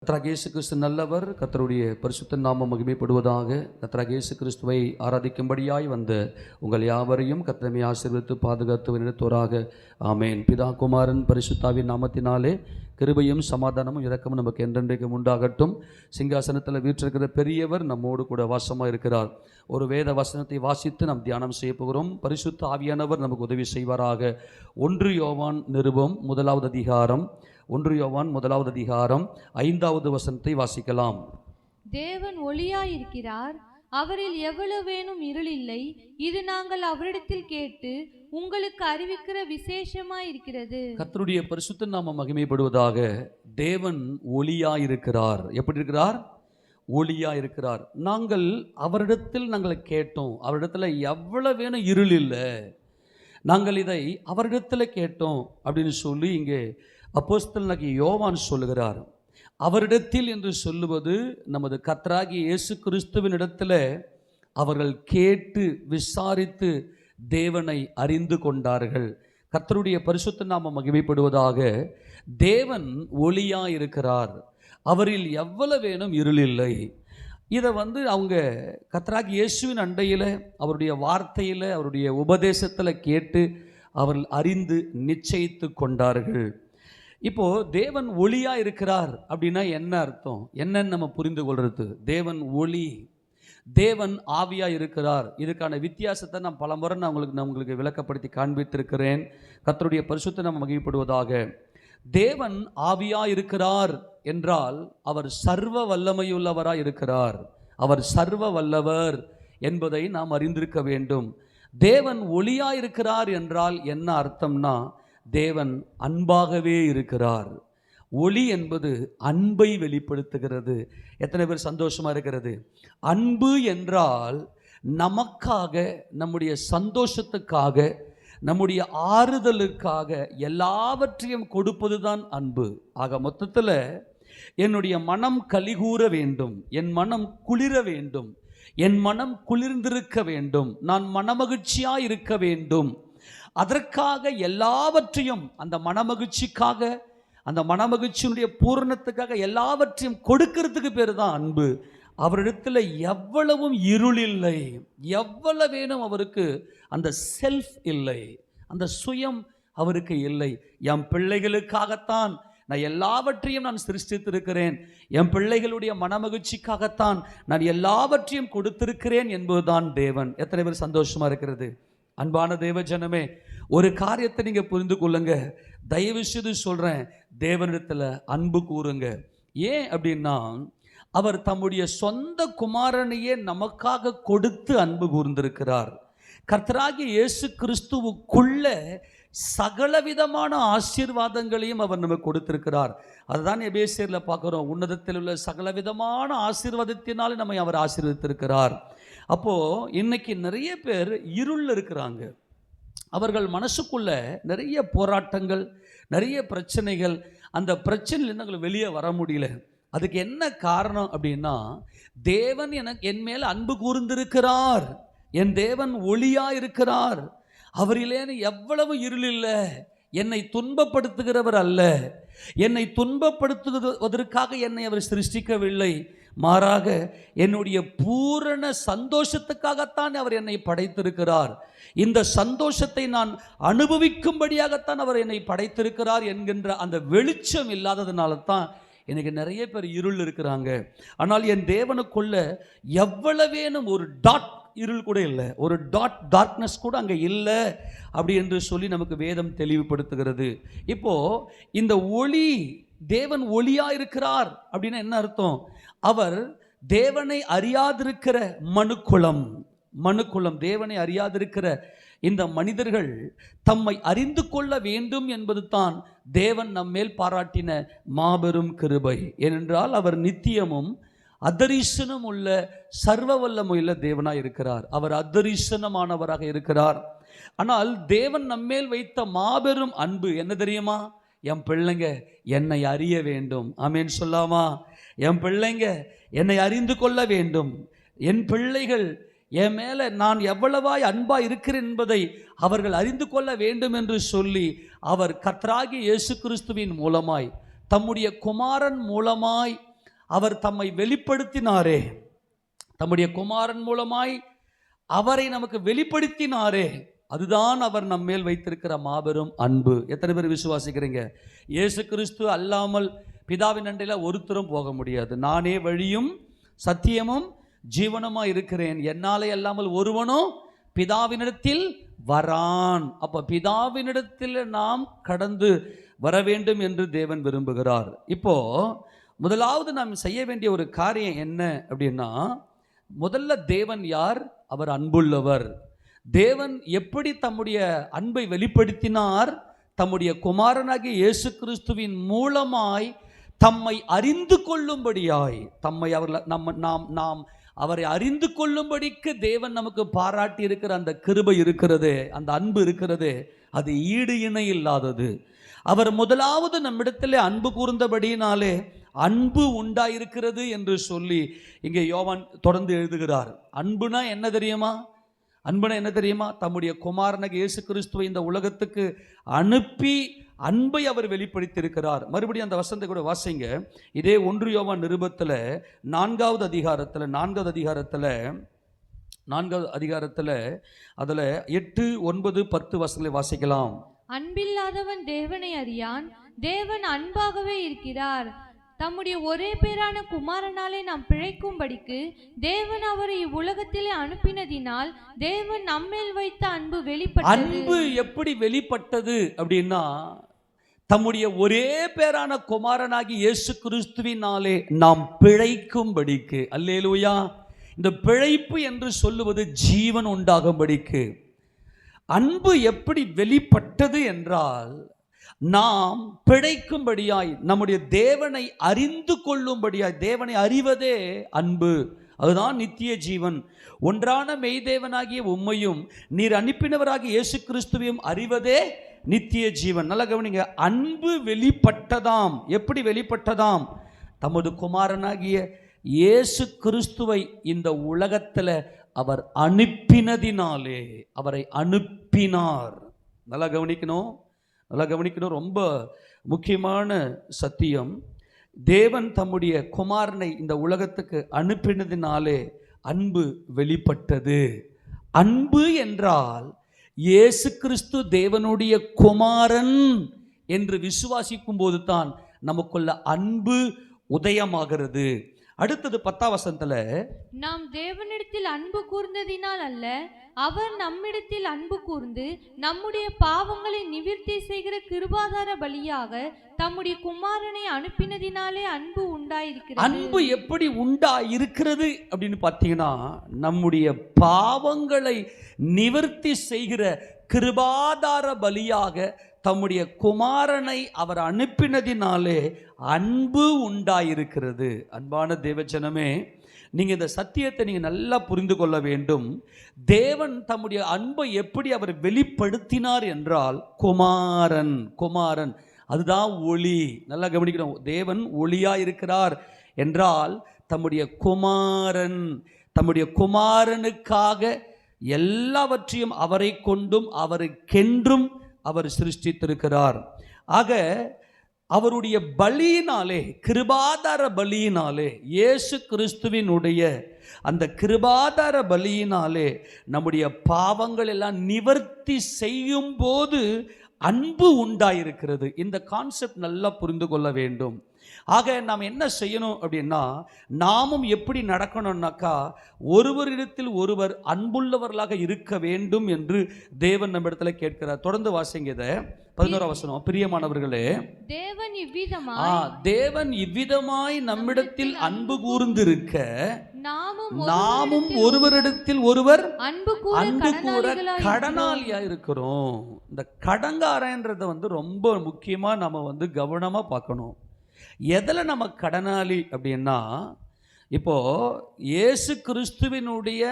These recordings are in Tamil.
கர்த்தராகிய இயேசு கிறிஸ்து நல்லவர். கர்த்தருடைய பரிசுத்த நாமம் மகிமைப்படுவதாக. கர்த்தராகிய இயேசு கிறிஸ்துவை ஆராதிக்கும்படியாய் வந்த உங்கள் யாவரையும் கர்த்தரை ஆசீர்வதித்து பாதுகாத்து நிறுத்துவராக. ஆமேன். பிதா குமாரன் பரிசுத்தாவின் நாமத்தினாலே கிருபையும் சமாதானமும் இரக்கமும் நமக்கு என்றென்றைக்கும் உண்டாகட்டும். சிங்காசனத்தில் வீற்றிருக்கிற பெரியவர் நம்மோடு கூட வாசமாக இருக்கிறார். ஒரு வேத வசனத்தை வாசித்து நாம் தியானம் செய்ய போகிறோம். பரிசுத்த ஆவியானவர் நமக்கு உதவி செய்வாராக. 1 யோவான் நிருபம் 1வது அதிகாரம் 1 யோவான் 1வது அதிகாரம் 5வது வசனத்தை வாசிக்கலாம். தேவன் ஒளியாயிருக்கிறார், அவரில் எவ்வளவேனும் இருள் இல்லை. இது நாங்கள் அவரிடத்தில் கேட்டு உங்களுக்கு அறிவிக்கிற விசேஷமாயிருக்கிறது. கர்த்தருடைய பரிசுத்த நாமம் மகிமைப்படுவதாக. தேவன் ஒளியாயிருக்கிறார். எப்படி இருக்கிறார்? ஒளியாயிருக்கிறார். நாங்கள் அவரிடத்தில் கேட்டோம். அவரிடத்தில் எவ்வளவேனும் இருள் இல்லை, நாங்கள் இதை அவரிடத்தில் கேட்டோம் அப்படின்னு சொல்லி இங்கே அப்போஸ்தலனாகிய யோவான் சொல்லுகிறார். அவரிடத்தில் என்று சொல்லுவது நமது கர்த்தராகிய இயேசு கிறிஸ்துவின் இடத்துல அவர்கள் கேட்டு விசாரித்து தேவனை அறிந்து கொண்டார்கள். கர்த்தருடைய பரிசுத்த நாமம் மகிமைப்படுவதாக. தேவன் ஒளியாயிருக்கிறார், அவரில் எவ்வளவேனும் இருள் இல்லை. இதை அவங்க கர்த்தராகிய இயேசுவின் அண்டையில் அவருடைய வார்த்தையில் அவருடைய உபதேசத்தில் கேட்டு அவர்கள் அறிந்து நிச்சயித்து கொண்டார்கள். இப்போது தேவன் ஒளியாக இருக்கிறார் அப்படின்னா என்ன அர்த்தம்? என்னன்னு நம்ம புரிந்து கொள்வது. தேவன் ஒளி, தேவன் ஆவியாக இருக்கிறார். இதுக்கான வித்தியாசத்தை நான் பல முறை உங்களுக்கு விளக்கப்படுத்தி காண்பித்திருக்கிறேன். கர்த்தருடைய பரிசுத்த நாமம் மகிமைப்படுவதாக. தேவன் ஆவியாக இருக்கிறார் என்றால் அவர் சர்வ வல்லமையுள்ளவராக இருக்கிறார். அவர் சர்வ வல்லவர் என்பதை நாம் அறிந்திருக்க வேண்டும். தேவன் ஒளியாக இருக்கிறார் என்றால் என்ன அர்த்தம்னா, தேவன் அன்பாகவே இருக்கிறார். ஒளி என்பது அன்பை வெளிப்படுத்துகிறது. எத்தனை பேர் சந்தோஷமா இருக்கிறது? அன்பு என்றால் நமக்காக, நம்முடைய சந்தோஷத்துக்காக, நம்முடைய ஆறுதலுக்காக எல்லாவற்றையும் கொடுப்பது தான் அன்பு. ஆக மொத்தத்தில் என்னுடைய மனம் கலிகூற வேண்டும், என் மனம் குளிர வேண்டும், என் மனம் குளிர்ந்திருக்க வேண்டும், நான் மனமகிழ்ச்சியாக இருக்க வேண்டும். அதற்காக எல்லாவற்றையும், அந்த மனமகிழ்ச்சிக்காக, அந்த மனமகிழ்ச்சியினுடைய பூரணத்துக்காக எல்லாவற்றையும் கொடுக்கிறதுக்கு பேர் தான் அன்பு. அவரிடத்தில் எவ்வளவும் இருள் இல்லை, எவ்வளவேனும் அவருக்கு அந்த செல்ஃப் இல்லை, அந்த சுயம் அவருக்கு இல்லை. என் பிள்ளைகளுக்காகத்தான் நான் எல்லாவற்றையும் நான் சிருஷ்டித்திருக்கிறேன், என் பிள்ளைகளுடைய மனமகிழ்ச்சிக்காகத்தான் நான் எல்லாவற்றையும் கொடுத்திருக்கிறேன் என்பதுதான் தேவன். எத்தனை பேர் சந்தோஷமா இருக்கிறது? அன்பான தேவ ஜனமே, ஒரு காரியத்தை நீங்கள் புரிந்து கொள்ளுங்க. தயவு செய்து சொல்கிறேன், தேவனிடத்தில் அன்பு கூறுங்க. ஏன் அப்படின்னா, அவர் தம்முடைய சொந்த குமாரனையே நமக்காக கொடுத்து அன்பு கூர்ந்திருக்கிறார். கர்த்தராகிய இயேசு கிறிஸ்துவுக்குள்ள சகலவிதமான ஆசீர்வாதங்களையும் அவர் நமக்கு கொடுத்திருக்கிறார். அதுதான் எபேசியரில் பார்க்குறோம். உன்னதத்தில் உள்ள சகலவிதமான ஆசீர்வாதத்தினாலே நம்மை அவர் ஆசீர்வதித்திருக்கிறார். அப்போது இன்னைக்கு நிறைய பேர் இருளில் இருக்கிறாங்க. அவர்கள் மனசுக்குள்ள நிறைய போராட்டங்கள், நிறைய பிரச்சனைகள். அந்த பிரச்சனையிலேருந்து அவங்களுக்கு வெளியே வர முடியல. அதுக்கு என்ன காரணம் அப்படின்னா, தேவன் என் மேல் அன்பு கூர்ந்திருக்கிறார், என் தேவன் ஒளியாக இருக்கிறார், அவரிலேன்னு எவ்வளவு இருள் இல்லை. என்னை துன்பப்படுத்துகிறவர் அல்ல, என்னை துன்பப்படுத்துவதற்காக என்னை அவர் சிருஷ்டிக்கவில்லை, மாறாக என்னுடைய பூரண சந்தோஷத்துக்காகத்தான் அவர் என்னை படைத்திருக்கிறார். இந்த சந்தோஷத்தை நான் அனுபவிக்கும்படியாகத்தான் அவர் என்னை படைத்திருக்கிறார் என்கின்ற அந்த வெளிச்சம் இல்லாததுனால தான் எனக்கு நிறைய பேர் இருள் இருக்கிறாங்க. ஆனால் என் தேவனுக்குள்ள எவ்வளவேனும் ஒரு டாட் இருள் கூட இல்லை, ஒரு டாட் டார்க்னஸ் கூட அங்கே இல்லை அப்படி என்று சொல்லி நமக்கு வேதம் தெளிவுபடுத்துகிறது. இப்போ இந்த ஒளி, தேவன் ஒளியாக இருக்கிறார் அப்படின்னா என்ன அர்த்தம்? அவர் தேவனை அறியாதிருக்கிற மனுக்குலம், தேவனை அறியாதிருக்கிற இந்த மனிதர்கள் தம்மை அறிந்து கொள்ள வேண்டும் என்பது தான் தேவன் நம்மேல் பாராட்டின மாபெரும் கிருபை. ஏனென்றால் அவர் நித்தியமும் அதரிசனம் உள்ள சர்வ வல்லமையுள்ள தேவனாக இருக்கிறார். அவர் அதரிசனமானவராக இருக்கிறார். ஆனால் தேவன் நம்மேல் வைத்த மாபெரும் அன்பு என்ன தெரியுமா? என் பிள்ளைங்க என்னை அறிய வேண்டும். ஆமேன் சொல்லாமா? என் பிள்ளைங்க என்னை அறிந்து கொள்ள வேண்டும், என் பிள்ளைகள் என் மேலே நான் எவ்வளவாய் அன்பாக இருக்கிறேன் என்பதை அவர்கள் அறிந்து கொள்ள வேண்டும் என்று சொல்லி அவர் கர்த்தராகிய இயேசு கிறிஸ்துவின் மூலமாய், தம்முடைய குமாரன் மூலமாய் அவர் தம்மை வெளிப்படுத்தினாரே, தம்முடைய குமாரன் மூலமாய் அவரை நமக்கு வெளிப்படுத்தினாரே, அதுதான் அவர் நம்மேல் வைத்திருக்கிற மாபெரும் அன்பு. எத்தனை பேர் விசுவாசிக்கிறீங்க? இயேசு கிறிஸ்து அல்லாமல் பிதாவின் அண்டையில் ஒருத்தரும் போக முடியாது. நானே வழியும் சத்தியமும் ஜீவனமாக இருக்கிறேன், என்னாலே அல்லாமல் ஒருவனும் பிதாவினிடத்தில் வரான். அப்போ பிதாவினிடத்தில் நாம் கடந்து வர வேண்டும் என்று தேவன் விரும்புகிறார். இப்போ முதலாவது நாம் செய்ய வேண்டிய ஒரு காரியம் என்ன அப்படின்னா, முதல்ல தேவன் யார்? அவர் அன்புள்ளவர். தேவன் எப்படி தம்முடைய அன்பை வெளிப்படுத்தினார்? தம்முடைய குமாரனாகிய இயேசு கிறிஸ்துவின் மூலமாய் தம்மை அறிந்து கொள்ளும்படியாய், நாம் அவரை அறிந்து கொள்ளும்படிக்கு தேவன் நமக்கு பாராட்டி இருக்கிற அந்த கிருபை இருக்கிறதே, அந்த அன்பு இருக்கிறதே, அது ஈடு இணை இல்லாதது. அவர் முதலாவது நம்மிடத்திலே அன்பு கூர்ந்தபடியினாலே அன்பு உண்டாயிருக்கிறது என்று சொல்லி இங்கே யோவான் தொடர்ந்து எழுதுகிறார். அன்புனா என்ன தெரியுமா? அன்புனா என்ன தெரியுமா? தம்முடைய குமாரனாகிய இயேசு கிறிஸ்துவை இந்த உலகத்துக்கு அனுப்பி அன்பை அவர் வெளிப்படுத்தியிருக்கிறார். மறுபடியும் அந்த வசனத்தை கூட வாசிங்க. இதே 1 யோவான் நிருபத்தில் 4வது அதிகாரத்தில் அதில் 8, 9, 10 வசனங்களை வாசிக்கலாம். அன்பில்லாதவன் தேவனை அறியான், தேவன் அன்பாகவே இருக்கிறார். தம்முடைய ஒரே பேரான குமாரனாலே நாம் பிழைக்கும்படிக்கு தேவன் அவரை இவ்வுலகத்திலே அனுப்பினதினால் தேவன் நம்மேல் வைத்த அன்பு வெளிப்பட்டது. அன்பு எப்படி வெளிப்பட்டது அப்படின்னா, தம்முடைய ஒரே பேரான குமாரனாகி இயேசு கிறிஸ்துவினாலே நாம் பிழைக்கும்படிக்கு. அல்லேலூயா! இந்த பிழைப்பு என்று சொல்லுவது ஜீவன் உண்டாகும்படிக்கு. அன்பு எப்படி வெளிப்பட்டது என்றால், நாம் பிழைக்கும்படியாய், நம்முடைய தேவனை அறிந்து கொள்ளும்படியாய். தேவனை அறிவதே அன்பு, அதுதான் நித்திய ஜீவன். ஒன்றான மெய்தேவனாகிய உம்மையும் நீர் அனுப்பினவராகிய இயேசு கிறிஸ்துவையும் அறிவதே நித்திய ஜீவன். நல்லா கவனிங்க. அன்பு வெளிப்பட்டதாம். எப்படி வெளிப்பட்டதாம்? தமது குமாரனாகிய இயேசு கிறிஸ்துவை இந்த உலகத்தில் அவர் அனுப்பினதினாலே. அவரை அனுப்பினார். நல்லா கவனிக்கணும். ரொம்ப முக்கியமான சத்தியம். தேவன் தம்முடைய குமாரனை இந்த உலகத்துக்கு அனுப்பினதினாலே அன்பு வெளிப்பட்டது. அன்பு என்றால் இயேசு கிறிஸ்து தேவனுடைய குமாரன் என்று விசுவாசிக்கும் போது தான் நமக்குள்ள அன்பு உதயமாகிறது. அடுத்தது 10ஆம் வசனத்துல, நாம் தேவனிடத்தில் அன்பு கூர்ந்ததினால் அல்ல, அவர் நம்மிடத்தில் அன்பு கூர்ந்து நம்முடைய பாவங்களை நிவிர்த்தி செய்கிற கிருபாதார பலியாக தம்முடைய குமாரனை அனுப்பினதினாலே அன்பு உண்டாயிருக்கிறது. அன்பு எப்படி உண்டாயிருக்கிறது அப்படின்னு பார்த்தீங்கன்னா, நம்முடைய பாவங்களை நிவர்த்தி செய்கிற கிருபாதார பலியாக தம்முடைய குமாரனை அவர் அனுப்பினதினாலே அன்பு உண்டாயிருக்கிறது. அன்பான தேவஜனமே, நீங்கள் இந்த சத்தியத்தை நீங்கள் நல்லா புரிந்து கொள்ள வேண்டும். தேவன் தம்முடைய அன்பை எப்படி அவர் வெளிப்படுத்தினார் என்றால், குமாரன் அதுதான் ஒளி. நல்லா கவனிக்கணும். தேவன் ஒளியாக இருக்கிறார் என்றால் தம்முடைய குமாரனுக்காக எல்லாவற்றையும் அவரை கொண்டும் அவருக்கென்றும் அவர் சிருஷ்டித்திருக்கிறார். ஆக அவருடைய பலியினாலே, கிருபாதார பலியினாலே, இயேசு கிறிஸ்துவினுடைய அந்த கிருபாதார பலியினாலே நம்முடைய பாவங்கள் எல்லாம் நிவர்த்தி செய்யும் போது அன்பு உண்டாயிருக்கிறது. இந்த கான்செப்ட் நல்லா புரிந்து கொள்ள வேண்டும். ஆக நாம் என்ன செய்யணும் அப்படின்னா, நாமும் எப்படி நடக்கணும்னாக்கா, ஒருவரிடத்தில் ஒருவர் அன்புள்ளவர்களாக இருக்க வேண்டும் என்று தேவன் நம்ம இடத்துல கேட்கிறார். தொடர்ந்து வாசிங்க இதை. 11ஆம் வசனம். பிரியமானவர்களே, தேவன் இவ்விதமாய் நம்மிடத்தில் அன்பு கூர்ந்திருக்க நாமும் ஒருவரிடத்தில் ஒருவர் அன்பு கூற கடனாளியா இருக்கிறோம். இந்த கடங்காரன்றத ரொம்ப முக்கியமா நம்ம கவனமா பார்க்கணும். எதில் நம்ம கடனாளி அப்படின்னா, இப்போ இயேசு கிறிஸ்துவினுடைய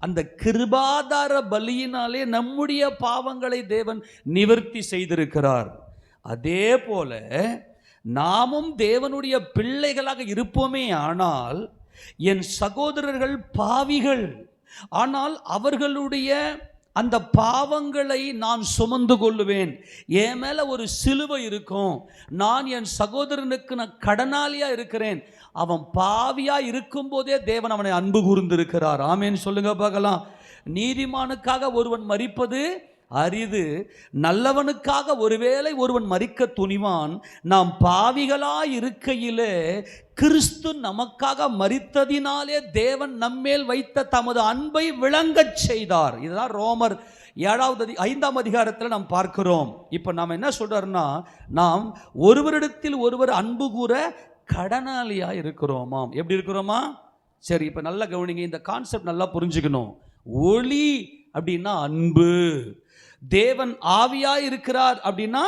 அந்த கிருபாதார பலியினாலே நம்முடைய பாவங்களை தேவன் நிவர்த்தி செய்திருக்கிறார். அதே போல நாமும் தேவனுடைய பிள்ளைகளாக இருப்போமே. ஆனால் என் சகோதரர்கள் பாவிகள், ஆனால் அவர்களுடைய அந்த பாவங்களை நான் சுமந்து கொள்ளுவேன். என் மேல ஒரு சிலுவை இருக்கும். நான் என் சகோதரனுக்கு நான் கடனாளியா இருக்கிறேன். அவன் பாவியா இருக்கும் போதே தேவன் அவனை அன்பு கூர்ந்திருக்கிறார். ஆமேன்னு சொல்லுங்க பார்க்கலாம். நீதிமானுக்காக ஒருவன் மரிப்பது அரிது, நல்லவனுக்காக ஒருவேளை ஒருவன் மரிக்க துணிவான். நாம் பாவிகளாய் இருக்கையிலே கிறிஸ்து நமக்காக மரித்ததினாலே தேவன் நம்மேல் வைத்த தமது அன்பை விளங்கச் செய்தார். இதுதான் ரோமர் 5ஆம் அதிகாரத்தில் நாம் பார்க்கிறோம். இப்போ நாம் என்ன சொல்றாருன்னா, நாம் ஒருவரிடத்தில் ஒருவர் அன்பு கூற கடனாளியா இருக்கிறோமாம். எப்படி இருக்கிறோமா? சரி, இப்போ நல்லா கவனிங்க, இந்த கான்செப்ட் நல்லா புரிஞ்சுக்கணும். ஒளி அப்படின்னா அன்பு. தேவன் ஆவியாய் இருக்கிறார் அப்படின்னா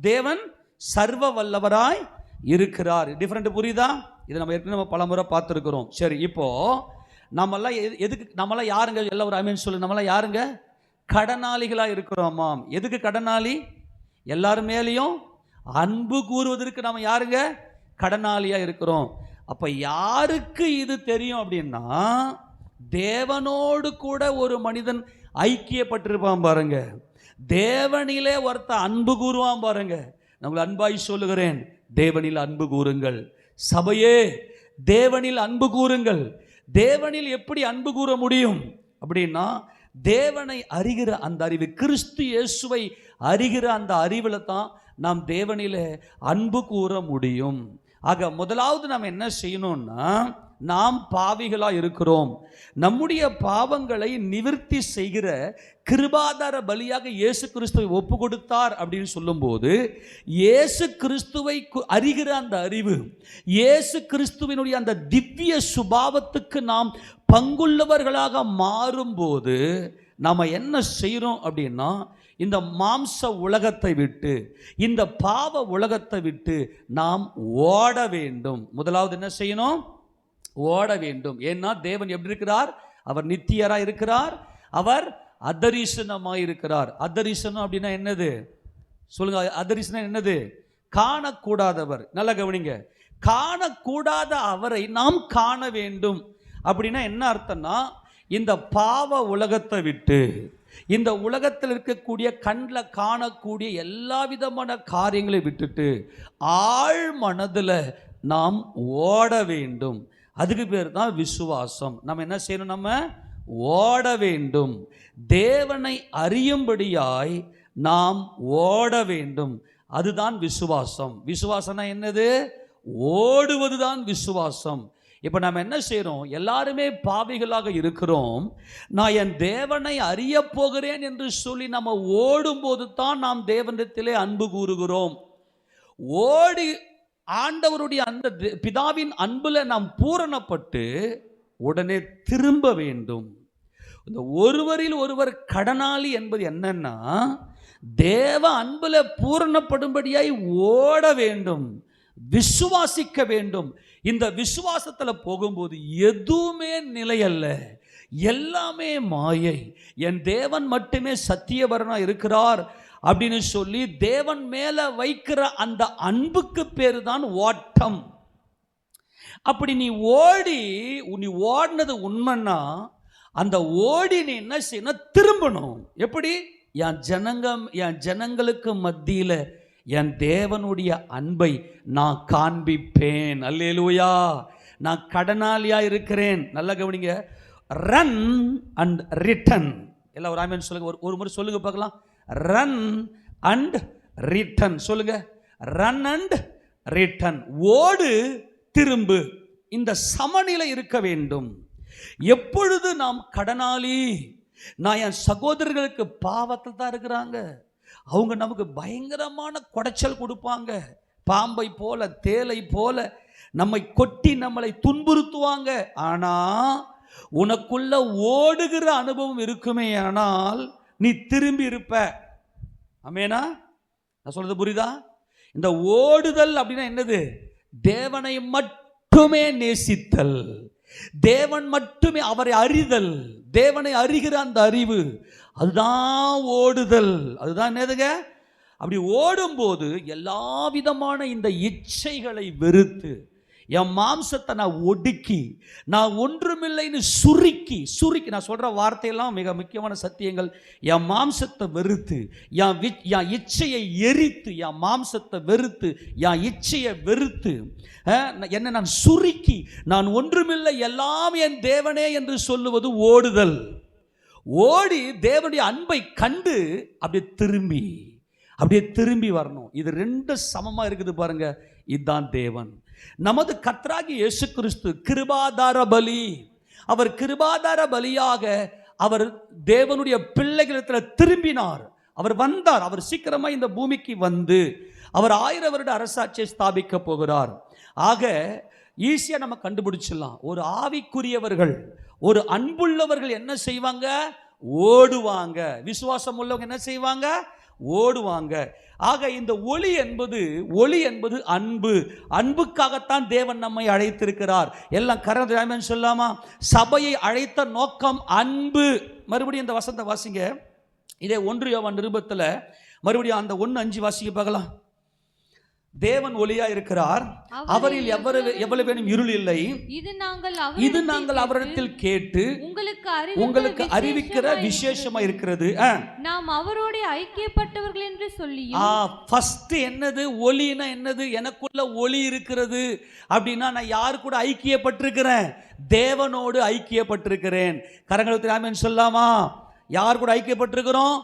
தேவன் சர்வ வல்லவராய் இருக்கிறார். டிஃபரெண்ட் புரியுதா? இதை நம்ம ஏற்கனவே பல முறை பார்த்துருக்கிறோம். சரி, இப்போ நம்மெல்லாம் எதுக்கு, நம்மளாம் யாருங்க? எல்லாம் ஒரு ஆமீன் சொல்லு. நம்மளாம் யாருங்க? கடனாளிகளாக இருக்கிறோமாம். எதுக்கு கடனாளி? எல்லாரும் மேலேயும் அன்பு கூறுவதற்கு நம்ம யாருங்க? கடனாளியாக இருக்கிறோம். அப்போ யாருக்கு இது தெரியும் அப்படின்னா, தேவனோடு கூட ஒரு மனிதன் ஐக்கியப்பட்டிருப்பான் பாருங்க. தேவனிலே ஒருத்த அன்பு கூறுவான் பாருங்க. நம்மளை அன்பாய் சொல்லுகிறேன், தேவனில் அன்பு கூறுங்கள். சபையே, தேவனில் அன்பு கூறுங்கள். தேவனில் எப்படி அன்பு கூற முடியும் அப்படின்னா, தேவனை அறிகிற அந்த அறிவு, கிறிஸ்து இயேசுவை அறிகிற அந்த அறிவில் தான் நாம் தேவனிலே அன்பு கூற முடியும். ஆக முதலாவது நாம் என்ன செய்யணும்னா, நாம் பாவிகளாக இருக்கிறோம். நம்முடைய பாவங்களை நிவர்த்தி செய்கிற கிருபாதார பலியாக இயேசு கிறிஸ்துவை ஒப்பு கொடுத்தார் அப்படின்னு சொல்லும்போது, இயேசு கிறிஸ்துவை அறிகிற அந்த அறிவு, இயேசு கிறிஸ்துவினுடைய அந்த திவ்ய சுபாவத்துக்கு நாம் பங்குள்ளவர்களாக மாறும்போது நாம் என்ன செய்கிறோம் அப்படின்னா, இந்த மாம்ச உலகத்தை விட்டு, இந்த பாவ உலகத்தை விட்டு நாம் ஓட வேண்டும். முதலாவது என்ன செய்யணும்? ஓட வேண்டும். ஏன்னா தேவன் எப்படி இருக்கிறார்? அவர் நித்தியராக இருக்கிறார். அவர் அதரிசனமாக இருக்கிறார். அதரிசனம் அப்படின்னா என்னது சொல்லுங்க? அதரிசனம் என்னது? காணக்கூடாதவர். நல்லா கவனிங்க. காணக்கூடாத அவரை நாம் காண வேண்டும். அப்படின்னா என்ன அர்த்தம்னா, இந்த பாவ உலகத்தை விட்டு, இந்த உலகத்தில் இருக்கக்கூடிய கண்ணில் காணக்கூடிய எல்லா விதமான காரியங்களை விட்டுட்டு ஆழ் மனதில் நாம் ஓட வேண்டும். அதுக்கு பேர் தான் விசுவாசம். நம்ம என்ன செய்யணும்? நம்ம ஓட வேண்டும். தேவனை அறியும்படியாய் நாம் ஓட வேண்டும். அதுதான் விசுவாசம். விசுவாசம்னா என்னது? ஓடுவதுதான் விசுவாசம். இப்போ நம்ம என்ன செய்கிறோம்? எல்லாருமே பாவிகளாக இருக்கிறோம். நான் என் தேவனை அறிய போகிறேன் என்று சொல்லி நம்ம ஓடும்போது தான் நாம் தேவனிடத்திலே அன்பு கூறுகிறோம். ஓடி ஆண்டவருடைய அந்த பிதாவின் அன்புல நாம் பூரணப்பட்டு உடனே திரும்ப வேண்டும். இந்த ஒருவரில் ஒருவர் கடனாளி என்பது என்னன்னா, தேவ அன்புல பூரணப்படும்படியாய் ஓட வேண்டும், விசுவாசிக்க வேண்டும். இந்த விசுவாசத்தில் போகும்போது எதுவுமே நிலையல்ல, எல்லாமே மாயை. என் தேவன் மட்டுமே சத்தியவரனாக இருக்கிறார் அப்படின்னு சொல்லி தேவன் மேல வைக்கிற அந்த அன்புக்கு பேரு தான் ஓட்டம். அப்படி நீ ஓடினது உண்மைன்னா, அந்த ஓடி நீ என்ன செய்யணும்? திரும்பணும். எப்படி? என் ஜனங்களுக்கு மத்தியில என் தேவனுடைய அன்பை நான் காண்பிப்பேன். அல்லேலூயா. நான் கடனாளியா இருக்கிறேன். நல்லா கவனிங்க. Run and return. எல்லாம் ஒரு ஆமென் சொல்லுங்க. ஒரு முறை சொல்லுங்க பார்க்கலாம். Run and return. சொல்லுங்க. Run and return. ஓடு, திரும்பு. இந்த சமநிலை இருக்க வேண்டும். எப்பொழுது நாம் கடனாளி, நான் என் சகோதரர்களுக்கு பாவத்தில் தான் இருக்கிறாங்க, அவங்க நமக்கு பயங்கரமான குடைச்சல் கொடுப்பாங்க, பாம்பை போல தேலை போல நம்மை கொட்டி நம்மளை துன்புறுத்துவாங்க. ஆனா உனக்குள்ள ஓடுகிற அனுபவம் இருக்குமே, ஆனால் நீ திரும்பி இருப்ப. ஆமெனா? நான் சொல்றது புரியுதா? இந்த ஓடுதல் அப்படின்னா என்னது? தேவனை மட்டுமே நேசித்தல், தேவன் மட்டுமே, அவரை அறிதல், தேவனை அறிகிற அந்த அறிவு, அதுதான் ஓடுதல். அதுதான் என்னதுங்க? அப்படி ஓடும்போது எல்லா விதமான இந்த இச்சைகளை வெறுத்து, என் மாம்சத்தை நான் ஒடுக்கி, நான் ஒன்றுமில்லைன்னு சுருக்கி, நான் சொல்கிற வார்த்தையெல்லாம் மிக முக்கியமான சத்தியங்கள். என் மாம்சத்தை வெறுத்து, என் இச்சையை எரித்து, என் மாம்சத்தை வெறுத்து, என் இச்சையை வெறுத்து, என்னை நான் சுருக்கி, நான் ஒன்றுமில்லை எல்லாம் என் தேவனே என்று சொல்லுவது ஓடுதல். ஓடி தேவனுடைய அன்பை கண்டு அப்படியே திரும்பி வரணும். இது ரெண்டு சமமா இருக்குது பாருங்க. இதுதான் தேவன். நமது கர்த்தராகிய இயேசு கிறிஸ்து கிருபாதார பலி. அவர் கிருபாதார பலியாக அவர் தேவனுடைய பிள்ளைகளிடத்தில் திரும்பினார். அவர் வந்தார். அவர் சீக்கிரமா இந்த பூமிக்கு வந்து அவர் 1000 வருட அரசாட்சியை ஸ்தாபிக்க போகிறார். ஆக ஈஸியா நம்ம கண்டுபிடிச்சிடலாம். ஒரு ஆவிக்குரியவர்கள், ஒரு அன்புள்ளவர்கள் என்ன செய்வாங்க? ஓடுவாங்க. விசுவாசம் உள்ளவங்க என்ன செய்வாங்க? ஓடுவாங்க. ஆக இந்த ஒளி என்பது அன்பு. அன்புக்காகத்தான் தேவன் நம்மை அழைத்திருக்கிறார். எல்லாம் கரண்ட் சொல்லாமா? சபையை அழைத்த நோக்கம் அன்பு. மறுபடியும் இந்த வசனத்தை வாசிங்க. இதே 1 யோவான் நிருபத்தில் மறுபடியும் அந்த 1:5 வாசிக்க பார்க்கலாம். தேவன் ஒளியா இருக்கிறார், அவரில் எவ்வளவு இருள் இல்லை. இது நாங்கள் அவரிடத்தில் கேட்டு உங்களுக்கு அறிவிக்கிற விசேஷமா இருக்கிறது. நாம் அவரோடு ஐக்கியப்பட்டவர்கள் என்று சொல்லியும். ஃபர்ஸ்ட் என்னது? ஒளினா என்னது? எனக்குள்ள ஒளி இருக்கிறது அப்படின்னா நான் யாரு கூட ஐக்கியப்பட்டிருக்கிறேன்? தேவனோடு ஐக்கியப்பட்டிருக்கிறேன். கரங்களுக்கு ஆமென் சொல்லாமா? யார் கூட ஐக்கியப்பட்டிருக்கிறோம்?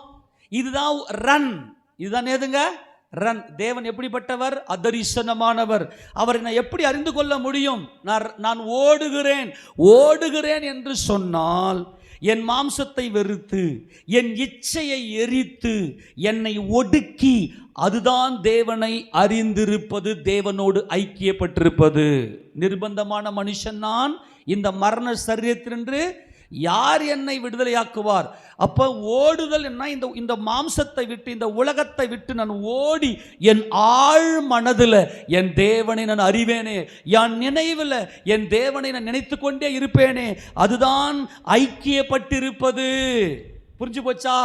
இதுதான் ரன். இதுதான் ஏதுங்க? ரன். தேவன் எப்படிப்பட்டவர்? அதரிசனமானவர். அவரை நான் எப்படி அறிந்து கொள்ள முடியும்? நான் ஓடுகிறேன் என்று சொன்னால் என் மாம்சத்தை வெறுத்து, என் இச்சையை எரித்து, என்னை ஒடுக்கி, அதுதான் தேவனை அறிந்திருப்பது, தேவனோடு ஐக்கியப்பட்டிருப்பது. நிர்பந்தமான மனுஷன் நான், இந்த மரண சரீரத்தினின்று யார் என்னை விடுதலையாக்குவார்? அப்ப ஓடுதல் என்ன? இந்த மாம்சத்தை விட்டு, இந்த உலகத்தை விட்டு நான் ஓடி என் ஆழ் மனதில் என் தேவனை நான் அறிவேனே, என் நினைவில் என் தேவனை நான் நினைத்து கொண்டே இருப்பேனே, அதுதான் ஐக்கியப்பட்டிருப்பது. புரிஞ்சு போச்சா?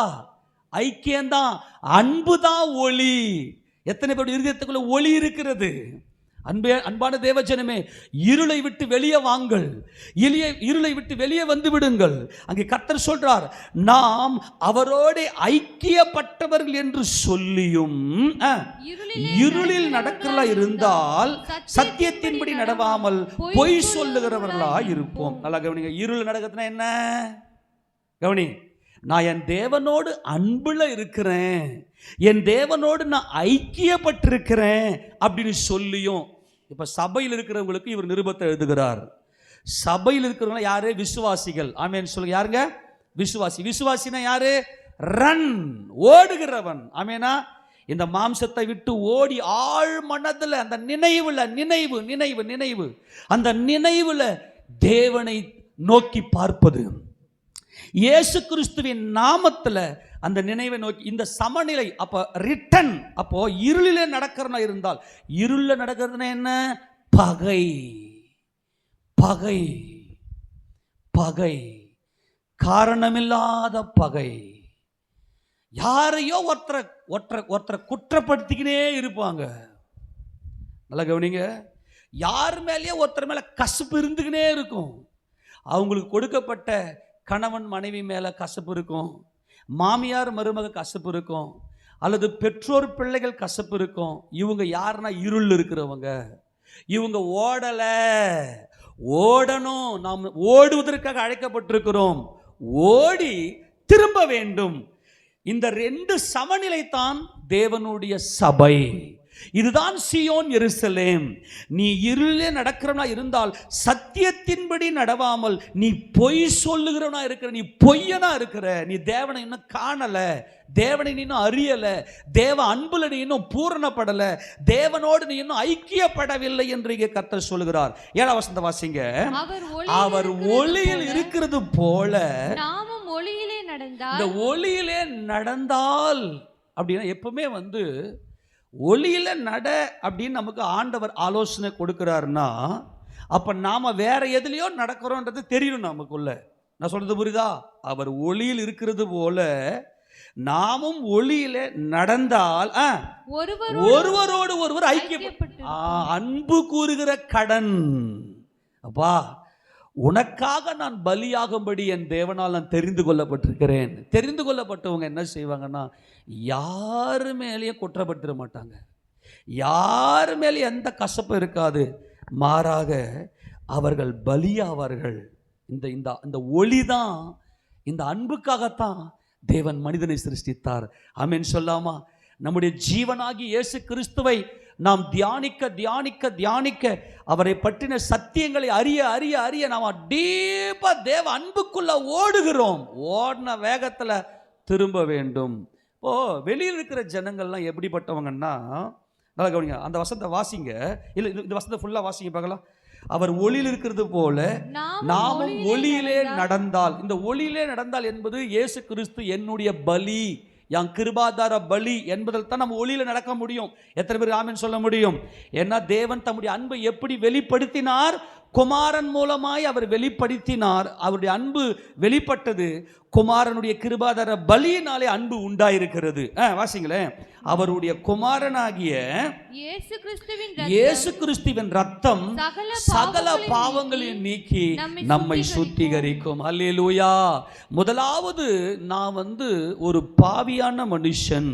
ஐக்கியம்தான், அன்புதான் ஒளி. எத்தனை பேர் இருதயத்துக்குள்ள ஒளி இருக்கிறது? அன்பான தேவஜனமே, இருளை விட்டு வெளியே வாங்கள், இருளை விட்டு வெளியே வந்து விடுங்கள். அங்கே கர்த்தர் சொல்றார், நாம் அவரோடு ஐக்கியப்பட்டவர்கள் என்று சொல்லியும் இருளில் நடக்கிறதா இருந்தால் சத்தியத்தின்படி நடவாமல் பொய் சொல்லுகிறவர்களா இருப்போம். நல்லா கவனிங்க. இருள் நடக்கிறதுனா என்ன? கவனி. நான் என் தேவனோடு அன்புல இருக்கிறேன், என் தேவனோடு நான் ஐக்கியப்பட்டிருக்கிறேன் அப்படின்னு சொல்லியும். இப்ப சபையில் இருக்கிறவங்களுக்கு இவர் நிருபத்தை எழுதுகிறார். சபையில் இருக்கிறவங்க யாரு? விசுவாசிகள். ஆமென் சொல்லுங்க. யாருங்க? விசுவாசி. விசுவாசினா யாரு? ரன், ஓடுகிறவன். ஆமெனா? இந்த மாம்சத்தை விட்டு ஓடி ஆழ் மனதுல அந்த நினைவு அந்த நினைவுல தேவனை நோக்கி பார்ப்பது, இயேசு கிறிஸ்துவின் நாமத்தில் அந்த நினைவை நோக்கி, இந்த சமநிலை. அப்போ ரிட்டன். அப்போ இருளிலே நடக்கிறதா இருந்தால், இருளில் நடக்கிறதுனா என்ன? பகை, பகை, பகை, காரணமில்லாத பகை. யாரையோ ஒருத்தரை குற்றப்படுத்திக்கினே இருப்பாங்க. நல்லா கவனிங்க. யார் மேலேயோ ஒருத்தர் மேலே கசப்பு இருந்துக்கினே இருக்கும். அவங்களுக்கு கொடுக்கப்பட்ட கணவன் மனைவி மேலே கசப்பு இருக்கும், மாமியார் மருமக கசப்பு இருக்கும், அல்லது பெற்றோர் பிள்ளைகள் கசப்பு இருக்கும். இவங்க யாருன்னா இருள் இருக்கிறவங்க. இவங்க ஓடணும். நாம் ஓடுவதற்காக அழைக்கப்பட்டிருக்கிறோம். ஓடி திரும்ப வேண்டும். இந்த 2 சமநிலை தான் தேவனுடைய சபை. இதுதான் சீயோன் எருசலேம். நீ இருளே நடக்கிறவனா இருந்தால் சத்தியத்தின்படி நடவாமல் நீ பொய் சொல்லுகிறவனா இருக்கிற, நீ பொய்யனா இருக்கிற, நீ தேவனை இன்னும் காணல, தேவனை நீ இன்னும் அறியல, தேவ அன்புல நீ இன்னும் பூரணப்படல, தேவனோடு நீ இன்னும் ஐக்கியப்படவில்லை என்று இங்கே கர்த்தர் சொல்லுகிறார். 7ஆம் வசனத்தை வாசிங்க. அவர் ஒளியில் இருக்கிறது போல நாமும் ஒளியிலே நடந்தால். இந்த ஒளியிலே நடந்தால் அப்படின்னா எப்பவுமே ஒளியில நட அப்படின்னு நமக்கு ஆண்டவர் ஆலோசனை கொடுக்கிறாருன்னா, அப்ப நாம வேற எதுலையோ நடக்கிறோன்றது தெரியணும் நமக்குள்ள. நான் சொல்றது புரியுதா? அவர் ஒளியில் இருக்கிறது போல நாமும் ஒளியிலே நடந்தால் ஒருவரோடு ஒருவர் ஐக்கியப்பட்டு அன்பு கூறுகிற கடன். அப்பா, உனக்காக நான் பலியாகும்படி என் தேவனால் நான் தெரிந்து கொள்ளப்பட்டிருக்கிறேன். தெரிந்து கொள்ளப்பட்டவங்க என்ன செய்வாங்கன்னா, யாரு மேலேயும் குற்றப்பட்டுற மாட்டாங்க, யாரு மேலேயும் எந்த கசப்பும் இருக்காது. மாறாக அவர்கள் பலியாவார்கள். இந்த ஒளி தான், இந்த அன்புக்காகத்தான் தேவன் மனிதனை சிருஷ்டித்தார். ஆமென் சொல்லாமா? நம்முடைய ஜீவனாகி இயேசு கிறிஸ்துவை நாம் தியானிக்க தியானிக்க தியானிக்க அவரை பற்றின சத்தியங்களை அறிய அறிய அறிய நாம் டீப்பா தேவ அன்புக்குள்ள ஓடுகிறோம். ஓடின வேகத்துல திரும்ப வேண்டும். இப்போ வெளியில் இருக்கிற ஜனங்கள்லாம் எப்படிப்பட்டவங்கன்னா, நல்லா கவனிங்க, அந்த வசனத்தை வாசிங்க. இல்லை, இந்த வசனத்தை ஃபுல்லா வாசிங்க பார்க்கலாம். அவர் ஒளியில் இருக்கிறது போல நாமும் ஒளியிலே நடந்தால். இந்த ஒளியிலே நடந்தால் என்பது இயேசு கிறிஸ்து என்னுடைய பலி, என் கிருபாதார பலி என்பதில் தான் நம்ம ஒளியில நடக்க முடியும். எத்தனை பேர் ஆமென் சொல்ல முடியும்? ஏன்னா தேவன் தம்முடைய அன்பை எப்படி வெளிப்படுத்தினார்? குமாரன் மூலமாய் அவர் வெளிப்படுத்தினார். அவருடைய அன்பு வெளிப்பட்டது குமாரனுடைய கிருபாதார பலியினாலே அன்பு உண்டாயிருக்கிறது. வாசிங்களேன். அவருடைய குமாரனாகிய இயேசு கிறிஸ்துவின் ரத்தம் சகல பாவங்களையும் நீக்கி நம்மை சுத்திகரிக்கும். அல்லேலூயா. முதலாவது, நான் ஒரு பாவியான மனுஷன்,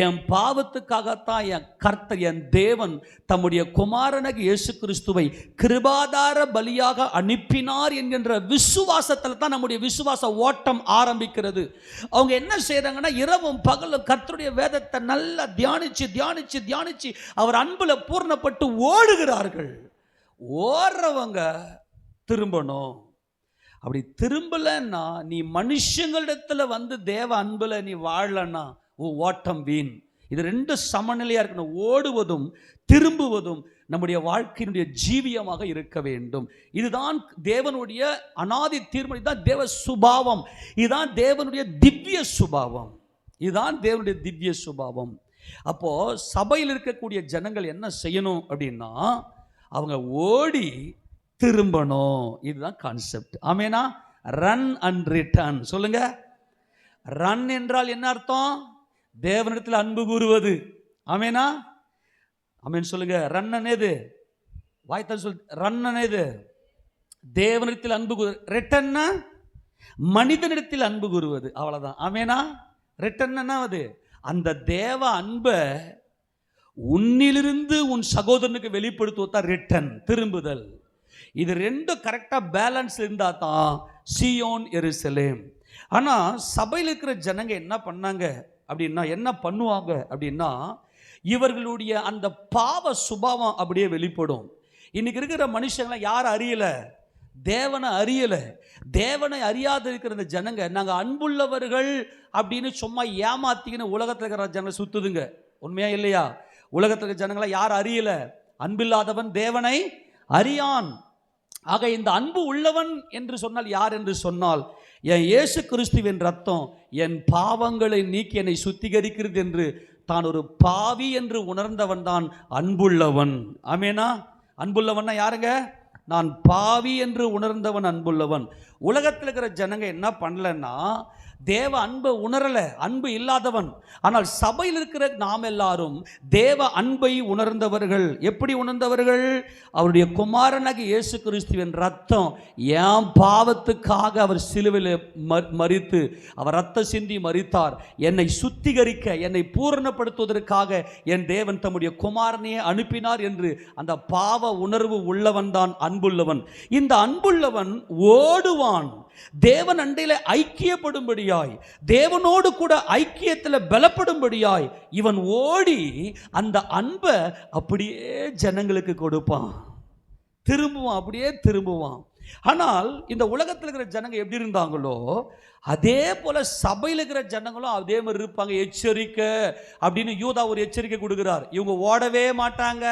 என் பாவத்துக்காகத்தான் என் கர்த்தர், என் தேவன் தம்முடைய குமாரனாகிய இயேசு கிறிஸ்துவை கிருபாதார பலியாக அனுப்பினார் என்கின்ற விசுவாசத்தில் தான் நம்முடைய விசுவாச ஓட்டம் ஆரம்பிக்கிறது. அவங்க என்ன செய்யறாங்கன்னா, இரவும் பகலும் கர்த்தருடைய வேதத்தை நல்லா தியானிச்சு தியானிச்சு தியானிச்சு அவர் அன்புல பூர்ணப்பட்டு ஓடுகிறார்கள். ஓடுறவங்க திரும்பணும். அப்படி திரும்பலன்னா, நீ மனுஷங்களிடத்துல தேவ அன்புல நீ வாழலன்னா ஓட்டம் வீண். இது ரெண்டு சமநிலையா இருக்கணும். ஓடுவதும் திரும்புவதும் நம்முடைய வாழ்க்கையினுடைய ஜீவியமாக இருக்க வேண்டும். இதுதான் தேவனுடைய அநாதி தீர்மானம். இதுதான் தேவ சுபாவம். இதுதான் தேவனுடைய திவ்ய சுபாவம். இதுதான் தேவனுடைய திவ்ய சுபாவம். அப்போ சபையில் இருக்கக்கூடிய ஜனங்கள் என்ன செய்யணும் அப்படின்னா, அவங்க ஓடி திரும்பணும். இதுதான் கான்செப்ட். ஆமேனா? Run and return. சொல்லுங்க. ரன் என்றால் என்ன அர்த்தம்? தேவனிடத்தில் அன்பு கூறுவது. ஆமேனா? ஆமேன் சொல்லுங்க. ரன் அனேது வாய்த்தான் சொல். ரன் அனேது தேவனிடத்தில் அன்பு கூறு. ரிட்டர்ன் மனிதனிடத்தில் அன்பு கூறுவது. அவ்வளவுதான். ஆமேனா? ரிட்டர்ன் அது அந்த தேவ அன்பை உன்னிலிருந்து உன் சகோதரனுக்கு வெளிப்படுத்துவதான் ரிட்டர்ன், திரும்புதல். இது ரெண்டும் கரெக்டா பேலன்ஸ் இருந்தா தான் சியோன் எருசலேம். ஆனா சபையில் இருக்கிற ஜனங்க என்ன பண்ணாங்க அப்படின்னா, என்ன பண்ணுவாங்க அப்படின்னா, இவர்களுடைய அந்த பாவ சுபாவம் அப்படியே வெளிப்படும். இன்னைக்கு இருக்கிற மனுஷங்களை யார் அறியல? தேவனை அறியல. தேவனை அறியாத இருக்கிற இந்த ஜனங்க, நாங்க அன்புள்ளவர்கள் அப்படின்னு சும்மா ஏமாத்திக்கின்னு உலகத்தில் இருக்கிற ஜனங்களை சுத்துதுங்க. உண்மையா இல்லையா? உலகத்தில் இருக்கிற ஜனங்களை யார் அறியல? அன்பில்லாதவன் தேவனை அறியான். ஆக இந்த அன்பு உள்ளவன் என்று சொன்னால் யார் என்று சொன்னால், என் இயேசு கிறிஸ்துவின் ரத்தம் என் பாவங்களை நீக்கி என்னை சுத்திகரிக்கிறது என்று தான் ஒரு பாவி என்று உணர்ந்தவன் தான் அன்புள்ளவன். ஆமேனா? அன்புள்ளவன்னா யாருங்க? நான் பாவி என்று உணர்ந்தவன் அன்புள்ளவன். உலகத்தில் இருக்கிற ஜனங்க என்ன பண்ணலன்னா, தேவ அன்பை உணரல, அன்பு இல்லாதவன். ஆனால் சபையில் இருக்கிற நாம் எல்லாரும் தேவ அன்பை உணர்ந்தவர்கள். எப்படி உணர்ந்தவர்கள்? அவருடைய குமாரனாகிய இயேசு கிறிஸ்துவின் ரத்தம் என் பாவத்துக்காக அவர் சிலுவையில் மரித்து, அவர் ரத்தம் சிந்தி மரித்தார். என்னை சுத்திகரிக்க, என்னை பூரணப்படுத்துவதற்காக என் தேவன் தம்முடைய குமாரனையே அனுப்பினார் என்று அந்த பாவ உணர்வு உள்ளவன் தான் அன்புள்ளவன். இந்த அன்புள்ளவன் ஓடுவான். தேவன் அண்டையில் ஐக்கியப்படும்படியாய், தேவனோடு கூட ஐக்கியத்தில் பலப்படும்படியாய் இவன் ஓடி அந்த அன்பை அப்படியே ஜனங்களுக்கு கொடுப்பான். திரும்புவான், அப்படியே திரும்புவான். ஆனால் இந்த உலகத்தில் இருக்கிற ஜனங்க எப்படி இருந்தாங்களோ அதே போல சபையில் இருக்கிற ஜனங்களும் அதே மாதிரி இருப்பாங்க. எச்சரிக்கை அப்படின்னு யூதா ஒரு எச்சரிக்கை கொடுக்கிறார். இவங்க ஓடவே மாட்டாங்க.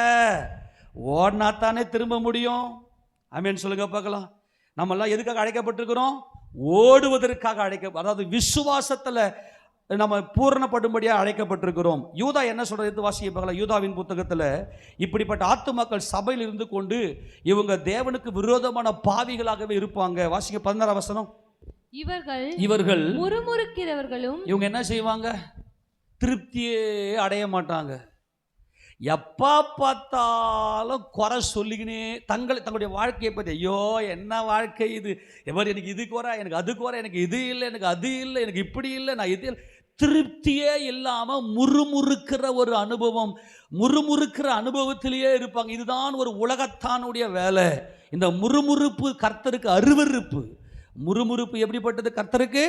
ஓடினா தானே திரும்ப முடியும். ஆமென் சொல்லுங்க பார்க்கலாம். நம்மெல்லாம் எதுக்காக அழைக்கப்பட்டிருக்கிறோம்? ஓடுவதற்காக அதாவது விசுவாசத்தில் நம்ம பூரணப்படும்படியாக அழைக்கப்பட்டிருக்கிறோம். யூதா என்ன சொல்றது? வாசிக்க பார்க்கலாம். யூதாவின் புத்தகத்தில் இப்படிப்பட்ட ஆத்துமாக்கள் சபையில் இருந்து கொண்டு இவங்க தேவனுக்கு விரோதமான பாவிகளாகவே இருப்பாங்க. வாசிக்க 16 வசனம். இவர்கள் முறுமுறுக்கிறவர்களும். இவங்க என்ன செய்வாங்க? திருப்தியே அடைய மாட்டாங்க. எப்போ பார்த்தாலும் குறை சொல்லிக்கினே தங்களுடைய வாழ்க்கையை பற்றி, ஐயோ என்ன வாழ்க்கை இது, எவர் எனக்கு இது குறை, எனக்கு அது குறை, எனக்கு இது இல்லை, எனக்கு அது இல்லை, எனக்கு இப்படி இல்லை, நான் இது இல்லை. திருப்தியே இல்லாமல் முறுமுறுக்கிற ஒரு அனுபவம், முறுமுறுக்கிற அனுபவத்திலேயே இருப்பாங்க. இதுதான் ஒரு உலகத்தானுடைய வேலை. இந்த முறுமுறுப்பு கர்த்தருக்கு அருவருப்பு. முறுமுறுப்பு எப்படிப்பட்டது? கர்த்தருக்கு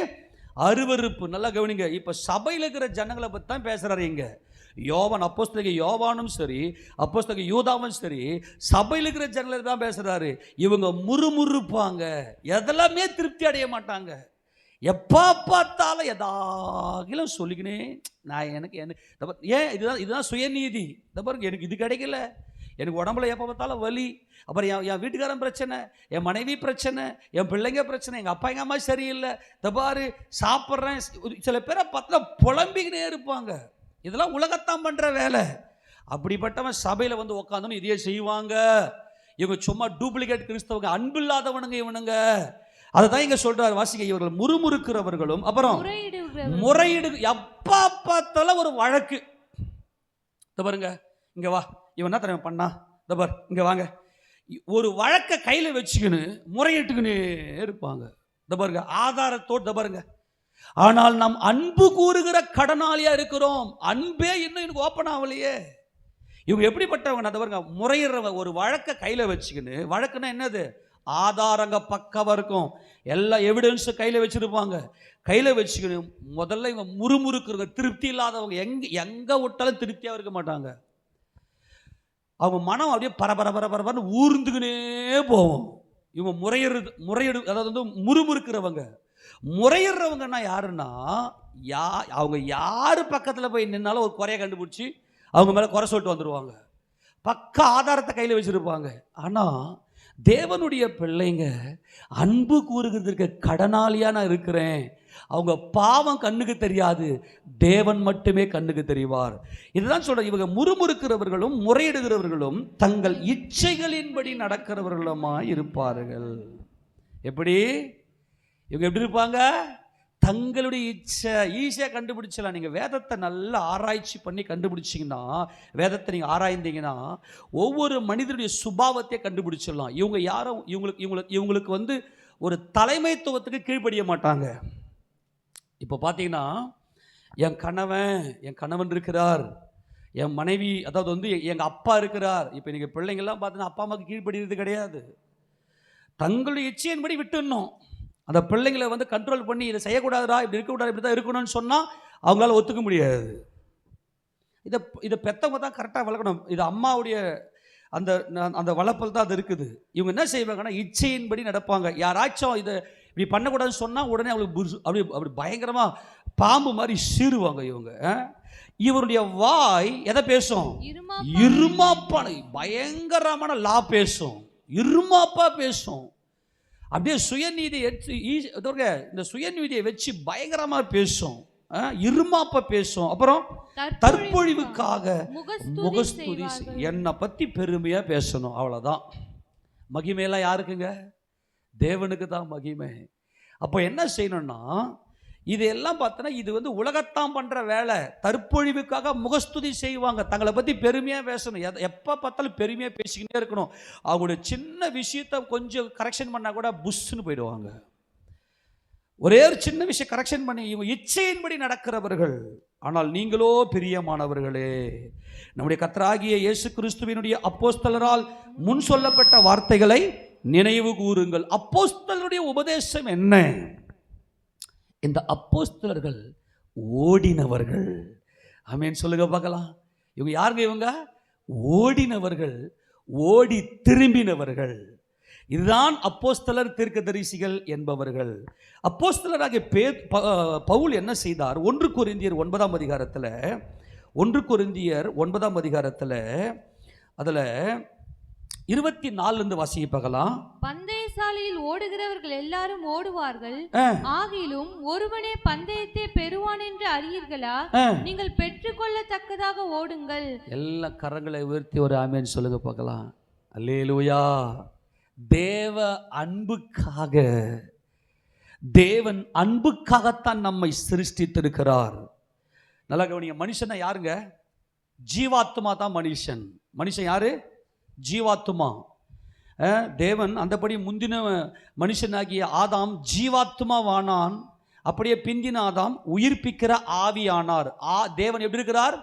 அருவருப்பு. நல்லா கவனிங்க. இப்போ சபையில் இருக்கிற ஜனங்களை பற்றி தான் பேசுகிறாரு இங்கே யோவான். அப்போஸ்தலனாகிய யோவானும் சரி, அப்போஸ்தலனாகிய யூதாவும் சரி, சபையில் இருக்கிற ஜனங்களை தான் பேசுகிறாரு. இவங்க முறுமுறுப்பாங்க, எதெல்லாமே திருப்தி அடைய மாட்டாங்க. எப்போ பார்த்தாலும் எதாகிலும் சொல்லிக்கினே நான் எனக்கு ஏன் இதுதான் சுயநீதி. இந்த பாருங்க, எனக்கு இது கிடைக்கல, எனக்கு உடம்புல எப்போ பார்த்தாலும் வலி, அப்புறம் என் வீட்டுக்காரன் பிரச்சனை, என் மனைவி பிரச்சனை, என் பிள்ளைங்க பிரச்சனை, எங்கள் அப்பா எங்கள் அம்மா சரியில்லை, இந்த பாரு சாப்பிட்றேன். சில பேரை பார்த்தா புலம்பிக்கினே இருப்பாங்க. இதெல்லாம் உலகத்தான் பண்ணுற வேலை. அப்படிப்பட்டவன் சபையில் வந்து உட்காந்துன்னு இதையே செய்வாங்க. இவங்க சும்மா டூப்ளிகேட் கிறிஸ்தவங்க, அன்பில்லாதவனுங்க இவனுங்க. அதை தான் இங்கே சொல்கிறார், வாசிக்க. இவர்கள் முறுமுறுக்கிறவர்களும், அப்புறம் முறையீடு. எப்போ பார்த்தாலும் ஒரு வழக்கு. இந்த பாருங்க, இங்கே வா, இவன் என்ன தெரியும் பண்ணா, இந்த பார் இங்கே வாங்க, ஒரு வழக்கை கையில் வச்சுக்கின்னு முறையிட்டுக்கின்னு இருப்பாங்க. இந்த பாருங்க, ஆதாரத்தோடு. இந்த பாருங்க, ஆனால் நாம் அன்பு கூறுகிற கடனாளியா இருக்கிறோம். அன்பே இன்னும் எனக்கு ஓப்பன் ஆகலையே. இவங்க எப்படிப்பட்டவங்க? அந்த பாருங்க, முறையிடுறவங்க ஒரு வழக்கை கையில் வச்சுக்கின்னு, வழக்குன்னா என்னது? ஆதாரங்க பக்கம் இருக்கும், எல்லா எவிடன்ஸும் கையில் வச்சுருப்பாங்க. கையில் வச்சுக்கணும். முதல்ல இவங்க முறுமுறுக்கிறவங்க, திருப்தி இல்லாதவங்க, எங்கே விட்டாலும் திருப்தியாக இருக்க மாட்டாங்க. அவங்க மனம் அப்படியே பரபரன்னு ஊர்ந்துக்கினே போவோம். இவங்க முறையிடு அதாவது வந்து முறுமுறுக்கிறவங்க. முறையிடுறவங்கன்னா யாருன்னா, அவங்க யார் பக்கத்தில் போய் நின்னாலும் ஒரு குறையை கண்டுபிடிச்சி அவங்க மேலே குறை சொல்லிட்டு வந்துடுவாங்க. பக்க ஆதாரத்தை கையில் வச்சுருப்பாங்க. ஆனால் தேவனுடைய பிள்ளைங்க அன்பு கூறுகிறதுக்கு கடனாளியா நான் இருக்கிறேன். அவங்க பாவம் கண்ணுக்கு தெரியாது, தேவன் மட்டுமே கண்ணுக்கு தெரிவார். இதுதான் சொல்ற. இவங்க முறுமுறுக்கிறவர்களும் முறையிடுகிறவர்களும் தங்கள் இச்சைகளின்படி நடக்கிறவர்களுமா இருப்பார்கள். எப்படி? இவங்க எப்படி இருப்பாங்க? தங்களுடைய இச்சை ஈஸியாக கண்டுபிடிச்சலாம். நீங்கள் வேதத்தை நல்லா ஆராய்ச்சி பண்ணி கண்டுபிடிச்சிங்கன்னா, வேதத்தை நீங்கள் ஆராய்ந்தீங்கன்னா ஒவ்வொரு மனிதனுடைய சுபாவத்தை கண்டுபிடிச்சிடலாம். இவங்க யாரும் இவங்களுக்கு வந்து ஒரு தலைமைத்துவத்துக்கு கீழ்ப்படிய மாட்டாங்க. இப்போ பார்த்தீங்கன்னா, என் கணவன் இருக்கிறார், என் மனைவி, அதாவது வந்து எங்கள் அப்பா இருக்கிறார். இப்போ நீங்கள் பிள்ளைங்கள்லாம் பார்த்தீங்கன்னா அப்பா அம்மாவுக்கு கீழ்ப்படுகிறது கிடையாது. தங்களுடைய இச்சையின்படி விட்டுடணும். அந்த பிள்ளைங்களை வந்து கண்ட்ரோல் பண்ணி இதை செய்யக்கூடாதுடா, இப்படி இருக்கக்கூடாது, இப்படி தான் இருக்கணும்னு சொன்னால் அவங்களால ஒத்துக்க முடியாது. இதை பெற்றவங்க தான் கரெக்டாக வளர்க்கணும். இது அம்மாவுடைய அந்த அந்த வளர்ப்பல் தான் அது இருக்குது. இவங்க என்ன செய்வாங்கன்னா இச்சையின்படி நடப்பாங்க. யாராச்சும் இதை இப்படி பண்ணக்கூடாதுன்னு சொன்னால் உடனே அவங்களுக்கு அப்படி பயங்கரமாக பாம்பு மாதிரி சீருவாங்க இவங்க. இவருடைய வாய் எதை பேசும்? இருமாப்பான பயங்கரமான லா பேசும், இருமாப்பா பேசும். அப்படியே சுயநீதி இந்த சுயநீதியை வச்சு பயங்கரமா பேசும், இருமாப்ப பேசும். அப்புறம் தற்பொழிவுக்காக முகஸ்துதி, என்னை பத்தி பெருமையா பேசணும், அவ்வளவுதான். மகிமையெல்லாம் யாருக்குங்க? தேவனுக்கு தான் மகிமை. அப்போ என்ன செய்யணும்னா, இதெல்லாம் பார்த்தோன்னா இது வந்து உலகத்தான் பண்ணுற வேலை. தற்பொழிவுக்காக முகஸ்துதி செய்வாங்க, தங்களை பற்றி பெருமையாக பேசணும். எப்போ பார்த்தாலும் பெருமையாக பேசிக்கிட்டே இருக்கணும். அவங்களுடைய சின்ன விஷயத்தை கொஞ்சம் கரெக்ஷன் பண்ணால் கூட புஷ்ன்னு போயிடுவாங்க. ஒரே ஒரு சின்ன விஷயம் கரெக்ஷன் பண்ணி இவங்க இச்சையின்படி நடக்கிறவர்கள். ஆனால் நீங்களோ பிரியமானவர்களே, நம்முடைய கர்த்தராகிய இயேசு கிறிஸ்துவினுடைய அப்போஸ்தலரால் முன் சொல்லப்பட்ட வார்த்தைகளை நினைவு கூறுங்கள். அப்போஸ்தலருடைய உபதேசம் என்ன? இந்த அப்போஸ்தலர்கள் ஓடினவர்கள். ஆமென் சொல்லுங்க பார்க்கலாம். இவங்க யாருங்க? இவங்க ஓடினவர்கள், ஓடி திரும்பினவர்கள். இதுதான் அப்போஸ்தலர், தீர்க்கதரிசிகள் என்பவர்கள். அப்போஸ்தலராகிய பவுல் என்ன செய்தார்? 1 கொரிந்தியர் 9ஆம் அதிகாரத்தில், 1 கொரிந்தியர் 9ஆம் அதிகாரத்தில் அதில் 24 வாசிக்க பார்க்கலாம். பந்தயசாலையில் ஓடுகிறவர்கள் எல்லாரும் ஓடுவார்கள், ஆகிலும் ஒருவனே பந்தயத்தை பெறுவான் என்று அறியீர்களா? நீங்கள் பெற்றுக்கொள்ளத்தக்கதாக ஓடுங்கள். எல்லா கரங்களை உயர்த்தி ஒரு ஆமென் சொல்லுங்க பார்க்கலாம். அல்லேலூயா. தேவ அன்புக்காக தேவன் அன்புக்காகத்தான் நம்மை சிருஷ்டித்திருக்கிறார். நல்லா கவனிங்க, மனுஷனை யாருங்க? ஜீவாத்மா தான் மனுஷன். மனுஷன் யாரு? ஜீவாத்மா. தேவன் அந்தபடி முந்தின மனுஷனாகிய ஆதாம் ஜீவாத்மாவானான். அப்படியே பிந்தின ஆதாம் உயிர்ப்பிக்கிற ஆவியானார். தேவன் எப்படி இருக்கிறார்?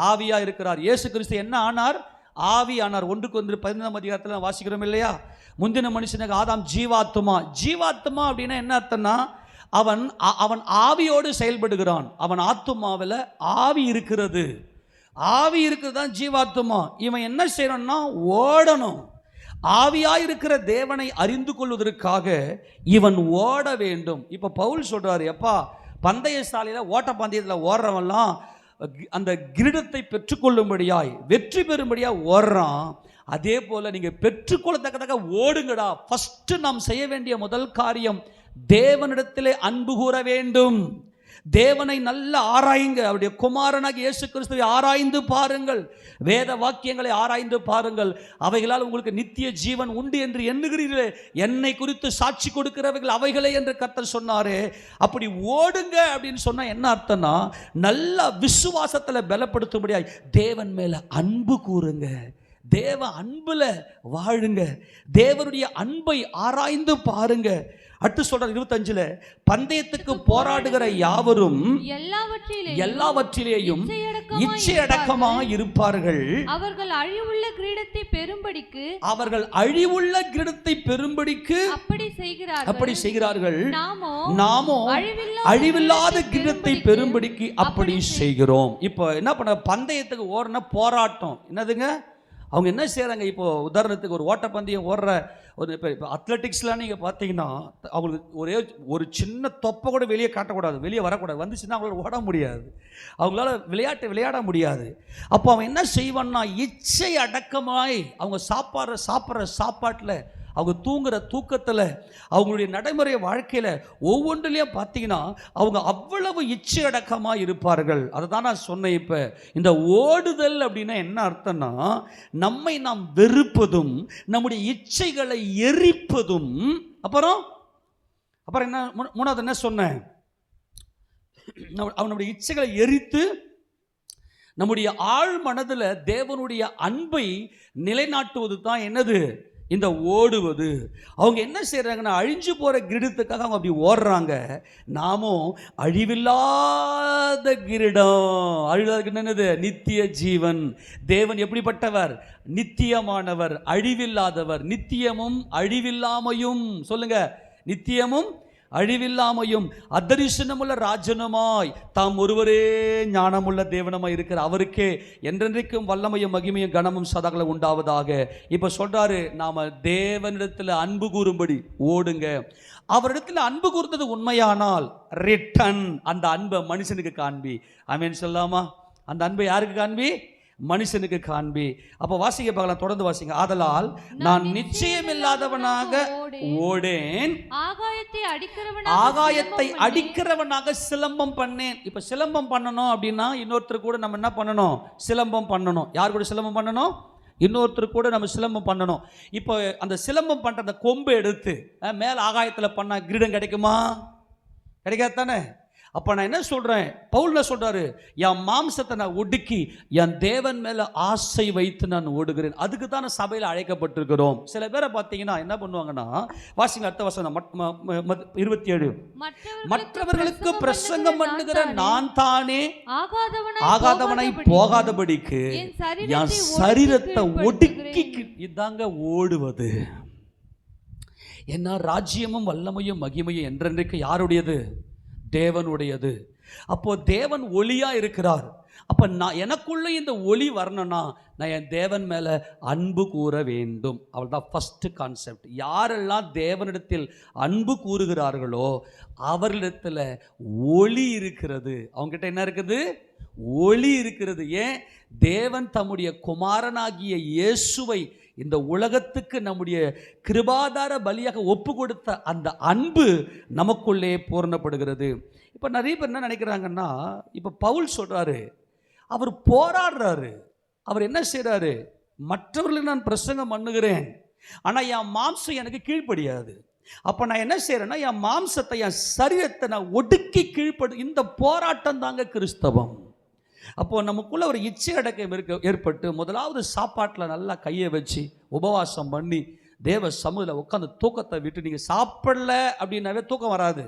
ஆவியா இருக்கிறார். இயேசு கிறிஸ்து என்ன ஆனார்? ஆவி ஆனார். 1 Corinthians 15 அதிகாரத்தில் வாசிக்கிறோம் இல்லையா? முந்தின மனுஷனுக்கு ஆதாம் ஜீவாத்மா. ஜீவாத்மா அப்படின்னா என்ன அர்த்தம்னா, அவன் ஆவியோடு செயல்படுகிறான். அவன் ஆத்துமாவில் ஆவி இருக்கிறது. ஆவி இருக்கிறது தான் ஜீவாத்மா. இவன் என்ன செய்யணும்னா ஓடணும். ஆவியாயிருக்கிற தேவனை அறிந்து கொள்வதற்காக இவன் ஓட வேண்டும். இப்போ பவுல் சொல்றாரு, எப்பா பந்தய சாலையில் ஓட்ட பந்தயத்தில் ஓடுறவன்லாம் அந்த கிரீடத்தை பெற்றுக்கொள்ளும்படியாய் வெற்றி பெறும்படியாக ஓடுறான். அதே போல் நீங்கள் பெற்றுக்கொள்ளத்தக்கதாக ஓடுங்கடா. ஃபஸ்ட்டு நாம் செய்ய வேண்டிய முதல் காரியம் தேவனிடத்திலே அன்பு கூற வேண்டும். தேவனை நல்ல ஆராயுங்க. அவருடைய குமாரனாகிய இயேசு கிறிஸ்துவை ஆராய்ந்து பாருங்கள். வேத வாக்கியங்களை ஆராய்ந்து பாருங்கள். அவைகளால் உங்களுக்கு நித்திய ஜீவன் உண்டு என்று எண்ணுகிறீர்களே, என்னை குறித்து சாட்சி கொடுக்கிறவைகள் அவைகளே என்று கர்த்தர் சொன்னாரே. அப்படி ஓடுங்க அப்படின்னு சொன்னா என்ன அர்த்தம்னா, நல்ல விசுவாசத்தில் பலப்படுத்தும்படியாய் தேவன் மேல அன்பு கூறுங்க. தேவ அன்புல வாழுங்க. தேவனுடைய அன்பை ஆராய்ந்து பாருங்க. அடுத்து சொல்ற 25ல, பந்தயத்துக்கு போராடுகிற யாவரும் எல்லாவற்றிலேயும் இச்சையடக்கமாக இருப்பார்கள். அவர்கள் அழிவுள்ள கிரீடத்தை பெறும்படிக்கு அப்படி செய்கிறார்கள். நாமோ அழிவில்லாத கிரீடத்தை பெறும்படிக்கு அப்படி செய்கிறோம். இப்போ என்ன பண்ண, பந்தயத்துக்கு ஓடுன போராட்டம் என்னதுங்க? அவங்க என்ன செய்கிறாங்க? இப்போ உதாரணத்துக்கு ஒரு ஓட்டப்பந்தயம் ஓடுற இப்போ அத்லெட்டிக்ஸ்லாம் நீங்கள் பார்த்தீங்கன்னா அவங்களுக்கு ஒரு சின்ன தொப்பை கூட வெளியே காட்டக்கூடாது, வெளியே வரக்கூடாது. வந்துச்சுன்னா அவங்களால ஓட முடியாது, அவங்களால விளையாட முடியாது. அப்போ அவன் என்ன செய்வான்னா, இச்சை அடக்கமாய் அவங்க சாப்பிட்ற சாப்பாட்டில், அவங்க தூங்குற தூக்கத்தில், அவங்களுடைய நடைமுறை வாழ்க்கையில் ஒவ்வொன்றிலையும் பார்த்தீங்கன்னா அவங்க அவ்வளவு இச்சை அடக்கமாக இருப்பார்கள். அதை தான் நான் சொன்னேன். இப்போ இந்த ஓடுதல் அப்படின்னா என்ன அர்த்தம்னா, நம்மை நாம் வெறுப்பதும் நம்முடைய இச்சைகளை எரிப்பதும். அப்புறம் என்ன மூணாவது என்ன சொன்னேன்? அவனுடைய இச்சைகளை எரித்து நம்முடைய ஆழ் மனதில் தேவனுடைய அன்பை நிலைநாட்டுவது தான் என்னது? இந்த ஓடுவது. அவங்க என்ன செய்கிறாங்கன்னா, அழிஞ்சு போகிற கிரீடத்துக்காக அவங்க அப்படி ஓடுறாங்க. நாமும் அழிவில்லாத கிரீடம். அழிவில்லாத என்னது? நித்திய ஜீவன். தேவன் எப்படிப்பட்டவர்? நித்தியமானவர், அழிவில்லாதவர். நித்தியமும் அழிவில்லாமையும், சொல்லுங்க, நித்தியமும் அழிவில்லாமையும் அதரிசனமுள்ள ராஜனுமாய் தாம் ஒருவரே ஞானமுள்ள தேவனமாய் இருக்கிற அவருக்கே என்றென்றைக்கும் வல்லமையும் மகிமையும் கனமும் சதாக்களும் உண்டாவதாக. இப்போ சொல்றாரு, நாம தேவனிடத்தில் அன்பு கூறும்படி ஓடுங்க. அவரிடத்தில் அன்பு கூர்ந்தது உண்மையானால் ரிட்டன் அந்த அன்பை மனுஷனுக்கு காண்பி. ஆமென் சொல்லாமா? அந்த அன்பை யாருக்கு காண்பி? மனுஷனுக்கு காண்பி. அப்போ வாசிக்க பார்க்கலாம், தொடர்ந்து வாசிங்க. ஆதலால் நான் நிச்சயமில்லாதவனாக ஓடேன், ஆகாயத்தை அடிக்கிறவனாக சிலம்பம் பண்ணேன். இப்ப சிலம்பம் பண்ணணும் அப்படின்னா இன்னொருத்தர் கூட நம்ம என்ன பண்ணணும்? சிலம்பம் பண்ணணும். யார் கூட சிலம்பம் பண்ணணும்? இன்னொருத்தர் கூட நம்ம சிலம்பம் பண்ணணும். இப்போ அந்த சிலம்பம் பண்ற அந்த கொம்பை எடுத்து மேல ஆகாயத்தில் பண்ணா கிரீடம் கிடைக்குமா? கிடைக்காது தானே? அப்போ நான் என்ன சொல்கிறேன், பவுல் என்ன சொல்கிறாரு, என் மாம்சத்தை நான் ஒடுக்கி என் தேவன் மேலே ஆசை வைத்து நான் ஓடுகிறேன். அதுக்கு தான் சபையில் அழைக்கப்பட்டிருக்கிறோம். சில பேரை பார்த்தீங்கன்னா என்ன பண்ணுவாங்கன்னா, வாசிங்க அடுத்த வசனம் 27, மற்றவர்களுக்கு பிரசங்கம் பண்ணுகிற நான் தானே ஆகாதவனை போகாதபடிக்கு என் சரீரத்தை ஒடுக்கி, இதாங்க ஓடுவது. ஏன்னா ராஜ்யமும் வல்லமையும் மகிமையும் என்றென்றைக்கு யாருடையது? தேவனுடையது. அப்போ தேவன் ஒளியா இருக்கிறார். அப்ப நான் எனக்குள்ள இந்த ஒளி வரணும்னா நான் என் தேவன் மேல அன்பு கூற வேண்டும். அவள்தான் ஃபர்ஸ்ட் கான்செப்ட். யாரெல்லாம் தேவனிடத்தில் அன்பு கூறுகிறார்களோ அவர்களிடத்துல ஒளி இருக்கிறது. அவங்ககிட்ட என்ன இருக்குது? ஒளி இருக்கிறது. ஏன்? தேவன் தம்முடைய குமாரனாகிய இயேசுவை இந்த உலகத்துக்கு நம்முடைய கிருபாதார பலியாக ஒப்பு கொடுத்த அந்த அன்பு நமக்குள்ளே பூரணப்படுகிறது. இப்போ நிறைய பேர் என்ன நினைக்கிறாங்கன்னா, இப்போ பவுல் சொல்றாரு, அவர் போராடுறாரு. அவர் என்ன செய்றாரு? மற்றவர்களுக்கு நான் பிரசங்கம் பண்ணுகிறேன், ஆனால் என் மாம்சம் எனக்கு கீழ்ப்படியாது. அப்போ நான் என்ன செய்கிறேன்னா என் மாம்சத்தை, என் சரீரத்தை நான் ஒடுக்கி கீழ்ப்படு. இந்த போராட்டம் தாங்க கிறிஸ்தவம். அப்போது நமக்குள்ள ஒரு இச்சை அடக்கம் ஏற்பட்டு முதலாவது சாப்பாட்டில் நல்லா கையை வச்சு உபவாசம் பண்ணி தேவ சமூகத்தில் உட்காந்து தூக்கத்தை விட்டு, நீங்கள் சாப்பிடல அப்படின்னாவே தூக்கம் வராது,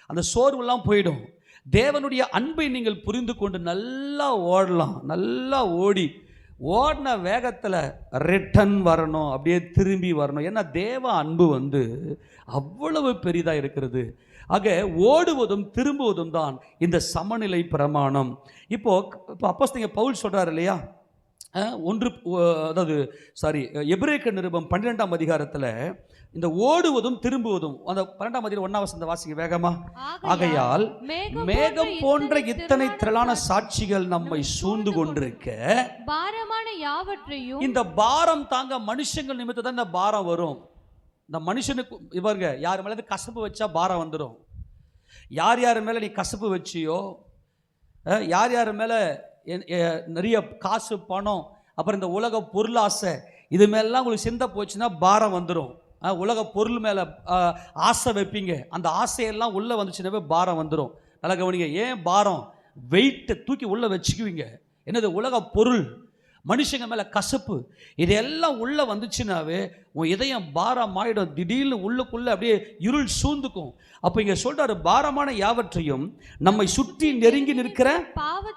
அந்த சோர்வெல்லாம் போயிடும். தேவனுடைய அன்பை நீங்கள் புரிந்து கொண்டு நல்லா ஓடலாம். நல்லா ஓடின வேகத்தில் ரிட்டன் வரணும், அப்படியே திரும்பி வரணும். ஏன்னா தேவ அன்பு அவ்வளவு பெரிதாக இருக்கிறது. ஆக ஓடுவதும் திரும்புவதும் தான் இந்த சமநிலை பிரமாணம். இப்போ அப்போஸ்தலன் பவுல் சொல்றாரு இல்லையா, எபிரேயர் நிருபம் 12ஆம் அதிகாரத்தில் இந்த ஓடுவதும் திரும்புவதும், அந்த 12ஆம் அதிகாரம் 1ஆம் வசனத்தை வாசிங்க வேகமா. ஆகையால் மேகம் போன்ற இத்தனை திரளான சாட்சிகள் நம்மை சூழ்ந்து கொண்டிருக்க, பாரமான யாவற்றையும், இந்த பாரம் தாங்க மனுஷங்கள் நிமித்தம் தான் இந்த பாரம் வரும். இந்த மனுஷனுக்கு இவங்க யார் மேலே கசப்பு வச்சா பாரம் வந்துடும். யார் யார் மேலே நீ கசப்பு வச்சியோ, யார் யார் மேலே நிறைய காசு பணம் அப்புறம் இந்த உலக பொருளாசை இது மேலாம் உங்களுக்கு சிந்த போச்சுன்னா பாரம் வந்துடும். உலக பொருள் மேலே ஆசை வைப்பீங்க, அந்த ஆசையெல்லாம் உள்ளே வந்துச்சுன்னாவே பாரம் வந்துடும். நல்லா கவனிங்க. ஏன் பாரம்? வெயிட்டை தூக்கி உள்ளே வச்சுக்குவீங்க. என்னது? உலக பொருள், மனுஷங்க மேலே கசப்பு, இதெல்லாம் உள்ளே வந்துச்சுனாவே உன் இதயம் பாரம் ஆகிடும். திடீர்னு உள்ளுக்குள்ளே அப்படியே இருள் சூழ்ந்துக்கும். அப்போ இங்கே சொல்கிறாரு, பாரமான யாவற்றையும் நம்மை சுற்றி நெருங்கி நிற்கிற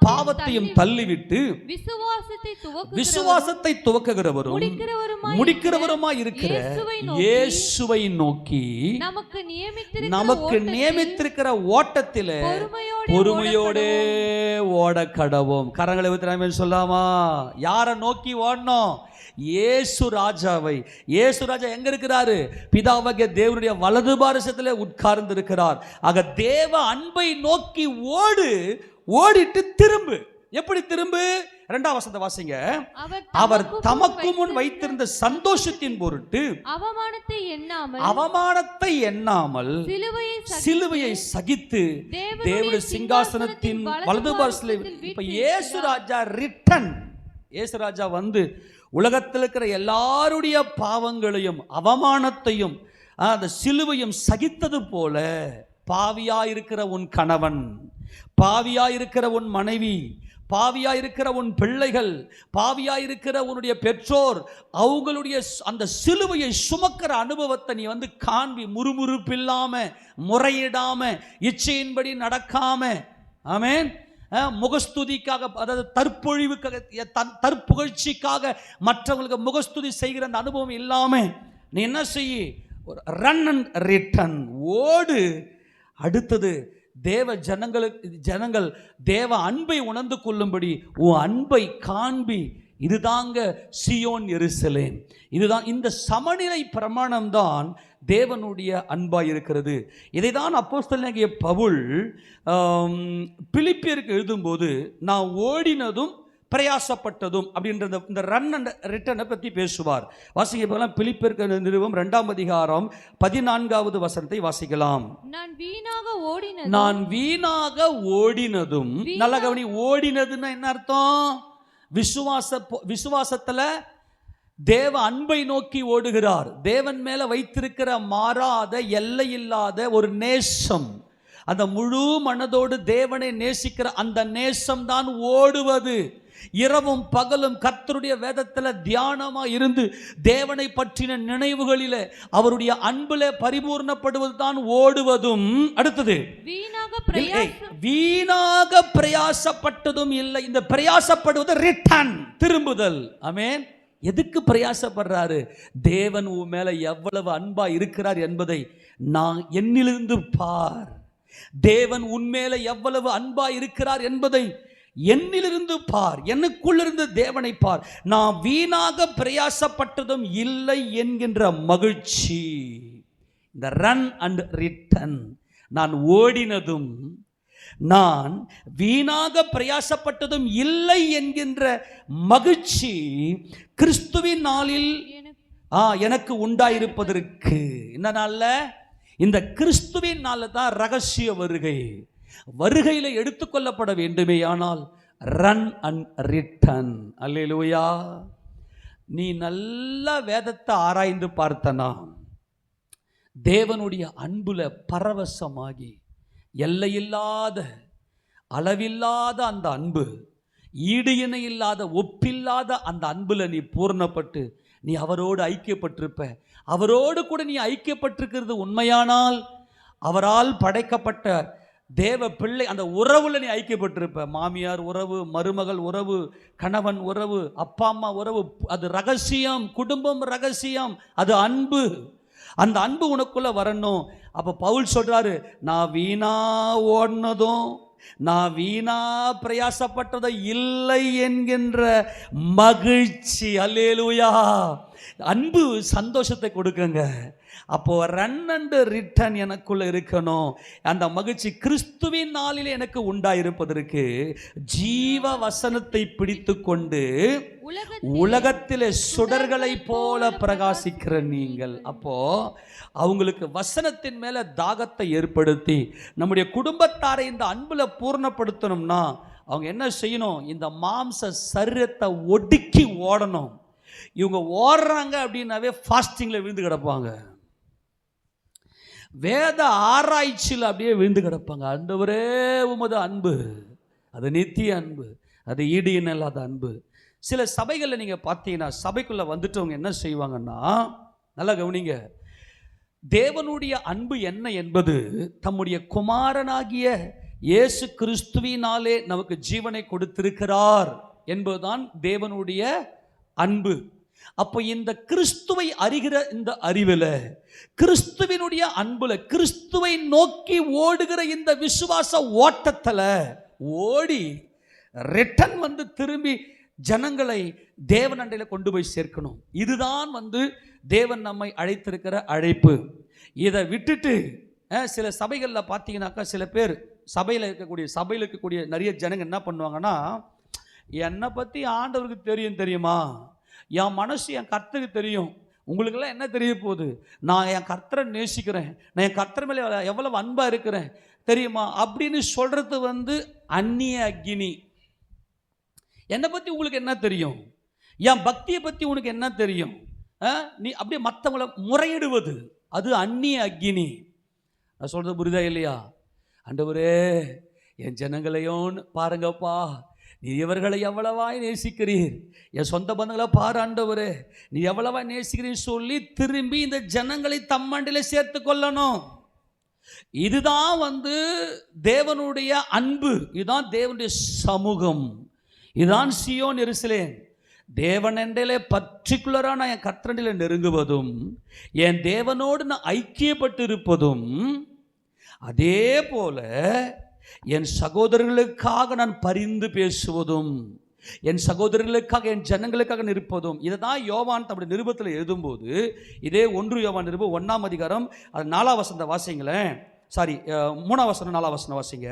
பாவத்தையும் தள்ளிவிட்டு விசுவாசத்தை துவக்குகிறவரும் முடிக்கிறவருமாய் இருக்கிற இயேசுவை நோக்கி நமக்கு நியமித்திருக்கிற ஓட்டத்தில் பொறுமையோடே ஓட கடவோம். கரங்களை ஊற்றி சொல்லாமா? யாரை நோக்கி ஓடணும்? இயேசு ராஜாவை. இயேசு ராஜா எங்க இருக்கிறாரு? பிதாவாகிய தேவனுடைய வலது பாரசத்தில் உட்கார்ந்து இருக்கிறார். ஆக தேவ அன்பை நோக்கி ஓடிட்டு திரும்பு. எப்படி திரும்பு? 2ஆம் வசனத்தை வாசிங்க. அவர் தமக்கு முன் வைத்திருந்த சந்தோஷத்தின் பொருட்டு அவமானத்தை எண்ணாமல் சிலுவையை சகித்து தேவனுடைய சிங்காசனத்தின் வலது பாரசத்தில். இப்ப இயேசு ராஜா ரிட்டன். இயேசு ராஜா உலகத்தில் இருக்கிற எல்லாருடைய பாவங்களையும் அவமானத்தையும் அந்த சிலுவையும் சகித்தது போல, பாவியாயிருக்கிற உன் கணவன், பாவியாயிருக்கிற உன் மனைவி, பாவியாயிருக்கிற உன் பிள்ளைகள், பாவியாயிருக்கிற உன்னுடைய பெற்றோர், அவங்களுடைய அந்த சிலுவையை சுமக்கிற அனுபவத்தை நீ காண்பி. முறுமுறுப்பில்லாம, முறையிடாம, இச்சையின்படி நடக்காம, ஆமென், முகஸ்துதிக்காக, அதாவது தற்பொழிவுக்காக, தற்புகழ்ச்சிக்காக மற்றவங்களுக்கு முகஸ்துதி செய்கிற அந்த அனுபவம் இல்லாம நீ என்ன செய்ய? ரன் அண்ட் ரிட்டன், ஓடு. அடுத்தது ஜனங்கள் தேவ அன்பை உணர்ந்து கொள்ளும்படி உன் அன்பை காண்பி. இதுதாங்க சியோன் எருசலேம். இதுதான் இந்த சமநிலை பிரமாணம் தான் தேவனுடைய அன்பாய் இருக்கிறது. இதை தான் அப்போஸ்தலனாகிய பவுல் பிலிப்பியருக்கு எழுதும்போது, நான் ஓடினதும் பிரயாசப்பட்டதும் அப்படின்ற இந்த ரன் அண்ட் ரிட்டனை பற்றி பேசுவார். வாசிக்க பிலிப்பியருக்கு நிருபம் 2ஆம் அதிகாரம் 14வது வசனத்தை வாசிக்கலாம். நான் வீணாக ஓடினதும். நல்ல கவனி, ஓடினதுன்னா என்ன அர்த்தம்? விசுவாசத்துல தேவ அன்பை நோக்கி ஓடுகிறார். தேவன் மேல வைத்திருக்கிற மாறாத எல்லையில்லாத ஒரு நேசம், அந்த முழு மனதோடு தேவனை நேசிக்கிற அந்த நேசம் தான் ஓடுவது. இரவும் பகலும் கர்த்தருடைய வேதத்தில் தியானமா இருந்து தேவனை பற்றின நினைவுகளிலே அவருடைய அன்புல பரிபூர்ணப்படுவது தான் ஓடுவதும். அடுத்தது, வீணாக பிரயாசப்பட்டதும் இல்லை. இந்த பிரயாசப்படுவது ரிட்டர்ன், திரும்புதல். ஆமென். எதுக்கு பிரயாசப்படுறாரு? தேவன் உன் மேல எவ்வளவு அன்பா இருக்கிறார் என்பதை நான் என்னிலிருந்து பார். தேவன் உன்மேல எவ்வளவு அன்பா இருக்கிறார் என்பதை என்னிலிருந்து பார், எனக்குள்ளிருந்து தேவனை பார். நான் வீணாக பிரயாசப்பட்டதும் இல்லை என்கின்ற மகிழ்ச்சி. இந்த ரன் அண்ட் ரிட்டன், நான் ஓடினதும் நான் வீணாக பிரயாசப்பட்டதும் இல்லை என்கின்ற மகிழ்ச்சி கிறிஸ்துவின் நாளில் எனக்கு உண்டாயிருப்பதற்கு. இந்த நாள்ல, இந்த கிறிஸ்துவின் நாளில் தான் ரகசிய வருகையில எடுத்துக்கொள்ளப்பட வேண்டுமே. ஆனால் ரன் அண்ட் ரிட்டன். அல்லேலூயா. நீ நல்ல வேதத்தை ஆராய்ந்து பார்த்தனா, தேவனுடைய அன்புல பரவசமாகி எல்லையில்லாத அளவில்லாத அந்த அன்பு, ஈடு இணை இல்லாத ஒப்பில்லாத அந்த அன்புல நீ பூர்ணப்பட்டு நீ அவரோடு ஐக்கியப்பட்டிருப்ப. அவரோடு கூட நீ ஐக்கியப்பட்டிருக்கிறது உண்மையானால் அவரால் படைக்கப்பட்ட தேவ பிள்ளை அந்த உறவுல நீ ஐக்கியப்பட்டிருப்ப. மாமியார் உறவு, மருமகள் உறவு, கணவன் உறவு, அப்பா அம்மா உறவு, அது ரகசியம். குடும்பம் ரகசியம், அது அன்பு. அந்த அன்பு உனக்குள்ள வரணும். அப்ப பவுல் சொல்றாரு, நான் வீணா ஓடினதும் நான் வீணா பிரயாசப்பட்டதும் இல்லை என்கின்ற மகிழ்ச்சி. அல்லேலூயா. அன்பு சந்தோஷத்தை கொடுக்குங்க. அப்போ ரன் அண்ட் ரிட்டர்ன் எனக்குள்ள இருக்கணும். அந்த மகிழ்ச்சி கிறிஸ்துவின் நாளில் எனக்கு உண்டாயிருப்பதற்கு ஜீவ வசனத்தை பிடித்து கொண்டு உலகத்திலே சுடர்களை போல பிரகாசிக்கிற நீங்கள். அப்போ அவங்களுக்கு வசனத்தின் மேல தாகத்தை ஏற்படுத்தி நம்முடைய குடும்பத்தாரை இந்த அன்புல பூர்ணப்படுத்தணும்னா அவங்க என்ன செய்யணும்? இந்த மாம்ச சரீரத்தை ஒடுக்கி ஓடணும். இவங்க ஓடுறாங்க அப்படின்னாவே ஃபாஸ்டிங்ல விழுந்து கிடப்பாங்க, வேத ஆராய்ச்சியில் அப்படியே விழுந்து கிடப்பாங்க. ஆண்டவரே உமது அன்பு, அது நித்திய அன்பு, அது ஈடு இல்லாத அன்பு. சில சபைகளில் நீங்கள் பார்த்தீங்கன்னா சபைக்குள்ளே வந்துட்டவங்க என்ன செய்வாங்கன்னா, நல்லா கவனிங்க, தேவனுடைய அன்பு என்ன என்பது தம்முடைய குமாரனாகிய இயேசு கிறிஸ்துவினாலே நமக்கு ஜீவனை கொடுத்திருக்கிறார் என்பதுதான் தேவனுடைய அன்பு. அப்போ இந்த கிறிஸ்துவை அறிகிற இந்த அறிவில், கிறிஸ்துவினுடைய அன்புல, கிறிஸ்துவை நோக்கி ஓடுகிற இந்த விசுவாச ஓட்டத்தில் ஓடி ரிட்டன் வந்து திரும்பி ஜனங்களை தேவன் அண்டையில் கொண்டு போய் சேர்க்கணும். இதுதான் தேவன் நம்மை அழைத்திருக்கிற அழைப்பு. இதை விட்டுட்டு சில சபைகளில் பார்த்தீங்கன்னாக்கா சில பேர் சபையில் இருக்கக்கூடிய நிறைய ஜனங்க என்ன பண்ணுவாங்கன்னா, என்னை பற்றி ஆண்டவருக்கு தெரியுமா, என் மனசு என் கர்த்தருக்கு தெரியும், உங்களுக்கெல்லாம் என்ன தெரிய போகுது, நான் என் கர்த்தரை நேசிக்கிறேன், நான் என் கர்த்தர் மேலே எவ்வளவு அன்பாக இருக்கிறேன் தெரியுமா அப்படின்னு சொல்கிறது அந்நிய அக்கினி. என்னை பற்றி உங்களுக்கு என்ன தெரியும், என் பக்தியை பற்றி உனக்கு என்ன தெரியும், நீ அப்படியே மற்றவங்களை முறையிடுவது, அது அந்நிய அக்கினி. நான் சொல்கிறது புரியுதா இல்லையா? ஆண்டவரே என் ஜனங்களையோன்னு பாருங்கப்பா, நீ இவர்களை எவ்வளவாய் நேசிக்கிறீர், என் சொந்த பந்தங்களை பாரு ஆண்டவரே நீ எவ்வளவாய் நேசிக்கிறீர் சொல்லி திரும்பி இந்த ஜனங்களை தம்மண்டில் சேர்த்து கொள்ளணும். இதுதான் தேவனுடைய அன்பு, இதுதான் தேவனுடைய சமூகம், இதுதான் சியோன் எருசலேம். தேவன் என்றே பர்டிகுலராக நான் என் கர்த்தரில் நெருங்குவதும், என் தேவனோடு நான் ஐக்கியப்பட்டு இருப்பதும், அதே போல என் சகோதரர்களுக்காக நான் பரிந்து பேசுவதும், என் சகோதரர்களுக்காக என் ஜனங்களுக்காக நிற்பதும். இதை தான் யோவான் தம்முடைய நிருபத்தில் எழுதும்போது, இதே 1 யோவான் நிருபம் 1ஆம் அதிகாரம் அது 4ஆம் வசனத்தை வாசிங்களேன். 3ஆம் வசனம் 4ஆம் வசனம் வாசிங்க.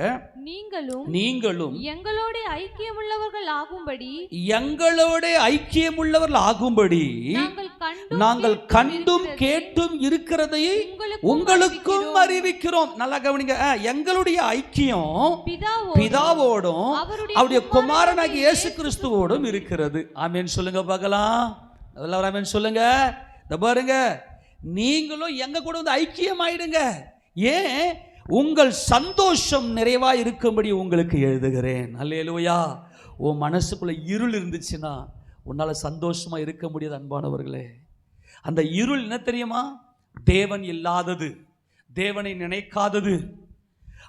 நீங்களும் எங்களோட ஐக்கியமுள்ளவர்கள் ஆகும்படி நாங்கள் கண்டும் கேட்டும் இருக்கிறதை உங்களுக்கும் அறிவிக்கிறோம். நல்லா கவனிங்க, எங்களுடைய ஐக்கியம் பிதாவோடும் அவருடைய குமாரனாகிய இயேசு கிறிஸ்துவோடும் இருக்கிறது. ஆமென் சொல்லுங்க பார்க்கலாம். எல்லாரும் ஆமென் சொல்லுங்க. இந்த பாருங்க, நீங்களும் எங்க கூட ஐக்கியம் ஆயிடுங்க. ஏன்? உங்கள் சந்தோஷம் நிறைவாக இருக்கும்படி உங்களுக்கு எழுதுகிறேன். அல்லேலூயா. உன் மனசுக்குள்ள இருள் இருந்துச்சுன்னா உன்னால சந்தோஷமா இருக்க முடியாது. அன்பானவர்களே, அந்த இருள் என்ன தெரியுமா? தேவன் இல்லாதது, தேவனை நினைக்காதது.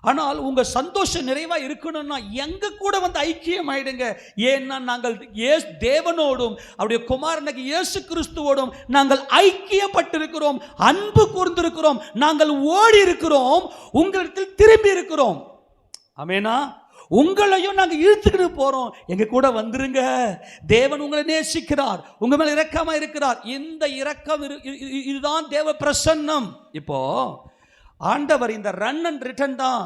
ஆனால் உங்க சந்தோஷம் நிறைவா இருக்கணும்னா எங்க கூட ஐக்கியம் ஆயிடுங்க. ஏன்னா நாங்கள் தேவனோடும் அவருடைய குமாரனுக்கு இயேசு கிறிஸ்துவோடும் நாங்கள் ஐக்கியப்பட்டிருக்கிறோம், அன்பு கூர்ந்திருக்கிறோம், நாங்கள் ஓடி இருக்கிறோம், உங்களிடத்தில் திரும்பி இருக்கிறோம். ஆமெனா? உங்களையும் நாங்கள் இழுத்துக்கிட்டு போறோம், எங்க கூட வந்துருங்க. தேவன் உங்களை நேசிக்கிறார், உங்க மேல இரக்கமா இருக்கிறார். இந்த இரக்கம் இதுதான் தேவ பிரசன்னம். இப்போ ஆண்டவர் இந்த ரன் அண்ட் ரிட்டர்ன் தான்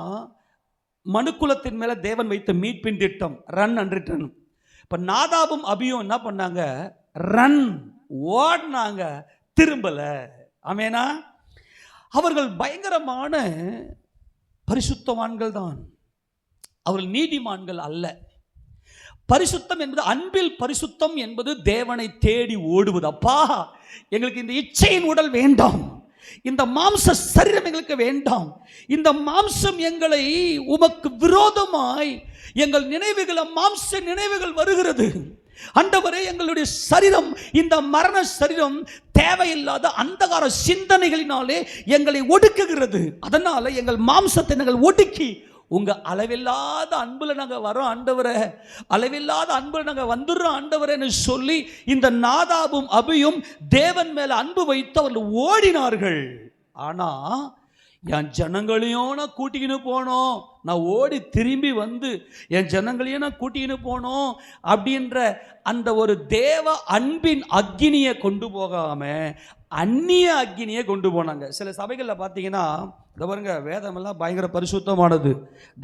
மனுக்குலத்தின் மேல தேவன் வைத்த மீட்பின் திட்டம். Run and return. இப்ப நாதாபும் அபியும் என்ன பண்ணாங்க? ரன், ஓடினாங்க, திரும்பல. ஆமெனா? அவர்கள் பயங்கரமான பரிசுத்தவான்கள் தான், அவர்கள் நீதிமான்கள் அல்ல. பரிசுத்தம் என்பது, அன்பில் பரிசுத்தம் என்பது தேவனை தேடி ஓடுவது. அப்பா, எங்களுக்கு இந்த இச்சையின் உடல் வேண்டாம், இந்த மாம்ச சரீரம் எங்களுக்கு வேண்டாம். இந்த மாம்சம் எங்களை உமக்கு விரோதமாய் எங்கள் நினைவுகள் மாம்ச நினைவுகள் வருகிறது. ஆண்டவரே, எங்களுடைய சரீரம், இந்த மரண சரீரம் தேவையில்லாத அந்தகார சிந்தனைகளினாலே எங்களை ஒடுக்குகிறது. அதனால எங்கள் மாம்சத்தை நாங்கள் ஒடுக்கி உங்க அளவில்லாத அன்புல நாங்கள் வரோம் ஆண்டவரே, அளவில்லாத அன்புல நாங்கள் வந்துடுறோம் ஆண்டவரேன்னு சொல்லி இந்த நாதாபும் அபியும் தேவன் மேல அன்பு வைத்து அவர்கள் ஓடினார்கள். ஆனா என் ஜனங்களையும் நான் கூட்டிக்கின்னு போனோம், நான் ஓடி திரும்பி வந்து என் ஜனங்களையும் நான் கூட்டிக்கின்னு போனோம் அப்படின்ற அந்த ஒரு தேவ அன்பின் அக்கினியை கொண்டு போகாம அந்நிய அக்கினியை கொண்டு போனாங்க. சில சபைகளில் பார்த்தீங்கன்னா, இதை பாருங்க, வேதமெல்லாம் பயங்கர பரிசுத்தமானது,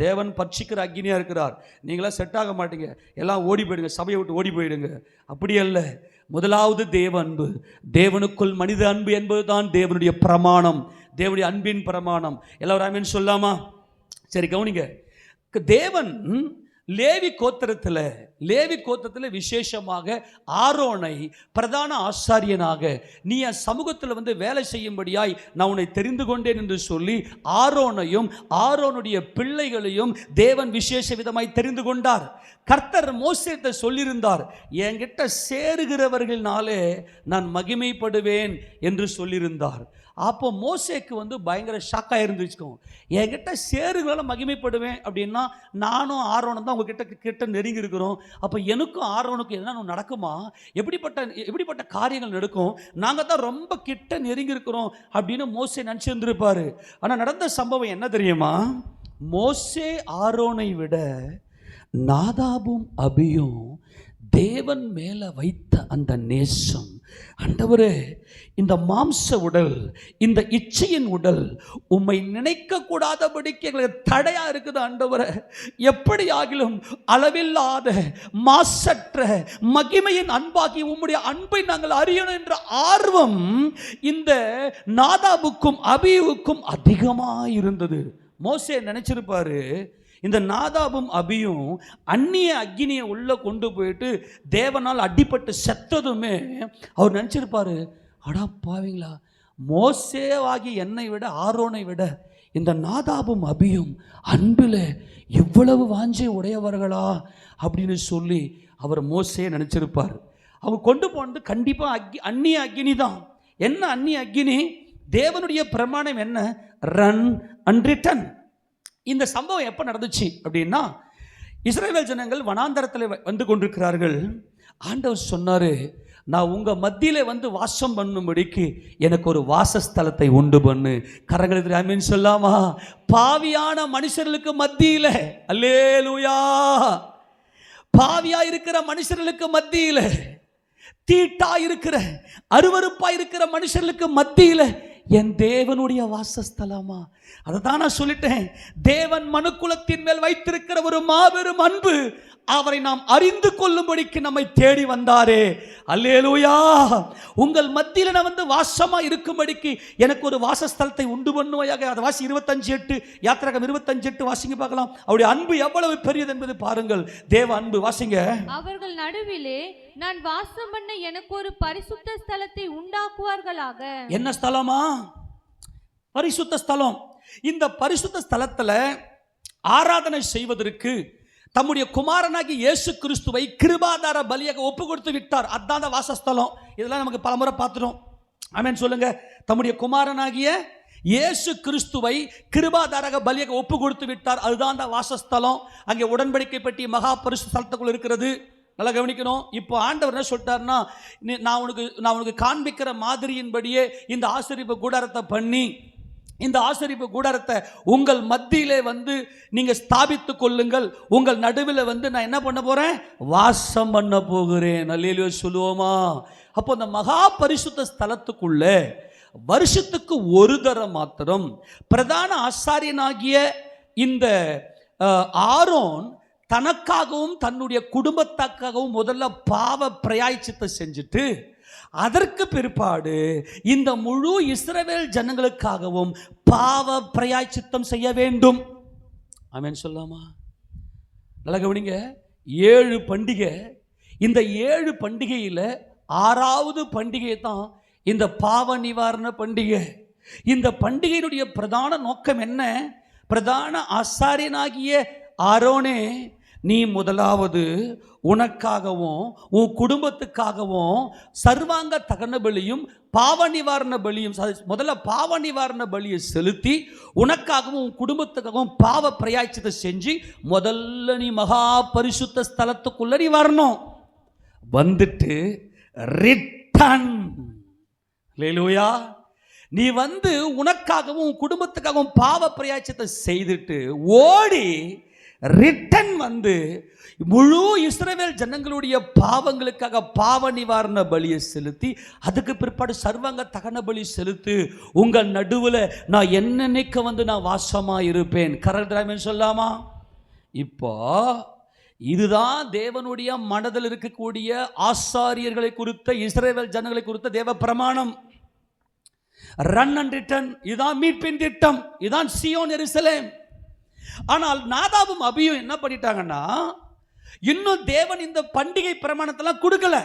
தேவன் பட்சிக்கிற அக்கினியாக இருக்கிறார், நீங்களாம் செட் ஆக மாட்டீங்க, எல்லாம் ஓடி போயிடுங்க, சபையை விட்டு ஓடி போயிடுங்க. அப்படி அல்ல. முதலாவது தேவ அன்பு, தேவனுக்குள் மனித அன்பு என்பது தான் தேவனுடைய பிரமாணம், தேவனுடைய அன்பின் பிரமாணம். எல்லாரும் ஆமென் சொல்லாமா? சரி, கவனிங்க. தேவன் லேவி கோத்திரத்தில் விசேஷமாக ஆரோனை பிரதான ஆசாரியனாக, நீ என் சமூகத்தில் வந்து வேலை செய்யும்படியாய் நான் உன்னை தெரிந்து கொண்டேன் என்று சொல்லி ஆரோனையும் ஆரோனுடைய பிள்ளைகளையும் தேவன் விசேஷ விதமாய் தெரிந்து கொண்டார். கர்த்தர் மோசேட்ட சொல்லியிருந்தார், என்கிட்ட சேருகிறவர்களாலே நான் மகிமைப்படுவேன் என்று சொல்லியிருந்தார். அப்போ மோசேக்கு வந்து பயங்கர ஷாக்காக இருந்துச்சுக்கோ, என்கிட்ட சேருகளால் மகிமைப்படுவேன் அப்படின்னா நானும் ஆரோனும் தான் உங்ககிட்ட நெருங்கி இருக்கிறோம், அப்போ எனக்கும் ஆரோனுக்கும் எதனா நடக்குமா, எப்படிப்பட்ட காரியங்கள் நடக்கும், நாங்கள் தான் ரொம்ப கிட்ட நெருங்கி இருக்கிறோம் அப்படின்னு மோசே நினச்சிருந்துருப்பாரு. ஆனால் நடந்த சம்பவம் என்ன தெரியுமா? மோசே ஆரோனை விட நாதாபும் அபியும் தேவன் மேலே வைத்த அந்த நேசம், ஆண்டவரே, இந்த மாம்ச உடல், இந்த இச்சையின் உடல் உம்மை நினைக்க கூடாதபடிக்கு எங்களுக்கு தடையா இருக்குது ஆண்டவரே, எப்படி ஆகிலும் அளவில்லாத மாசற்ற மகிமையின் அன்பாகி உம்முடைய அன்பை நாங்கள் அறியணும் என்ற ஆர்வம் இந்த நாதாபுக்கும் அபியுக்கும் அதிகமாக இருந்தது. மோசே நினைச்சிருப்பாரு, இந்த நாதாபும் அபியும் அந்நிய அக்கினியை உள்ள கொண்டு போயிட்டு தேவனால் அடிப்பட்டு செத்ததுமே அவர் நினச்சிருப்பாரு, அடா பாவீங்களா, மோசேவாகி என்னை விட ஆரோனை விட இந்த நாதாபும் அபியும் அன்பில் இவ்வளவு வாஞ்சை உடையவர்களா அப்படின்னு சொல்லி அவர் மோசே நினச்சிருப்பார். அவர் கொண்டு போனது கண்டிப்பாக அந்நிய அக்கினி தான். என்ன அந்நிய அக்கினி? தேவனுடைய பிரமாணம் என்ன? Run and return. இந்த சம்பவம் எப்போ நடந்துச்சு அப்படின்னா, இஸ்ரவேல் ஜனங்கள் வனாந்தரத்தில் வந்து கொண்டிருக்கிறார்கள். ஆண்டவர் சொன்னார், நான் உங்கள் மத்தியில் வந்து வாசம் பண்ணும்படிக்கு எனக்கு ஒரு வாசஸ்தலத்தை உண்டு பண்ணு. கரங்களுக்கு ஆமென் சொல்லாமா? பாவியான மனுஷர்களுக்கு மத்தியில், அல்லேலூயா, பாவியா இருக்கிற மனுஷர்களுக்கு மத்தியில், தீட்டா இருக்கிற அருவருப்பா இருக்கிற மனுஷர்களுக்கு மத்தியில் என் தேவனுடைய வாசஸ்தலமா? அதை தான் நான் சொல்லிட்டேன். தேவன் மனுக்குலத்தின் மேல் வைத்திருக்கிற ஒரு மாபெரும் அன்பு, அவரை நாம் அறிந்து கொள்ளும்படிக்கு நம்மை தேடி வந்தாரே. அல்லேலூயா. உங்கள் மத்தியில் நான் வந்து வாசமா இருக்கும்படிக்கு எனக்கு ஒரு வாசஸ்தலத்தை உண்டு பண்ணுவையாக. அதை வாசி 25:8, யாத்திராகம் 25:8 வாசிங்க பார்க்கலாம். அவருடைய அன்பு எவ்வளவு பெரியது என்பது பாருங்கள். தேவ அன்பு வாசிங்க. அவர்கள் நடுவிலே நான் வாசம் பண்ண எனக்கு ஒரு பரிசுத்த ஸ்தலத்தை உண்டாக்குவார்களாக. என்ன ஸ்தலமா? பரிசுத்த ஸ்தலம். இந்த பரிசுத்த ஸ்தலத்துல ஆராதனை செய்வதற்கு தம்முடைய குமாரனாகி இயேசு கிறிஸ்துவை கிருபாதார பலியாக ஒப்பு கொடுத்து விட்டார். அதான் வாசஸ்தலம். இதெல்லாம் நமக்கு பலமுறை பார்த்துட்டோம். ஆமென் சொல்லுங்க. தம்முடைய குமாரனாகிய இயேசு கிறிஸ்துவை கிருபாதார பலியாக ஒப்பு கொடுத்து விட்டார். அதுதான் அந்த வாசஸ்தலம். அங்கே உடன்படிக்கை பெட்டி மகா பரிசுத்த ஸ்தலத்துக்குள் இருக்கிறது. நல்லா கவனிக்கணும். இப்போ ஆண்டவர் என்ன சொல்லிட்டாருன்னா, நான் உனக்கு காண்பிக்கிற மாதிரியின்படியே இந்த ஆசரிப்பு கூடாரத்தை பண்ணி, இந்த ஆசரிப்பு கூடாரத்தை உங்கள் மத்தியிலே வந்து நீங்கள் ஸ்தாபித்து கொள்ளுங்கள். உங்கள் நடுவில் வந்து நான் என்ன பண்ண போகிறேன்? வாசம் பண்ண போகிறேன். அல்லேலூயா சொல்லுவோமா? அப்போ அந்த மகா பரிசுத்த ஸ்தலத்துக்குள்ள வருஷத்துக்கு ஒரு தரம் மாத்திரம் பிரதான ஆசாரியனாகிய இந்த ஆரோன் தனக்காகவும் தன்னுடைய குடும்பத்துக்காகவும் முதல்ல பாவ பிராயச்சித்தை செஞ்சுட்டு, அதற்கு பிற்பாடு இந்த முழு இஸ்ரவேல் ஜனங்களுக்காகவும் பாவ பிராயச்சித்தம் செய்ய வேண்டும். ஆமென் சொல்லாமா? நல்லா கவனிங்க. 7 பண்டிகை. இந்த 7 பண்டிகையில் 6வது பண்டிகை தான் இந்த பாவ நிவாரண பண்டிகை. இந்த பண்டிகையினுடைய பிரதான நோக்கம் என்ன? பிரதான ஆசாரியனாகிய ஆரோனே, நீ முதலாவது உனக்காகவும் உன் குடும்பத்துக்காகவும் சர்வாங்க தகன பலியும் பாவ நிவாரண பலியும், முதல்ல பாவ நிவாரண பலியை செலுத்தி உனக்காகவும் உன் குடும்பத்துக்காகவும் பாவ பிரயாய்ச்சத்தை செஞ்சு முதல்ல நீ மகா பரிசுத்த ஸ்தலத்துக்குள்ள நீ வரணும். வந்துட்டு ரிட்டன், அல்லேலூயா, நீ வந்து உனக்காகவும் உன் குடும்பத்துக்காகவும் பாவ பிரயாய்ச்சத்தை செய்துட்டு ஓடி ரிட்டன் வந்து முழு இஸ்ரவேல் ஜனங்களுடைய பாவங்களுக்காக பாவ நிவாரண பலியை செலுத்தி அதுக்கு பிற்பாடு சர்வாங்க தகன பலி செலுத்து. உங்கள் நடுவில் நான் என்னன்னைக்கு வந்து நான் வாசமா இருப்பேன். கரெக்டாக சொல்லாமா? இப்போ இதுதான் தேவனுடைய மனதில் இருக்கக்கூடிய ஆசாரியர்களை குறித்த, இஸ்ரவேல் ஜனங்களை குறித்த தேவ பிரமாணம். ரன் அண்ட் ரிட்டன், இதுதான் மீட்பின் திட்டம், இதுதான் சியோன் எருசலேம். ஆனால் நாதாபும் அபியும் என்ன பண்ணிட்டாங்கன்னா, இன்னும் தேவன் இந்த பண்டிகை பிரமாணத்தெல்லாம் கொடுக்கல.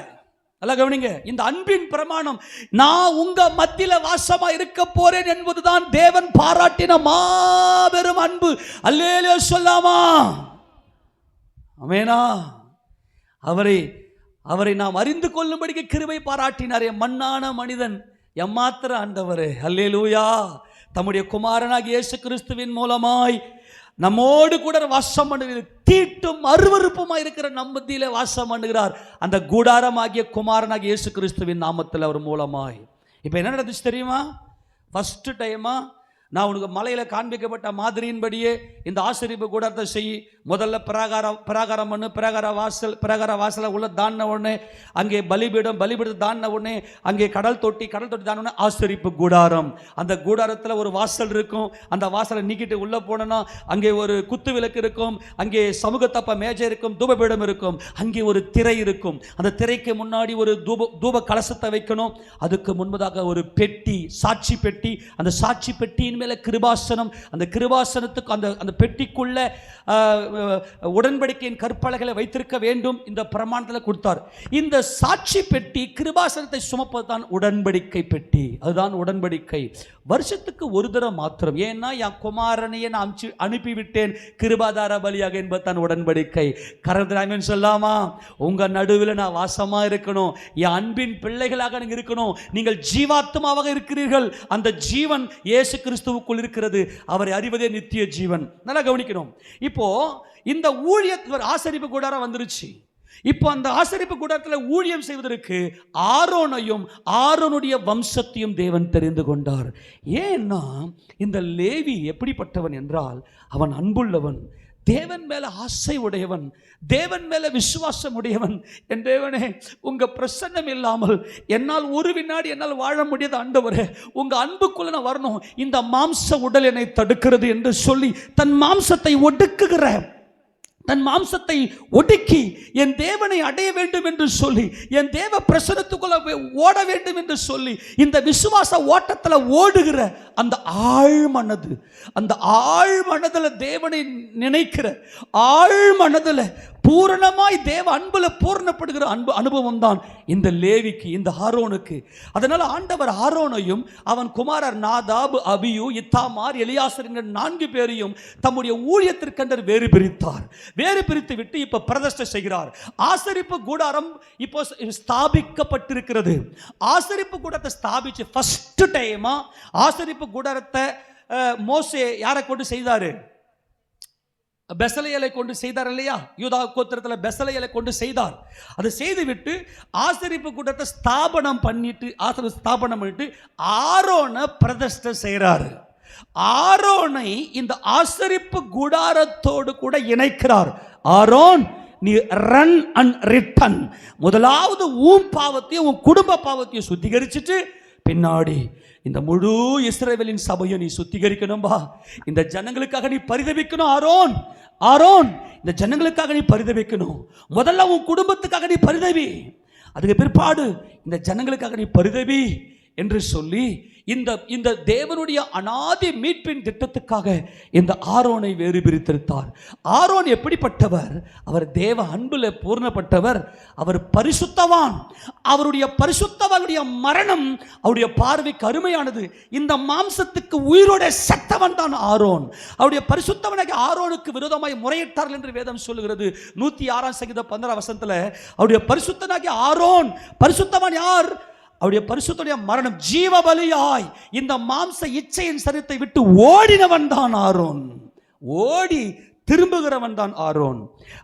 அல்ல கவனிங்க, இந்த அன்பின் பிரமாணம், நான் உங்க மத்தியில வாசமா இருக்க போறேன் என்பதுதான் தேவன் பாராட்டின மாபெரும் அன்பு. அல்லேலூயா சொல்லாமா? ஆமெனா? அவரை நாம் அறிந்து கொள்ளும்படிக்கு கிருபை பாராட்டினாரே. மண்ணான மனிதன் எம்மாத்திர ஆண்டவரே, அல்லேலூயா, தம்முடைய குமாரனாகிய இயேசு கிறிஸ்துவின் மூலமாய் நம்மோடு கூட வாசம் பண்ணுகிறார். தீட்டும் அருவருப்புமாய் இருக்கிற நம்ம மத்தியிலே வாசம் பண்ணுகிறார். அந்த கூடாரமாகிய குமாரனாகிய இயேசு கிறிஸ்துவின் நாமத்தில் அவர் மூலமாய். இப்போ என்ன நடந்துச்சு தெரியுமா? ஃபர்ஸ்ட் டைமா நான் உனக்கு மலையில் காண்பிக்கப்பட்ட மாதிரியின்படியே இந்த ஆசரிப்பு கூடாரத்தை செய். முதல்ல பிரகாரம் பண்ணு. பிரகார வாசலை உள்ள தாண்டின உடனே அங்கே பலிபீடத்தை தாண்டின உடனே அங்கே கடல் தொட்டி தாண்டின உடனே ஆசரிப்பு கூடாரம். அந்த கூடாரத்தில் ஒரு வாசல் இருக்கும். அந்த வாசலை நீக்கிட்டு உள்ளே போனோன்னா அங்கே ஒரு குத்து விளக்கு இருக்கும். அங்கே சமூகத்தப்ப மேஜை இருக்கும். தூபபீடம் இருக்கும். அங்கே ஒரு திரை இருக்கும். அந்த திரைக்கு முன்னாடி ஒரு தூப கலசத்தை வைக்கணும். அதுக்கு முன்பதாக ஒரு பெட்டி, சாட்சி பெட்டி. அந்த சாட்சி பெட்டியின் மேல கிருபாசனம். அந்த கிருபாசனத்துக்கு அந்த பெட்டிக்குள்ள உடன்படிக்கையின் கற்பலகைகளை வைத்திருக்க வேண்டும். இந்த பிரமாணத்தில் கொடுத்தார். இந்த சாட்சி பெட்டி கிருபாசனத்தை சுமப்பதுதான் உடன்படிக்கை பெட்டி. அதுதான் உடன்படிக்கை. வருஷத்துக்கு ஒரு தடவை மாத்திரம். ஏன்னா என் குமாரனையே நான் அனுப்பிவிட்டேன் கிருபாதார பலியாக என்பதுதான் உடன்படிக்கை. கரந்திராமன் சொல்லாமா? உங்க நடுவில் நான் வாசமா இருக்கணும். என் அன்பின் பிள்ளைகளாக நீங்க இருக்கணும். நீங்கள் ஜீவாத்மாவாக இருக்கிறீர்கள். அந்த ஜீவன் இயேசு கிறிஸ்துவுக்குள் இருக்கிறது. அவரை அறிவதே நித்திய ஜீவன். நல்லா கவனிக்கணும். இப்போ இந்த ஊழியத்தில் ஆசரிப்பு கூடாரம் வந்துருச்சு. இப்போ அந்த ஆசரிப்பு கூடாரத்தில் ஊழியம் செய்வதற்கு ஆரோனையும் ஆரோனுடைய வம்சத்தையும் தேவன் தெரிந்து கொண்டார். ஏன்னா இந்த லேவி எப்படிப்பட்டவன் என்றால், அவன் அன்புள்ளவன், தேவன் மேல ஆசை உடையவன், தேவன் மேல விசுவாசம் உடையவன். என் தேவனே, உங்க பிரசன்னம் இல்லாமல் என்னால் ஒரு வினாடி என்னால் வாழ முடியாத ஆண்டவரே, உங்க அன்புக்குள்ள நான் வரணும். இந்த மாம்ச உடல் என்னை தடுக்கிறது என்று சொல்லி தன் மாம்சத்தை ஒடுக்குகிற, தன் மாம்சத்தை ஒடுக்கி என் தேவனை அடைய வேண்டும் என்று சொல்லி, என் தேவ பிரசனத்துக்குள்ள ஓட வேண்டும் என்று சொல்லி இந்த விசுவாச ஓட்டத்தில் ஓடுகிற அந்த ஆழ்மனது, அந்த ஆழ்மனதில் தேவனை நினைக்கிற ஆழ்மனதில் பூரணமாய் தேவ அன்புல பூரணப்படுகிற அன்பு அனுபவம் தான் இந்த லேவிக்கு, இந்த ஆரோனுக்கு. அதனால ஆண்டவர் ஆரோனையும் அவன் குமாரர் நாதாப், அபியூ, இத்தாமார், எலியாசர் என்கிற 4 பேரையும் தம்முடைய ஊழியத்திற்கென்று வேறு பிரித்தார். வேறு பிரித்து விட்டு இப்ப பிரதிஷ்டை செய்கிறார். ஆசரிப்பு கூடாரம் இப்போ ஸ்தாபிக்கப்பட்டிருக்கிறது. ஆசரிப்பு கூடாரத்தை ஸ்தாபிச்சு ஃபர்ஸ்ட் டைமா ஆசரிப்பு கூடாரத்தை மோசே யாரை கொண்டு செய்தாரு? பெசலேயலை கொண்டு செய்தார் இல்லையா? யூதா கோத்திரத்தில் பெசலேயலை கொண்டு செய்தார். அதை செய்துவிட்டு ஆசரிப்பு கூட்டத்தை ஸ்தாபனம் பண்ணிட்டு ஆரோனை பிரதிஷ்டை செய்கிறார். ஆரோனை இந்த ஆசரிப்பு கூடாரத்தோடு கூட இணைக்கிறார். ஆரோன், நீ ரன் அண்ட் ரிட்டன். முதலாவது உன் பாவத்தையும் உன் குடும்ப பாவத்தையும் சுத்திகரிச்சுட்டு பின்னாடி இந்த முழு இஸ்ரவேலின் சபையை நீ சுத்திகரிக்கணும்பா. இந்த ஜனங்களுக்காக நீ பரிதபிக்கணும். ஆரோன், ஆரோன், இந்த ஜனங்களுக்காக நீ பரிதபிக்கணும். முதல்ல உன் குடும்பத்துக்காக நீ பரிதவி. அதுக்கு பிற்பாடு இந்த ஜனங்களுக்காக நீ பரிதவி. என்று சொல்லி இந்த தேவனுடைய அநாதி மீட்பின் திட்டத்துக்காக இந்த ஆரோனை வேறு பிரித்திருத்தார். ஆரோன் எப்படிப்பட்டவர்? அவர் தேவ அன்புல பூர்ணப்பட்டவர். அவர் பரிசுத்தவான். அவருடைய பரிசுத்தவானுடைய மரணம் அவருடைய பார்வைக்கு அருமையானது. இந்த மாம்சத்துக்கு உயிரோட செத்தவன் தான் ஆரோன். அவருடைய பரிசுத்தவனாக ஆரோனுக்கு விரோதமாய் முறையிட்டார்கள் என்று வேதம் சொல்லுகிறது. 106 சங்கீதம் 15 வசனத்துல அவருடைய பரிசுத்தனாகிய ஆரோன், பரிசுத்தவான் யார்? அவருடைய பரிசுத்தனுடைய மரணம் ஜீவ பலியாய் இந்த மாம்ச இச்சையின் சரீரத்தை விட்டு ஓடினவன் தான் ஆரோன். ஓடி திரும்புகிறவன் தான் ஆரோன்.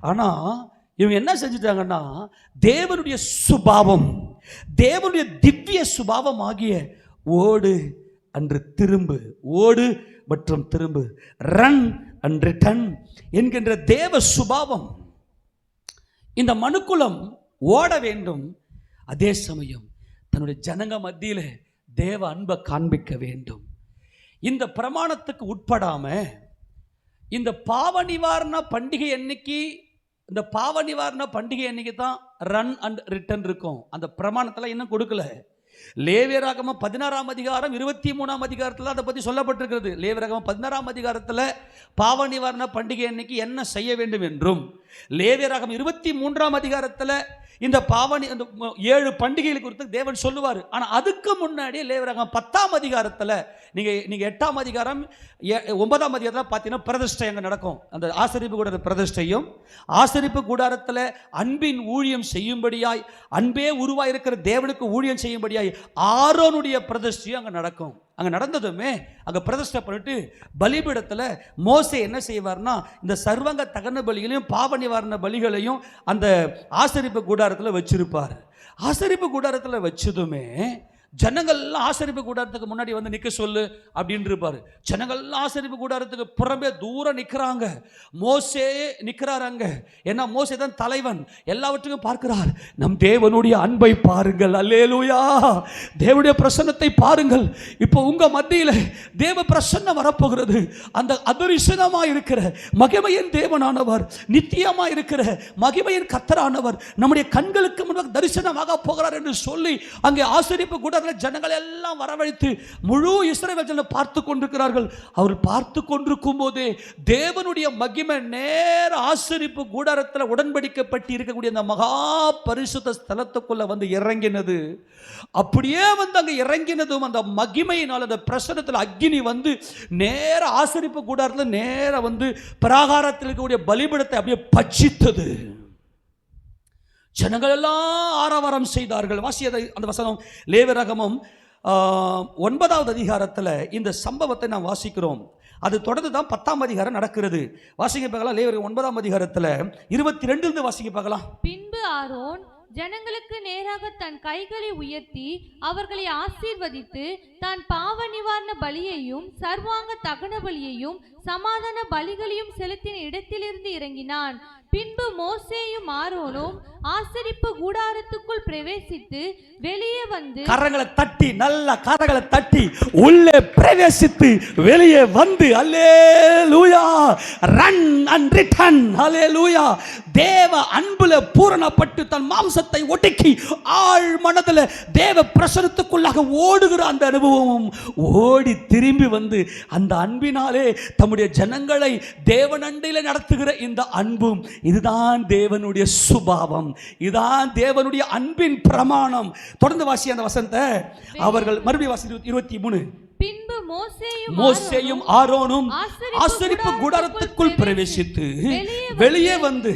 ஆனா இவங்க என்ன செஞ்சிட்டாங்கன்னா, தேவனுடைய சுபாவம், தேவனுடைய திவ்ய சுபாவம் ஆகிய ஓடு அன்று திரும்பு, ஓடு மற்றும் திரும்பு, ரன் அண்ட் ரிட்டர்ன் என்கின்ற தேவ சுபாவம் இந்த மனுக்குலம் ஓட வேண்டும். அதே சமயம் தன்னுடைய ஜனங்க மத்தியில தேவ அன்பை காண்பிக்க வேண்டும். இந்த பிரமாணத்துக்கு உட்படாம இந்த பாவ நிவாரண பண்டிகை அன்னைக்கு, இந்த பாவ நிவாரண பண்டிகை அன்னைக்கு தான் ரன் அண்ட் ரிட்டர்ன் இருக்கும். அந்த பிரமாணத்தில் இன்னும் கொடுக்கல. லேவியராகமம் 16 அதிகாரம் 23 அதிகாரத்தில் அதை பற்றி சொல்லப்பட்டிருக்கிறது. லேவியராகமம் 16 அதிகாரத்தில் பாவ நிவாரண பண்டிகை அன்னைக்கு என்ன செய்ய வேண்டும் என்றும், லேவியராகமம் 23 அதிகாரத்தில் இந்த பாவனி அந்த 7 பண்டிகைகள் குறித்து தேவன் சொல்லுவார். ஆனால் அதுக்கு முன்னாடி லேவியராகமம் 10 அதிகாரத்தில் நீங்கள் 8 அதிகாரம் 9 அதிகாரத்தில் பார்த்தீங்கன்னா பிரதிஷ்டை அங்கே நடக்கும். அந்த ஆசரிப்பு கூடார பிரதிஷ்டையும், ஆசரிப்பு கூடாரத்தில் அன்பின் ஊழியம் செய்யும்படியாய், அன்பே உருவாக இருக்கிற தேவனுக்கு ஊழியம் செய்யும்படியாய் ஆரோனுடைய பிரதிஷ்டையும் அங்கே நடக்கும். அங்கே நடந்ததுமே அங்கே பிரதிஷ்டை பண்ணிட்டு பலிபீடத்தில் மோசே என்ன செய்வார்னா, இந்த சர்வங்க தகன பலிகளையும் பாவ நிவாரண பலிகளையும் அந்த ஆசரிப்பு கூடாரத்தில் வச்சிருப்பார். ஆசரிப்பு கூடாரத்தில் வச்சதுமே ஜனங்கள்லாம் ஆசரிப்பு கூடாரத்துக்கு முன்னாடி வந்து நிற்க சொல்லு அப்படின்னு இருப்பார். ஜனங்கள்லாம் ஆசரிப்பு கூடாரத்துக்கு புறம்பே தூரம் நிற்கிறாங்க. மோசே நிற்கிறார் அங்கே. ஏன்னா மோசே தான் தலைவன், எல்லாவற்றுக்கும் பார்க்கிறார். நம் தேவனுடைய அன்பை பாருங்கள், அல்லேலூயா, தேவனுடைய பிரசன்னத்தை பாருங்கள். இப்போ உங்க மத்தியில் தேவ பிரசன்னம் வரப்போகிறது. அந்த அதரிசனமாக இருக்கிற மகிமையின் தேவனானவர், நித்தியமாக இருக்கிற மகிமையின் கர்த்தரானவர் நம்முடைய கண்களுக்கு முன்பாக தரிசனமாக போகிறார் என்று சொல்லி அங்கே ஆசரிப்பு கூட ஜனங்கள் எல்லாம் வரவழைத்து முழு இஸ்ரவேல் ஜனங்கள் பார்த்து கொண்டிருக்கிறார்கள். அவர் பார்த்து கொண்டிருக்கும் போதே தேவனுடைய மகிமை நேர ஆசரிப்பு கூடாரத்தில் உடன்படிக்கப்பட்டு இருக்கக்கூடிய அந்த மகா பரிசுத்த ஸ்தலத்துக்குள்ள வந்து இறங்கினது. அப்படியே வந்து அங்கே இறங்கினதும் அந்த மகிமையினால் அந்த பிரசன்னத்தில் அக்கினி வந்து நேர ஆசரிப்பு கூடாரத்தில் நேர வந்து பிராகாரத்தில் இருக்கக்கூடிய பலிபீடத்தை அப்படியே பட்சித்தது. ஜனங்கள் எல்லாம் ஆரவாரம் செய்தார்கள். வாசியதை அந்த வசனம் லேவியராகமம் 9 அதிகாரத்தில் இந்த சம்பவத்தை நாம் வாசிக்கிறோம். அது தொடர்ந்து தான் 10 அதிகாரம் நடக்கிறது. வாசிக்க பார்க்கலாம். லேவியராகமம் 9 அதிகாரத்தில் 22 வாசிக்க பார்க்கலாம். பின்பு ஆரோன் ஜனங்களுக்கு நேராக தன் கைகளை உயர்த்தி அவர்களை ஆசீர்வதித்து தான் பாவ நிவாரண பலியையும் சர்வாங்க தகன பலியையும் சமாதான பலிகளையும் செலுத்தின இடத்திலிருந்து இறங்கினான். பின்பு மோசேயும் ஆரோனும் ஆசரிப்பு கூடாரத்துக்குள் பிரவேசித்து வெளியே வந்து, கரங்களை தட்டி, நல்ல கரங்களை தட்டி உள்ளே பிரவேசித்து வெளியே வந்து, அல்லேலூயா, ரன் அண்ட் ரிட்டர்ன், அல்லேலூயா, தேவ அன்புல பூரணப்பட்டு தன் மாம்சத்தை ஒடுக்கி ஆழ் மனதில் தேவ பிரசனத்துக்குள்ளாக ஓடுகிற அந்த அனுபவமும், ஓடி திரும்பி வந்து அந்த அன்பினாலே தம்முடைய ஜனங்களை தேவனண்டையில் நடத்துகிற இந்த அன்பும், இதுதான் தேவனுடைய சுபாவம், இதுதான் தேவனுடைய அன்பின் பிரமாணம். தொடர்ந்து வாசி அந்த வசனத்தை. அவர்கள் மறுபடியும் வாசி 23. பின்பு மோசேயும் ஆரோனும் ஆசரிப்பு கூடாரத்துக்குள் பிரவேசித்து வெளியே வந்து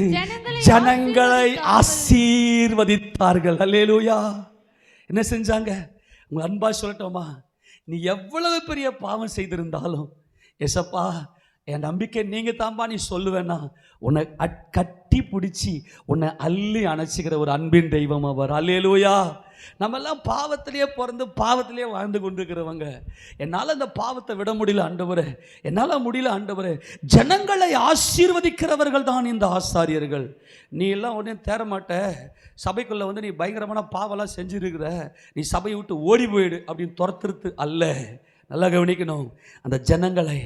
ஜனங்களை ஆசீர்வதித்தார்கள். அல்லேலூயா. என்ன செஞ்சாங்க? உங்க அன்பா சொல்லட்டோமா, நீ எவ்வளவு பெரிய பாவம் செய்திருந்தாலும் ஏசப்பா என் நம்பிக்கை நீங்க தான்பா நீ சொல்லுவேன்னா உன்னை கட்டி பிடிச்சி உன்னை அள்ளி அணைச்சிக்கிற ஒரு அன்பின் தெய்வம் அவர். அல்லேலூயா. நம்ம எல்லாம் பாவத்திலேயே பிறந்து பாவத்திலேயே வாழ்ந்து கொண்டிருக்கிறவங்க. என்னால் அந்த பாவத்தை விட முடியல ஆண்டவரே, என்னால் முடியல ஆண்டவரே. ஜனங்களை ஆசீர்வதிக்கிறவர்கள் தான் இந்த ஆசாரியர்கள். நீ எல்லாம் உடனே தேரமாட்ட, சபைக்குள்ளே வந்து நீ பயங்கரமான பாவெல்லாம் செஞ்சுருக்கிற, நீ சபையை விட்டு ஓடி போயிடு அப்படின்னு துரத்துறது அல்ல. நல்லா கவனிக்கணும். அந்த ஜனங்களை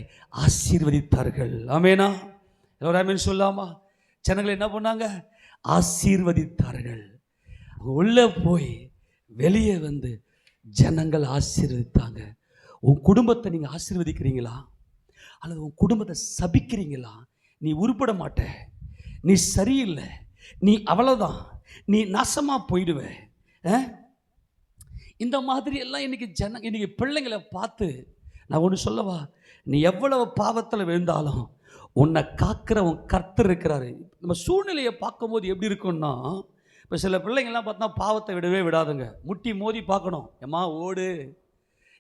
ஆசீர்வதித்தார்கள். ஆமேனா? எல்லோரும் ஆமேன் சொல்லாமா? ஜனங்களை என்ன பண்ணாங்க? ஆசீர்வதித்தார்கள். உள்ளே போய் வெளியே வந்து ஜனங்கள் ஆசீர்வதித்தாங்க. உன் குடும்பத்தை நீங்கள் ஆசீர்வதிக்கிறீங்களா அல்லது உன் குடும்பத்தை சபிக்கிறீங்களா? நீ உருப்பட மாட்ட, நீ சரியில்லை, நீ அவ்வளோதான், நீ நாசமாக போயிடுவ. இந்த மாதிரி எல்லாம் இன்னைக்கு பிள்ளைங்களை பார்த்து நான் ஒன்று சொல்லவா, நீ எவ்வளவு பாவத்தில் விழுந்தாலும் உன்னை காக்கிற உன் கர்த்தர் இருக்கிறாரு. நம்ம சூழ்நிலையை பார்க்கும்போது எப்படி இருக்குன்னா, இப்போ சில பிள்ளைங்கள்லாம் பார்த்தா பாவத்தை விடவே விடாதுங்க. முட்டி மோதி பார்க்கணும், எம்மா ஓடு,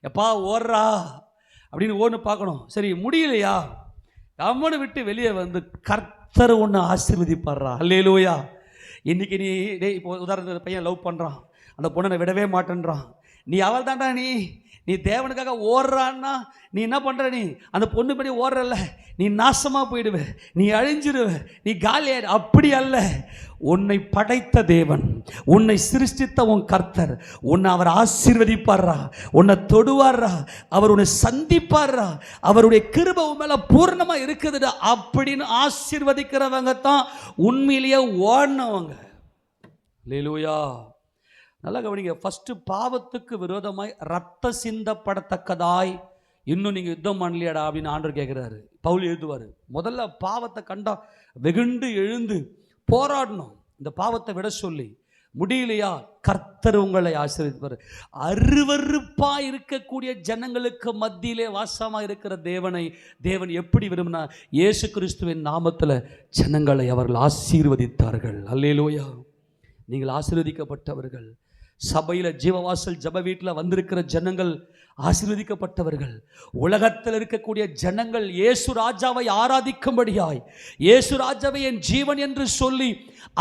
எப்பா ஓடுறா அப்படின்னு ஓடுன்னு பார்க்கணும். சரி முடியலையா, கம்மனை விட்டு வெளியே வந்து கர்த்தர் ஒன்று ஆசீர்வதிப்பாடுறா. அல்லேலூயா. இன்றைக்கி நீ இப்போ உதாரணத்துக்கு பையன் லவ் பண்ணுறான், அந்த பொண்ணை விடவே மாட்டேன்றான். நீ அவள் தாண்டா, நீ தேவனுக்காக ஓடுறான்னா நீ என்ன பண்ணுற, நீ அந்த பொண்ணு படி ஓடுறல்ல, நீ நாசமாக போயிடுவ, நீ அழிஞ்சிடுவ, நீ காலியாயிடு. அப்படி அல்ல. உன்னை படைத்த தேவன், உன்னை சிருஷ்டித்த உன் கர்த்தர் உன்னை அவர் ஆசீர்வதிப்பார்ரா, உன்னை தொடுவார்ரா, அவர் உன்னை சந்திப்பார்ரா, அவருடைய கிருபை உன் மேலே பூர்ணமாக இருக்குதுடா அப்படின்னு ஆசீர்வதிக்கிறவங்க தான் உண்மையிலேயே ஓடினவங்க. அல்லேலூயா. நல்லா கவனிங்க. ஃபஸ்ட்டு பாவத்துக்கு விரோதமாய் ரத்த சிந்தப்படத்தக்கதாய் இன்னும் நீங்கள் யுத்தம் பண்ணலையாடா அப்படின்னு ஆண்டவர் கேட்குறாரு. பவுல் எழுதுவார், முதல்ல பாவத்தை கண்டா வெகுண்டு எழுந்து போராடணும், இந்த பாவத்தை விட சொல்லி. முடியலையா, கர்த்தர் உங்களை ஆசீர்வதிப்பார். அருவருப்பாக இருக்கக்கூடிய ஜனங்களுக்கு மத்தியிலே வாசமாக இருக்கிற தேவன் எப்படி விரும்பினா, இயேசு கிறிஸ்துவின் நாமத்தில் ஜனங்களை அவர்கள் ஆசீர்வதித்தார்கள். அல்லேலூயா. நீங்கள் ஆசீர்வதிக்கப்பட்டவர்கள். சபையில் ஜீவவாசல் ஜப வீட்டில் வந்திருக்கிற ஜனங்கள் ஆசீர்வதிக்கப்பட்டவர்கள். உலகத்தில் இருக்கக்கூடிய ஜனங்கள் இயேசு ராஜாவை ஆராதிக்கும்படியாய், இயேசு ராஜாவை என் ஜீவன் என்று சொல்லி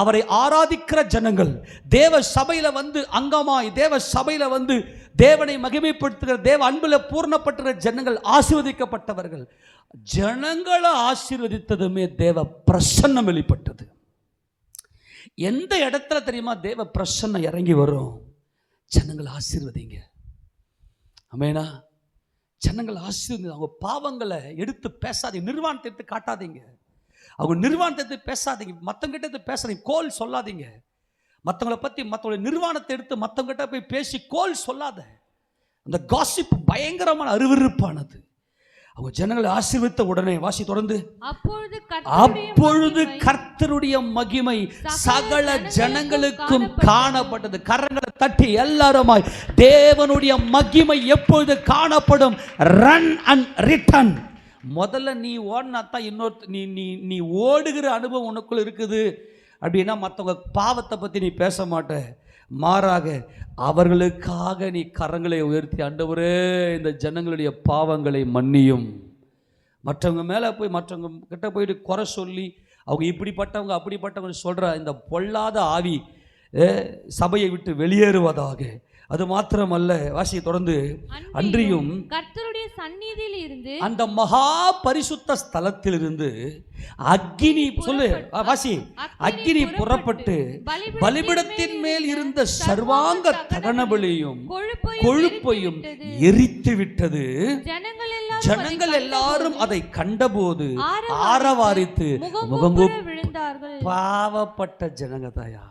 அவரை ஆராதிக்கிற ஜனங்கள், தேவ சபையில் வந்து அங்கமாய் தேவ சபையில் வந்து தேவனை மகிமைப்படுத்துகிற, தேவ அன்பில் பூர்ணப்பட்டுகிற ஜனங்கள் ஆசீர்வதிக்கப்பட்டவர்கள். ஜனங்களை ஆசீர்வதித்ததுமே தேவ பிரசன்னம் வெளிப்பட்டது. எந்த இடத்துல தெரியுமா தேவ பிரசன்னம் இறங்கி வரும்? ஜனங்கள் ஆசீர்வதிங்க. ஆமெனா. ஜனங்கள் ஆசீர்வதிங்க. அவங்க பாவங்களை எடுத்து பேசாதீங்க, நிர்வாணத்தை எடுத்து காட்டாதீங்க, அவங்க நிர்வாணத்தை எடுத்து பேசாதீங்க, மற்றவங்கிட்ட எடுத்து பேசாதீங்க, கோல் சொல்லாதீங்க. மற்றவங்களை பற்றி மற்றவங்களுடைய நிர்வாணத்தை எடுத்து மற்றவங்கிட்ட போய் பேசி கோல் சொல்லாத. அந்த காசிப் பயங்கரமான அருவருப்பானது. அவங்க ஜனங்களை ஆசீர்வதித்த உடனே, வாசி தொடர்ந்து, அப்பொழுது கர்த்தருடைய மகிமை சகல ஜனங்களுக்கும் காணப்பட்டது. கரங்களை தட்டி எல்லாருமாய், தேவனுடைய மகிமை எப்பொழுது காணப்படும்? Run and return. முதல்ல நீ ஓடினா தான் இன்னொரு நீ ஓடுகிற அனுபவம் உனக்குள்ள இருக்குது அப்படின்னா மற்றவங்க பாவத்தை பற்றி நீ பேச மாட்ட. மாறாக அவர்களுக்காக நீ கரங்களை உயர்த்தி, ஆண்டவரே இந்த ஜனங்களுடைய பாவங்களை மன்னியும். மற்றவங்க மேலே போய் மற்றவங்க கிட்ட போயிட்டு குறை சொல்லி அவங்க இப்படிப்பட்டவங்க அப்படிப்பட்டவங்க சொல்கிற இந்த பொல்லாத ஆவி சபையை விட்டு வெளியேறுவதாக. அது மாத்திரமல்ல, வாசியை தொடர்ந்து, அன்றியும் கர்த்தருடைய சந்நிதியில் இருந்து, அந்த மகா பரிசுத்த ஸ்தலத்திலிருந்து அக்கினி, சொல்லு வாசி, அக்கினி புறப்பட்டு பலிபீடத்தின் மேல் இருந்த சர்வாங்க தகனபலியும் கொழுப்பையும் எரித்து விட்டது. ஜனங்கள் எல்லாரும் அதை கண்டபோது ஆரவாரித்து முகங்குப்புற விழுந்தார்கள். பாவப்பட்ட ஜனங்க தாயா,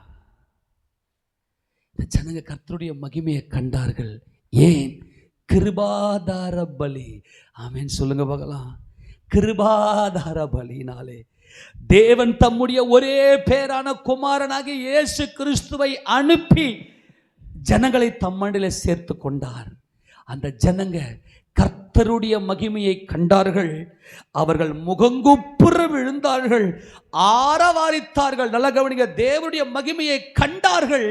ஜனங்க கர்த்தருடைய மகிமையை கண்டார்கள். ஏன்? கிருபாதார பலி. ஆமென் சொல்லுங்க பார்க்கலாம். கிருபாதார பலினாலே தேவன் தம்முடைய ஒரே பேரான குமாரனாகிய இயேசு கிறிஸ்துவை அனுப்பி ஜனங்களை தம்மண்டிலே சேர்த்து கொண்டார். அந்த ஜனங்க கர்த்தருடைய மகிமையை கண்டார்கள். அவர்கள் முகங்குப்புற விழுந்தார்கள், ஆரவாரித்தார்கள். நல்ல கவனிங்க, தேவனுடைய மகிமையை கண்டார்கள்,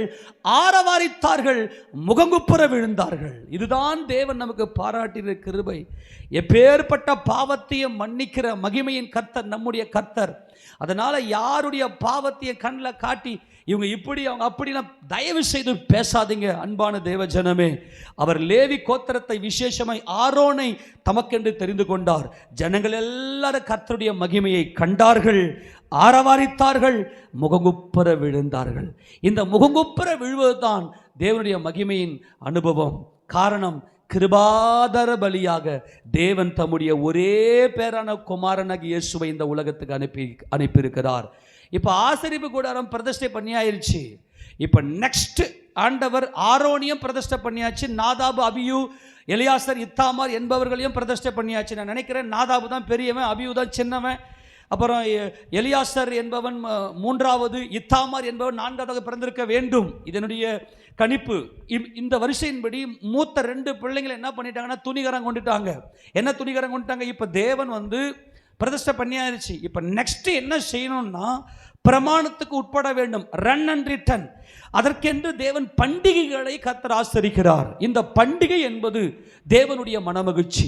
ஆரவாரித்தார்கள், முகங்குப்புற விழுந்தார்கள். இதுதான் தேவன் நமக்கு பாராட்டின கிருபை. எப்பேற்பட்ட பாவத்தையும் மன்னிக்கிற மகிமையின் கர்த்தர் நம்முடைய கர்த்தர். அதனால யாருடைய பாவத்தையும் கண்ணில் காட்டி இவங்க இப்படி அவங்க அப்படின்னா தயவு செய்து பேசாதீங்க. அன்பான தேவ ஜனமே, அவர் லேவி கோத்திரத்தை விசேஷமாய் ஆரோனை தமக்கென்று தெரிந்து கொண்டார். ஜனங்கள் எல்லாரும் கர்த்தருடைய மகிமையை கண்டார்கள், ஆரவாரித்தார்கள், முகங்குப்புற விழுந்தார்கள். இந்த முகங்குப்புற விழுவதுதான் தேவனுடைய மகிமையின் அனுபவம். காரணம், கிருபாதார பலியாக தேவன் தம்முடைய ஒரே பேரான குமாரனாகிய இயேசுவை இந்த உலகத்துக்கு அனுப்பியிருக்கிறார். இப்போ ஆசரிப்பு கூடாரம் பிரதிஷ்டை பண்ணியாயிருச்சு. இப்போ நெக்ஸ்ட் ஆண்டவர் ஆரோனியம் பிரதிஷ்டை பண்ணியாச்சு, நாதாபு அபியூ எலியாசர் இத்தாமார் என்பவர்களையும் பிரதிஷ்டை பண்ணியாச்சு. நான் நினைக்கிறேன் நாதாபு தான் பெரியவன், அபியூ தான் சின்னவன், அப்புறம் எலியாசர் என்பவன் மூன்றாவது, இத்தாமார் என்பவன் நான்காவதாக பிறந்திருக்க வேண்டும். இதனுடைய கணிப்பு. இந்த வரிசையின்படி மூத்த 2 பிள்ளைங்களை என்ன பண்ணிட்டாங்கன்னா துணிகரம் கொண்டுட்டாங்க. என்ன துணிகரம் கொண்டுட்டாங்க? இப்போ தேவன் வந்து பிரதிஷ்டை பண்ணியாச்சு. இப்போ நெக்ஸ்ட் என்ன செய்யணும்னா பிரமாணத்துக்கு உட்பட வேண்டும். Run and return. அதற்கென்று தேவன் பண்டிகைகளை கர்த்தர் ஆசரிக்கிறார். இந்த பண்டிகை என்பது தேவனுடைய மனமகிழ்ச்சி,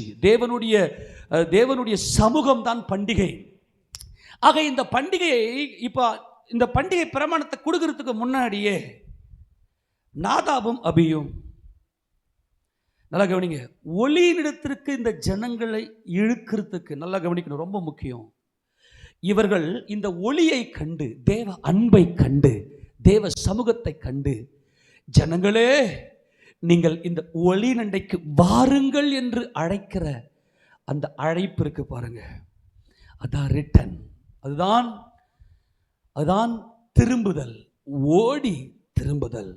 தேவனுடைய சமூகம் தான் பண்டிகை. ஆக இந்த பண்டிகையை இப்போ இந்த பண்டிகை பிரமாணத்தை கொடுக்கறதுக்கு முன்னாடியே நாதாபும் அபியும், நல்லா கவனிங்க, ஒளியினிடத்திற்கு இந்த ஜனங்களை இழுக்கிறதுக்கு நல்லா கவனிக்கணும், ரொம்ப முக்கியம். இவர்கள் இந்த ஒளியை கண்டு, தேவ அன்பை கண்டு, தேவ சமூகத்தை கண்டு, ஜனங்களே நீங்கள் இந்த ஒளி நண்டைக்கு வாருங்கள் என்று அழைக்கிற அந்த அழைப்பு இருக்கு பாருங்க, அதான் ரிட்டன், அதுதான் திரும்புதல், ஓடி திரும்புதல்.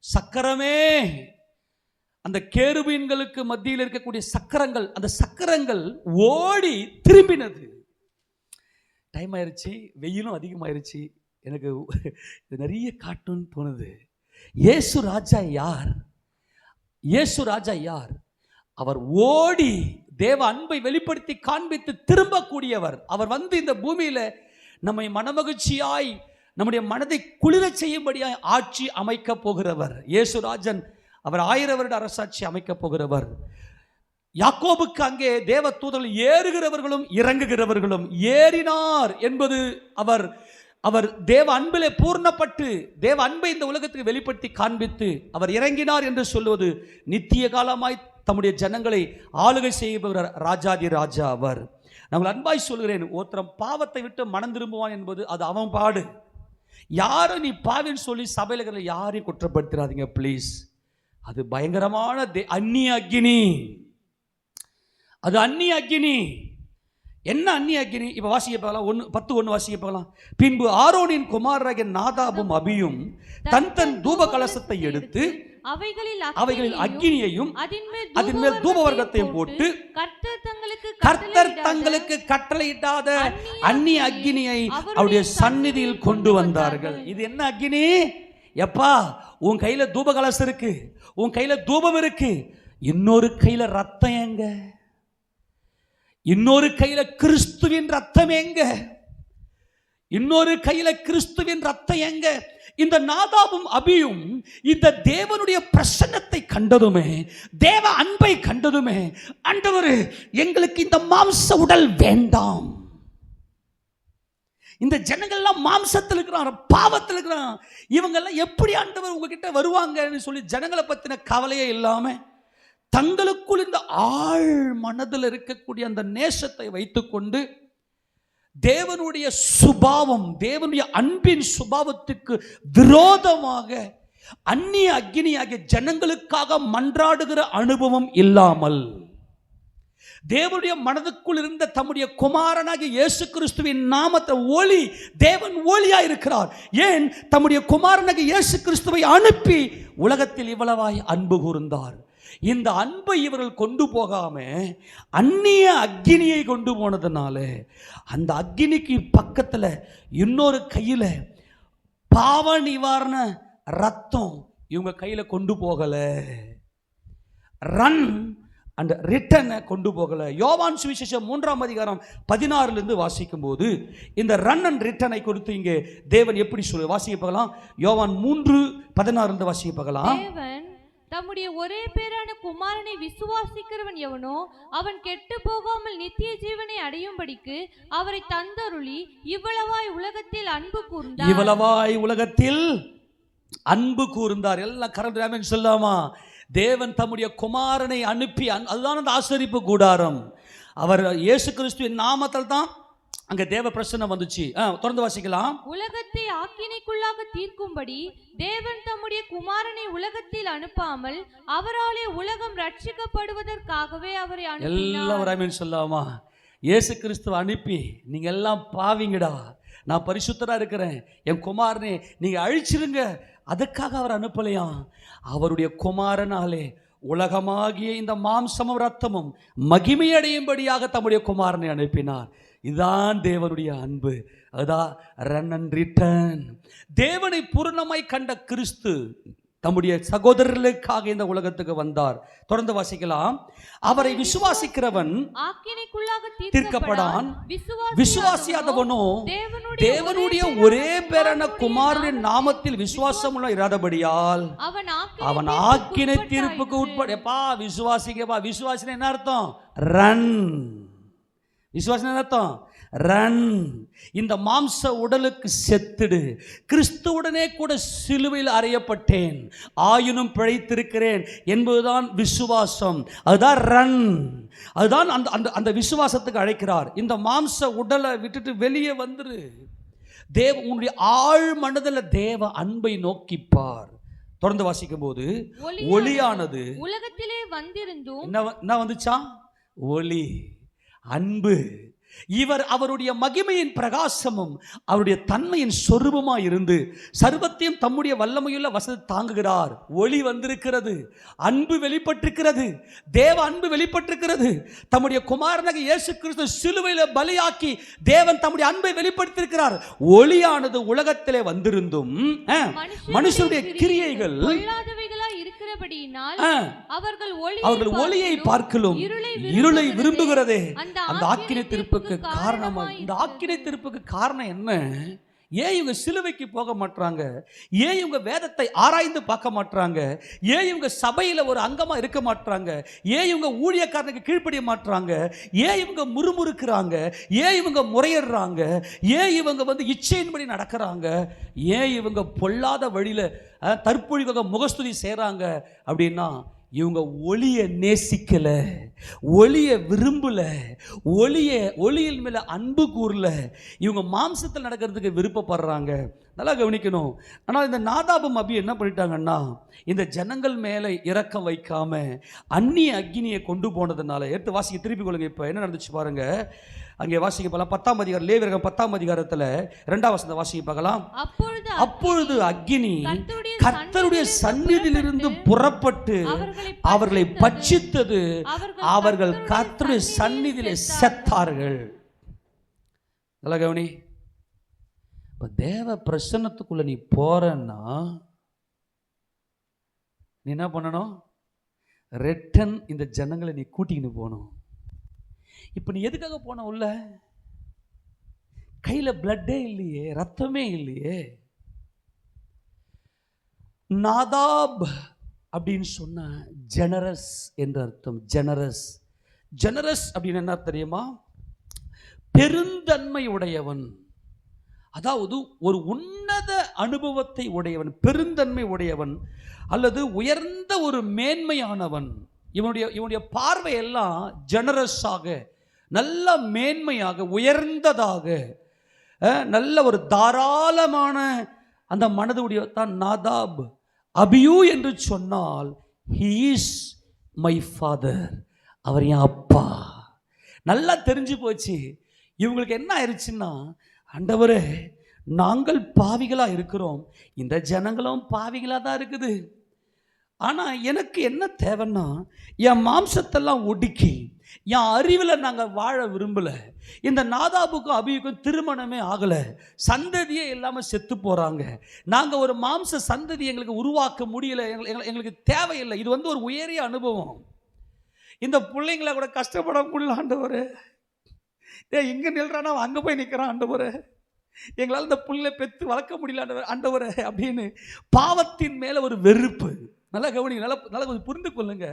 சக்கரமே, அந்த கேருபீன்களுக்கு மத்தியில் இருக்கக்கூடிய சக்கரங்கள், அந்த சக்கரங்கள் ஓடி திரும்பினது. டைம் ஆயிடுச்சு, வெயிலும் அதிகமாயிருச்சு, எனக்கு இது நிறைய காட்டுன்னு தோணுது. இயேசு ராஜா யார்? அவர் ஓடி தேவ அன்பை வெளிப்படுத்தி காண்பித்து திரும்பக்கூடியவர். அவர் வந்து இந்த பூமியில நம்மை மனமகிழ்ச்சியாய், நம்முடைய மனதை குளிர செய்யும்படியாய் ஆட்சி அமைக்க போகிறவர். இயேசுராஜன் அவர் 1000 வருட அரசாட்சி அமைக்க போகிறவர். யாக்கோபுக்கு அங்கே தேவ தூதர்கள் ஏறுகிறவர்களும் இறங்குகிறவர்களும் ஏறினார் என்பது அவர் தேவ அன்பிலே பூர்ணப்பட்டு தேவ அன்பை இந்த உலகத்துக்கு வெளிப்படுத்தி காண்பித்து அவர் இறங்கினார் என்று சொல்வது நித்திய காலமாய் தம்முடைய ஜனங்களை ஆளுகை செய்பவர் ராஜாதி ராஜா அவர். நான் அன்பாய் சொல்கிறேன், ஒருத்தரம் பாவத்தை விட்டு மனம் திரும்புவான் என்பது அது அவன் பாடு. யாரும் நீ பாவின்னு சொல்லி சபையில யாரையும் குற்றப்படுத்திடாதீங்க ப்ளீஸ். அது பயங்கரமான அந்நிய அக்கினி, அது அந்நிய அக்கினி. என்ன அந்நிய அக்கினி? இப்ப வாசிக்க பார்க்கலாம், 10:1 வாசிக்க பார்க்கலாம். பின்பு ஆரோனின் குமாரராகிய நாதாபும் அபியும் தன் தூப கலசத்தை எடுத்து அவைகளில் அக்கினியையும் அதின்மேல் தூபவர்க்கத்தையும் போட்டு கர்த்தர் தங்களுக்கு கட்டளையிடாத அந்நிய அக்கினியை அவருடைய சந்நிதியில் கொண்டு வந்தார்கள். இது என்ன அக்கினி? எப்பா, உன் கையில தூப கலசம் இருக்கு, உன் கையில தூபம் இருக்கு, இன்னொரு கையில ரத்தம் எங்க? இன்னொரு கையில கிறிஸ்துவின் ரத்தம் எங்க? இன்னொரு கையில கிறிஸ்துவின் ரத்தம் எங்க? இந்த நாதாபும் அபியும் இந்த தேவனுடைய பிரசன்னத்தை கண்டதுமே, தேவ அன்பை கண்டதுமே, ஆண்டவரே எங்களுக்கு இந்த மாம்ச உடல் வேண்டாம். இந்த ஜனங்கள்லாம் மாம்சத்தில் இருக்கிறாங்க, பாவத்தில் இருக்கிறாங்க, இவங்கெல்லாம் எப்படி ஆண்டவர் உங்ககிட்ட வருவாங்கன்னு சொல்லி ஜனங்களை பத்தின கவலையே இல்லாம தங்களுக்குள் இந்த ஆழ் மனதில் இருக்கக்கூடிய அந்த நேசத்தை வைத்துக்கொண்டு தேவனுடைய சுபாவம், தேவனுடைய அன்பின் சுபாவத்துக்கு விரோதமாக அந்நிய அக்கினியாகிய ஜனங்களுக்காக மன்றாடுகிற அனுபவம் இல்லாமல் தேவனுடைய மனதுக்குள் இருந்த தம்முடைய குமாரனாகிய இயேசு கிறிஸ்துவின் நாமத்தை ஒளி, தேவன் ஒளியா இருக்கிறார். ஏன்? தம்முடைய குமாரனாகிய இயேசு கிறிஸ்துவை அனுப்பி உலகத்தில் இவ்வளவாய் அன்பு கூர்ந்தார். இந்த அன்பை இவர்கள் கொண்டு போகாம அந்நிய அக்கினியை கொண்டு போனதுனால அந்த அக்கினிக்கு பக்கத்துல இன்னொரு கையில பாவ நிவாரண ரத்தம் இவங்க கையில கொண்டு போகல, ரன் அண்ட் ரிட்டனை கொண்டு போகல. யோவான் சுவிசேஷம் 3ஆம் அதிகாரம் 16 வாசிக்கும் போது இந்த ரன் அண்ட் ரிட்டனை குறித்து இங்கே தேவன் எப்படி சொல்லு வாசிக்க பார்க்கலாம். யோவான் 3:16 வாசிக்க பார்க்கலாம். தம்முடைய ஒரே பேரான குமாரனை விசுவாசிக்கிறவன் எவனோ அவன் கெட்டு போகாமல் நித்திய ஜீவனை அடையும்படிக்கு அவரை தந்தருளி இவ்வளவாய் உலகத்தில் அன்பு கூர்ந்தார். எல்லாம் கரண்ட் சொல்லாமா? தேவன் தம்முடைய குமாரனை அனுப்பி, அதுதான் அந்த ஆசரிப்பு கூடாரம். அவர் இயேசு கிறிஸ்துவின் நாமத்தில் தான் அங்க தேவ பிரசன்னம் வந்துச்சு. தொடர்ந்து வாசிக்கலாம். உலகத்தை ஆக்கினைக்குள்ளாக தீர்க்கும்படி தேவன் தம்முடைய குமாரனை உலகத்தில் அனுப்பாமல் அவராலே உலகம் ரட்சிக்கப்படுவதற்காகவே அவரை அனுப்பினார். எல்லாம் சொல்லாமா? இயேசு கிறிஸ்துவை அனுப்பி நீங்க எல்லாம் பாவிங்கடா, நான் பரிசுத்தராக இருக்கிறேன், என் குமாரனே நீங்கள் அழிச்சிருங்க, அதுக்காக அவர் அனுப்பலையாம். அவருடைய குமாரனாலே உலகமாகிய இந்த மாம்சமும் ரத்தமும் மகிமையடையும்படியாக தம்முடைய குமாரனை அனுப்பினார். இதுதான் தேவனுடைய அன்பு. அதுதான் ரன் அண்ட் ரிட்டர்ன். தேவனை பூரணமாய் கண்ட கிறிஸ்து தம்முடைய சகோதரர்களுக்காக இந்த உலகத்துக்கு வந்தார். தொடர்ந்து வாசிக்கலாம். அவரை விசுவாசிக்கிறவன் தீர்க்கப்படான், விசுவாசியாதவனோ தேவனுடைய ஒரே பேரான குமாரனின் நாமத்தில் விசுவாசம் இராதபடியால் அவன் ஆக்கினை தீர்ப்புக்கு உட்படப்பா. விசுவாசிக்கப்பா. விசுவாசம் என்ன அர்த்தம்? ரன். விசுவாசம் என்ன அர்த்தம்? ரன். இந்த மாம்ச உடலுக்கு செத்துடு. கிறிஸ்துவுடனே கூட சிலுவையில் அறையப்பட்டேன், ஆயினும் பிழைத்திருக்கிறேன் என்பதுதான் விசுவாசம். அதுதான் ரன். அதுதான் அந்த விசுவாசத்துக்கு அழைக்கிறார். இந்த மாம்ச உடலை விட்டுட்டு வெளியே வந்துரு. தேவ உன்னுடைய ஆழ் மனதில் தேவ அன்பை நோக்கிப்பார். தொடர்ந்து வாசிக்கும் போது ஒளியானது உலகத்திலே வந்திருந்தும் என்ன வந்துச்சா? ஒளி, அன்பு. இவர் அவருடைய மகிமையின் பிரகாசமும் அவருடைய தன்மையின் சொரூபமாய் இருந்து சர்வத்தையும் தம்முடைய வல்லமையுள்ள வசதி தாங்குகிறார். ஒளி வந்திருக்கிறது, அன்பு வெளிப்பட்டிருக்கிறது, தேவ அன்பு வெளிப்பட்டிருக்கிறது. தம்முடைய குமாரனாகிய இயேசு கிறிஸ்து சிலுவையில பலியாக்கி தேவன் தம்முடைய அன்பை வெளிப்படுத்தியிருக்கிறார். ஒளியானது உலகத்திலே வந்திருந்தும் மனுஷனுடைய கிரியைகள் அவர்கள் ஒளியை பார்க்கலும் இருளை விரும்புகிறதே அந்த ஆக்கினை தீர்ப்புக்கு காரணமா. இந்த ஆக்கினை தீர்ப்புக்கு காரணம் என்ன? ஏன் இவங்க சிலுவைக்கு போக மாட்டாங்க? ஏன் இவங்க வேதத்தை ஆராய்ந்து பார்க்க மாட்டாங்க? ஏன் இவங்க சபையில் ஒரு அங்கமா இருக்க மாட்டாங்க? ஏன் இவங்க ஊழியக்காரனுக்கு கீழ்ப்படிய மாட்டாங்க? ஏன் இவங்க முறுமுறுக்கிறாங்க? ஏன் இவங்க முறையிடுறாங்க? ஏன் இவங்க இச்சையின்படி நடக்கிறாங்க? ஏன் இவங்க பொல்லாத வழியில தற்பொழிவாக முகஸ்துதி செய்கிறாங்க அப்படின்னா, இவங்க ஒளியை நேசிக்கல, ஒளியை விரும்பல, ஒளியின் மேல அன்பு கூறல. இவங்க மாம்சத்தில் நடக்கிறதுக்கு விருப்பப்படுறாங்க. நல்லா கவனிக்கணும். ஆனால் இந்த நாதாபும் அபி என்ன பண்ணிட்டாங்கன்னா, இந்த ஜனங்கள் மேலே இரக்கம் வைக்காம அந்நிய அக்னியை கொண்டு போனதுனால, எடுத்து வாசிக்க திருப்பி கொள்ளுங்க. இப்போ என்ன நடந்துச்சு பாருங்க. அங்கே வாசிக்க போகலாம். 10ஆம் அதிகாரம், லேவியர்கள் 10ஆம் அதிகாரத்தில் 2ஆம் வசனத்தை வாசிக்க பார்க்கலாம். அப்பொழுது அக்கினி கர்த்தருடைய சந்நிதியிலிருந்து புறப்பட்டு அவர்களை பட்சித்தது. அவர்கள் கர்த்தருடைய சந்நிதியிலே செத்தார்கள். நல்ல கவனி. இப்ப தேவ பிரசன்னத்துக்குள்ள நீ போறன்னா நீ என்ன பண்ணணும்? ரிட்டன் இந்த ஜனங்களை நீ கூட்டிக்கிட்டு போகணும். இப்போ நீ எதுக்காக போன? உள்ள கையில் பிளட்டே இல்லையே, ரத்தமே இல்லையே. நாதாப் அப்படின்னு சொன்ன ஜெனரஸ் என்ற அர்த்தம். ஜெனரஸ் அப்படின்னு என்ன தெரியுமா? பெருந்தன்மை உடையவன். அதாவது ஒரு உன்னத அனுபவத்தை உடையவன், பெருந்தன்மை உடையவன், அல்லது உயர்ந்த ஒரு மேன்மையானவன். இவனுடைய பார்வையெல்லாம் ஜெனரஸாக, நல்ல மேன்மையாக, உயர்ந்ததாக, நல்ல ஒரு தாராளமான அந்த மனது உடையதான் நாதாப். அபியூ என்று சொன்னால் he is my father, அவர் என் அப்பா. நல்லா தெரிஞ்சு போச்சு. இவங்களுக்கு என்ன ஆயிடுச்சுன்னா, ஆண்டவரே நாங்கள் பாவிகளாக இருக்கிறோம், இந்த ஜனங்களும் பாவிகளாக தான் இருக்குது. ஆனால் எனக்கு என்ன தேவைன்னா, என் மாம்சத்தெல்லாம் ஒடுக்கி என் அறிவில் நாங்கள் வாழ விரும்பலை. இந்த நாதாபுக்கும் அபியுக்கும் திருமணமே ஆகலை, சந்ததியே இல்லாமல் செத்து போகிறாங்க. நாங்கள் ஒரு மாம்ச சந்ததி எங்களுக்கு உருவாக்க முடியலை, எங்களுக்கு தேவையில்லை. இது ஒரு உயரிய அனுபவம். இந்த பிள்ளைங்களை கூட கஷ்டப்பட முடியல ஆண்டவரே. இங்கே நில்றானா அங்கே போய் நிற்கிறான் ஆண்டவரே. எங்களால் இந்த புள்ளை பெற்று வளர்க்க முடியல ஆண்டவரே அப்படின்னு பாவத்தின் மேலே ஒரு வெறுப்பு. நல்லா கவனிங்க, நல்லா கொஞ்சம் புரிந்து கொள்ளுங்க.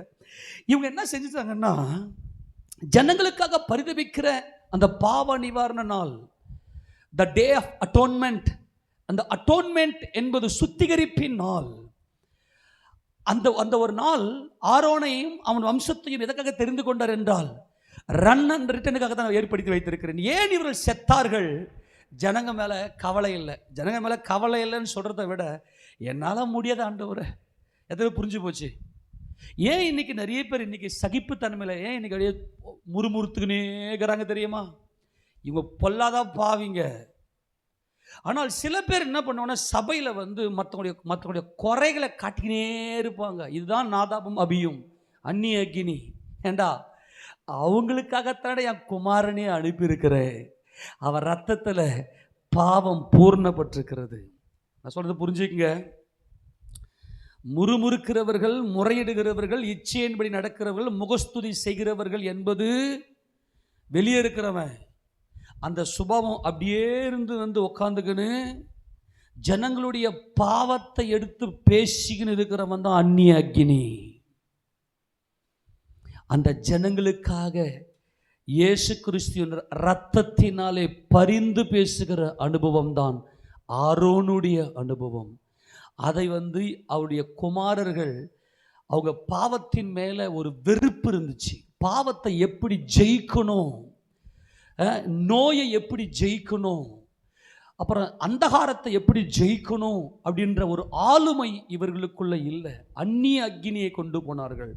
இவங்க என்ன செஞ்சுட்டாங்கன்னா, ஜனங்களுக்காக பரிதபிக்கிற அந்த பாவ நிவாரண நாள், த டே ஆஃப் அட்டோன்மெண்ட். அந்த அட்டோன்மெண்ட் என்பது சுத்திகரிப்பின் நாள். அந்த ஒரு நாள் ஆரோனையும் அவன் வம்சத்தையும் எதற்காக தெரிந்து கொண்டார் என்றால், ரன் அண்ட் ரிட்டனுக்காக தான் ஏற்படுத்தி வைத்திருக்கிறேன். ஏன் இவர்கள் செத்தார்கள்? ஜனங்க மேலே கவலை இல்லை. ஜனங்க மேலே கவலை இல்லைன்னு சொல்கிறத விட, என்னால் முடியாத ஆண்டவரே, எதாவது புரிஞ்சு போச்சு. ஏன் இன்னைக்கு நிறைய பேர் இன்னைக்கு சகிப்புத்தன்மையில் ஏன் இன்னைக்கு அப்படியே முறுமுறுத்துக்குனேங்கிறாங்க தெரியுமா? இவங்க பொல்லாதான் பாவிங்க. ஆனால் சில பேர் என்ன பண்ணுவாங்கன்னா சபையில் வந்து மற்றவங்களுடைய குறைகளை காட்டினே இருப்பாங்க. இதுதான் நாதாபும் அபியும், அந்நிய அக்கினி. ஏண்டா அவங்களுக்காகத்தானே என் குமாரனே அனுப்பியிருக்கிறேன். அவர் ரத்தத்தில் பாவம் பூர்ணப்பட்டிருக்கிறது. நான் சொல்றது புரிஞ்சுக்கங்க. முறுமுறுக்கிறவர்கள், முறையிடுகிறவர்கள், இச்சையின்படி நடக்கிறவர்கள், முகஸ்துதி செய்கிறவர்கள் என்பது வெளியே இருக்கிறவன். அந்த சுபாவம் அப்படியே இருந்து வந்து உட்காந்துக்கின்னு ஜனங்களுடைய பாவத்தை எடுத்து பேசிக்கின்னு இருக்கிறவன் தான் அந்நிய அக்கினி. அந்த ஜனங்களுக்காக இயேசு கிறிஸ்துவின் இரத்தத்தினாலே பரிந்து பேசுகிற அனுபவம் தான் ஆரோனுடைய அனுபவம். அதை வந்து அவருடைய குமாரர்கள், அவங்க பாவத்தின் மேலே ஒரு வெறுப்பு இருந்துச்சு. பாவத்தை எப்படி ஜெயிக்கணும், நோயை எப்படி ஜெயிக்கணும், அப்புறம் அந்தகாரத்தை எப்படி ஜெயிக்கணும் அப்படின்ற ஒரு ஆளுமை இவர்களுக்குள்ள இல்லை. அந்நிய அக்கினியை கொண்டு போனார்கள்.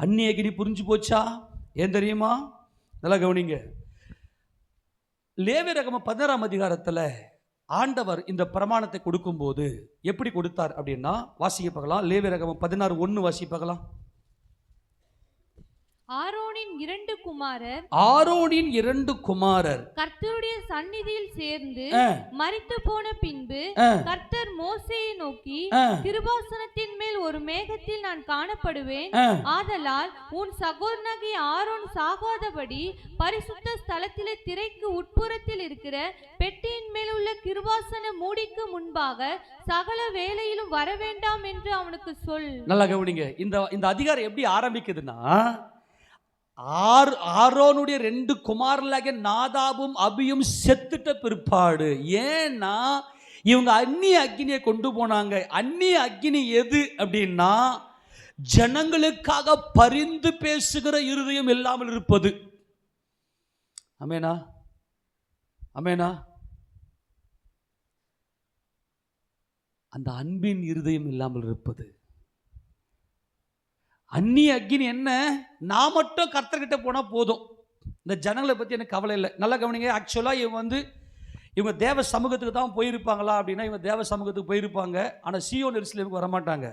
அந்நிய அக்கினி புரிஞ்சு போச்சா? ஏன் தெரியுமா? நல்லா கவனிங்க. லேவியராகமம் 16ஆம் அதிகாரத்தில் ஆண்டவர் இந்த பிரமாணத்தை கொடுக்கும்போது எப்படி கொடுத்தார் அப்படின்னா, வாசிக்க பார்க்கலாம். லேவியராகமம் 16:1 வாசிக்க பார்க்கலாம். ஆரோனின் இரண்டு குமாரர் கர்த்தருடைய சந்நிதியில் சேர்ந்து மரித்து போன பின்பு கர்த்தர் மோசேயை நோக்கி, கிருபாசனத்தின் மேல் ஒரு மேகத்தில் நான் காணப்படுவேன். ஆதலால் உன் சகோதரனாகிய ஆரோன் சாகாதபடி பரிசுத்த ஸ்தலத்திலே திரைக்கு உட்புறத்தில் இருக்கிற பெட்டியின் மேல் உள்ள கிருபாசன மூடிக்கு முன்பாக சகல வேளையிலும் வர வேண்டாம் என்று அவனுக்கு சொல். நல்லா கவனிங்க. இந்த அதிகாரம் எப்படி ஆரம்பிக்குதுன்னா, ஆரோனுடைய 2 குமாரர்களாகிய நாதாபும் அபியும் செத்துட்ட பிற்பாடு, ஏன்னா இவங்க அந்நிய அக்கினியை கொண்டு போனாங்க. அந்நிய அக்கினி எது அப்படின்னா, ஜனங்களுக்காக பரிந்து பேசுகிற இருதயம் இல்லாமல் இருப்பது. ஆமெனா? ஆமெனா? அந்த அன்பின் இருதயம் இல்லாமல் இருப்பது. அந்நிய அக்கினி என்ன? நான் மட்டும் கர்த்தர்கிட்ட போனால் போதும், இந்த ஜனங்களை பற்றி எனக்கு கவலை இல்லை. நல்லா கவனிங்க. ஆக்சுவலாக இவங்க தேவ சமூகத்துக்கு தான் போயிருப்பாங்களா அப்படின்னா, இவங்க தேவ சமூகத்துக்கு போயிருப்பாங்க. ஆனால் சீயோன் எருசலேமுக்கு வரமாட்டாங்க.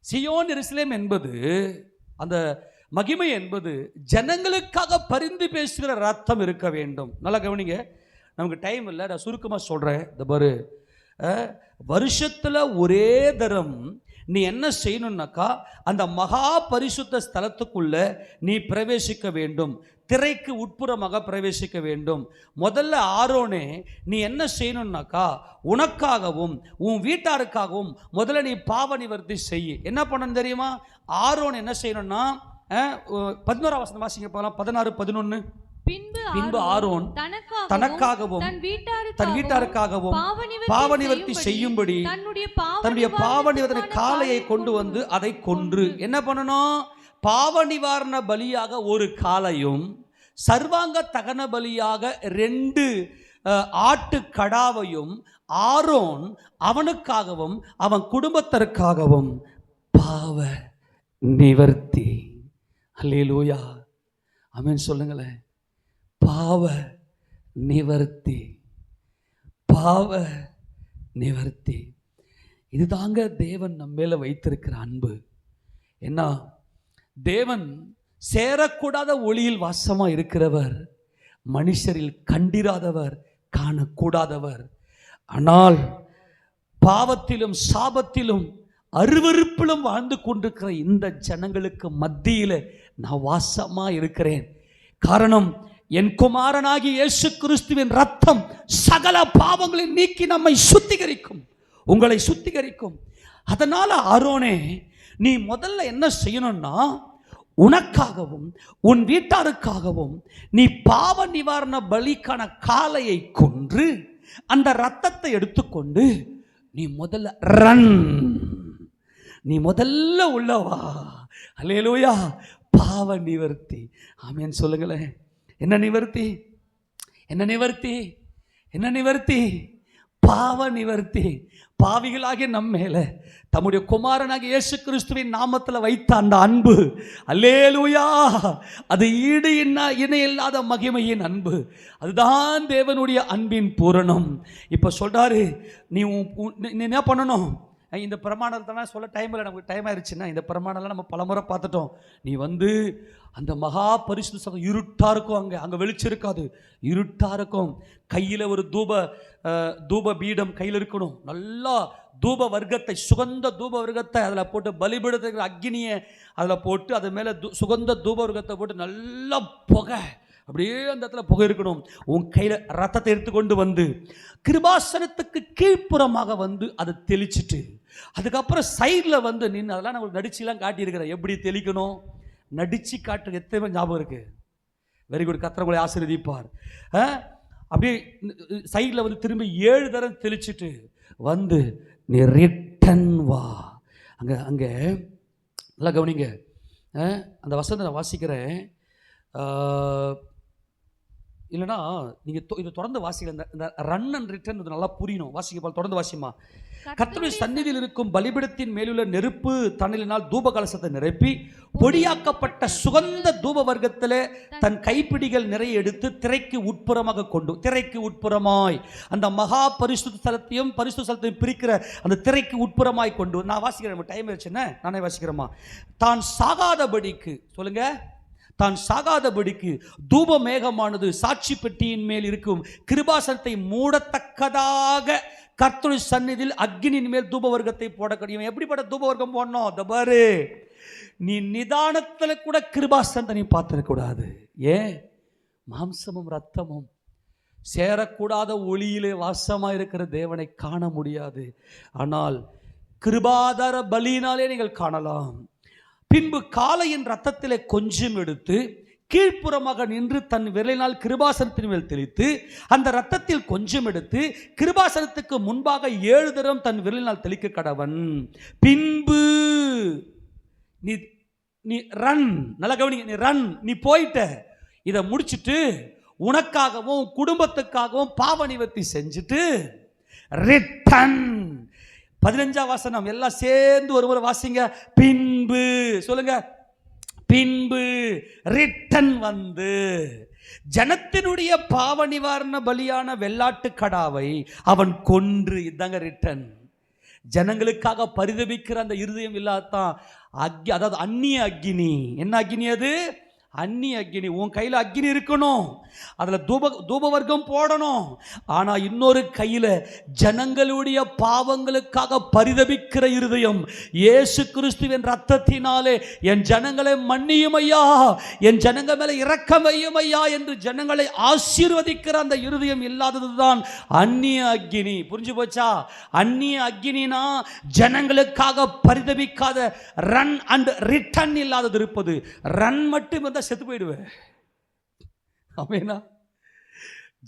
சீயோன் எருசலேம் என்பது, அந்த மகிமை என்பது ஜனங்களுக்காக பரிந்து பேசுகிற ரத்தம் இருக்க வேண்டும். நல்லா கவனிங்க. நமக்கு டைம் இல்லை, நான் சுருக்கமாக சொல்கிறேன். இந்த பாரு, வருஷத்தில் ஒரே தரம் நீ என்ன செய்யணும்னாக்கா, அந்த மகா பரிசுத்த ஸ்தலத்துக்குள்ள நீ பிரவேசிக்க வேண்டும். திரைக்கு உட்புறமாக பிரவேசிக்க வேண்டும். முதல்ல ஆரோனே, நீ என்ன செய்யணும்னாக்கா, உனக்காகவும் உன் வீட்டாருக்காகவும் முதல்ல நீ பாவ நிவர்த்தி செய். என்ன பண்ணணும் தெரியுமா? ஆரோன் என்ன செய்யணும்னா, 11ஆம் வசனம் வாசிங்க போகலாம். 16:11. பின்பு ஆரோன் தனக்காகவும் தன் வீட்டாருக்காகவும் பாவ நிவர்த்தி செய்யும்படி தன்னுடைய பாவ நிவர்த்தனை காளையை கொண்டு வந்து அதை கொன்று என்ன பண்ணணும்? பாவ நிவாரண பலியாக ஒரு காளையும், சர்வாங்க தகன பலியாக 2 ஆட்டு கடாவையும் ஆரோன் அவனுக்காகவும் அவன் குடும்பத்திற்காகவும் பாவ நிவர்த்தி. அல்லேலூயா, ஆமென் சொல்லுங்களேன். பாவ நிவர்த்தி, பாவ நிவர்த்தி. இதுதாங்க தேவன் நம்ம மேல வைத்திருக்கிற அன்பு. என்ன? தேவன் சேரக்கூடாத ஒளியில் வாசமா இருக்கிறவர், மனுஷரில் கண்டிராதவர், காணக்கூடாதவர். ஆனால் பாவத்திலும் சாபத்திலும் அருவருப்பிலும் வாழ்ந்து கொண்டிருக்கிற இந்த ஜனங்களுக்கு மத்தியில் நான் வாசமா இருக்கிறேன். காரணம், என் குமாரனாகி இயேசு கிறிஸ்துவின் ரத்தம் சகல பாவங்களை நீக்கி நம்மை சுத்திகரிக்கும், உங்களை சுத்திகரிக்கும். அதனால ஆரோனே, நீ முதல்ல என்ன செய்யணும்னா, உனக்காகவும் உன் வீட்டாருக்காகவும் நீ பாவ நிவாரண பலிக்கான காளையை கொன்று அந்த ரத்தத்தை எடுத்துக்கொண்டு நீ முதல்ல ரன், நீ முதல்ல உள்ளவா. அல்லேலூயா, பாவ நிவர்த்தி. ஆமென் சொல்லுங்களேன். என்ன நிவர்த்தி? என்ன நிவர்த்தி? என்ன நிவர்த்தி? பாவ நிவர்த்தி பாவிகளாகிய நம்ம மேல தம்முடைய குமாரனாகிய இயேசு கிறிஸ்துவின் நாமத்தில் வைத்த அந்த அன்பு, அல்லேலூயா, அது ஈடு இணை இல்லாத மகிமையின் அன்பு. அதுதான் தேவனுடைய அன்பின் பூரணம். இப்போ சொல்றாரு, நீ என்ன பண்ணணும்? இந்த பிரமாணத்தெல்லாம் சொல்ல டைம் இல்லை, நமக்கு டைம் ஆயிடுச்சுன்னா இந்த பிரமாணம்லாம் நம்ம பலமுறை பார்த்துட்டோம். நீ வந்து அந்த மகா பரிசுத்த ஸ்தலம் இருட்டாக இருக்கும், அங்கே வெளிச்சம் இருக்காது, இருட்டாக இருக்கும். கையில் ஒரு தூப பீடம் கையில் இருக்கணும். நல்லா தூப வர்க்கத்தை, சுகந்த தூப வர்க்கத்தை அதில் போட்டு, பலிபீடத்துக்கு அக்னியை அதில் போட்டு, அது மேலே சுகந்த தூப வர்க்கத்தை போட்டு நல்லா புகை, அப்படியே அந்த இடத்துல புகை இருக்கணும். உன் கையில் ரத்தத்தை எடுத்துக்கொண்டு வந்து கிருபாசனத்துக்கு கீழ்ப்புறமாக வந்து அதை தெளிச்சிட்டு, அதுக்கப்புறம் சைடில் வந்து நின்று, அதெல்லாம் நான் நடிச்சுலாம் காட்டியிருக்கிறேன் எப்படி தெளிக்கணும், நடிச்சு காட்டு. எத்தனை ஞாபகம் இருக்கு? வெரி குட், கர்த்தர் உங்களை ஆசீர்வதிப்பார். அப்படியே சைடில் வந்து திரும்பி 7 தரம் தெளிச்சுட்டு வந்து நீ ரிட்டன் வா. அங்கே நல்லா கவனிங்க, அந்த வசனத்தை நான் வாசிக்கிறேன். இல்லைனா நீங்கள் இதை தொடர்ந்து வாசிக்கல, இந்த ரன் அண்ட் ரிட்டர்ன் இது நல்லா புரியணும். வாசிக்க தொடர்ந்து வாசிமா. கர்த்தருடைய சந்நிதியில் இருக்கும் பலிபீடத்தின் மேலுள்ள நெருப்பு தணலினால் தூப கலசத்தை நிரப்பி பொடியாக்கப்பட்ட சுகந்த தூப வர்க்கத்தில் தன் கைப்பிடிகள் நிறைய எடுத்து திரைக்கு உட்புறமாய் அந்த மகா பரிசுத்த ஸ்தலத்தையும் பரிசுத்த ஸ்தலத்தையும் பிரிக்கிற அந்த திரைக்கு உட்புறமாய் கொண்டு, நான் வாசிக்கிறேன், டைம் ஆயிடுச்சுன்னா நானே வாசிக்கிறேம்மா. தான் சாகாதபடிக்கு, சொல்லுங்க, தான் சாகாதபடிக்கு தூப மேகமானது சாட்சி பெட்டியின் மேல் இருக்கும் கிருபாசனத்தை மூடத்தக்கதாக கர்த்தருடைய சந்நிதியில் அக்னியின் மேல் தூப வர்க்கத்தை போடக்கூடிய. எப்படிப்பட்ட தூப வர்க்கம் போடணும்? தபாரு, நீ நிதானத்தில் கூட கிருபாசனத்தை நீ பார்த்துடக்கூடாது. ஏன்? மாம்சமும் ரத்தமும் சேரக்கூடாத ஒளியிலே வாசமாக இருக்கிற தேவனை காண முடியாது. ஆனால் கிருபாதார பலியினாலே நீங்கள் காணலாம். பின்பு காளையின் ரத்தத்திலே கொஞ்சம் எடுத்து கீழ்ப்புறமாக நின்று தன் விரலினால் கிருபாசனத்தின் மேல் தெளித்து, அந்த ரத்தத்தில் கொஞ்சம் எடுத்து கிருபாசனத்துக்கு முன்பாக 7 தரம் தன் விரலினால் தெளிக்க கடவன். பின்பு நீ ரன், நல்லா கவனிங்க, நீ ரன், நீ போயிட்ட, இதை முடிச்சுட்டு உனக்காகவும் குடும்பத்துக்காகவும் பாவ நிவர்த்தி செஞ்சுட்டு ரிட்டன். 15ஆம் வசனம் எல்லாம் சேர்ந்து ஒரு முறை வாசிங்க. பின்பு, சொல்லுங்க, பின்பு ரிட்டன் வந்து ஜனத்தினுடைய பாவ நிவாரண பலியான வெள்ளாட்டு கடாவை அவன் கொன்று. இதாங்க ரிட்டன். ஜனங்களுக்காக பரிதபிக்கிற அந்த இருதயம் இல்லாதான் அதாவது அந்நிய அக்கினி. என்ன அக்கினி அது? அந்நிய அக்கினி. உன் கையில் அக்கினி இருக்கணும், அதில் தூப வர்க்கம் போடணும். ஆனால் இன்னொரு கையில் ஜனங்களுடைய பாவங்களுக்காக பரிதபிக்கிற இருதயம். இயேசு கிறிஸ்துவின் ரத்தத்தினாலே என் ஜனங்களை மன்னியும் ஐயா, என் ஜனங்க மேலே இரக்கம் வையும் ஐயா என்று ஜனங்களை ஆசீர்வதிக்கிற அந்த இருதயம் இல்லாததுதான் அந்நிய அக்கினி. புரிஞ்சு போச்சா? அந்நிய அக்கினா ஜனங்களுக்காக பரிதபிக்காத, ரன் அண்ட் ரிட்டன் இல்லாதது இருப்பது. ரன் மட்டும் செத்து போயிடுவேன். ஆமெனா?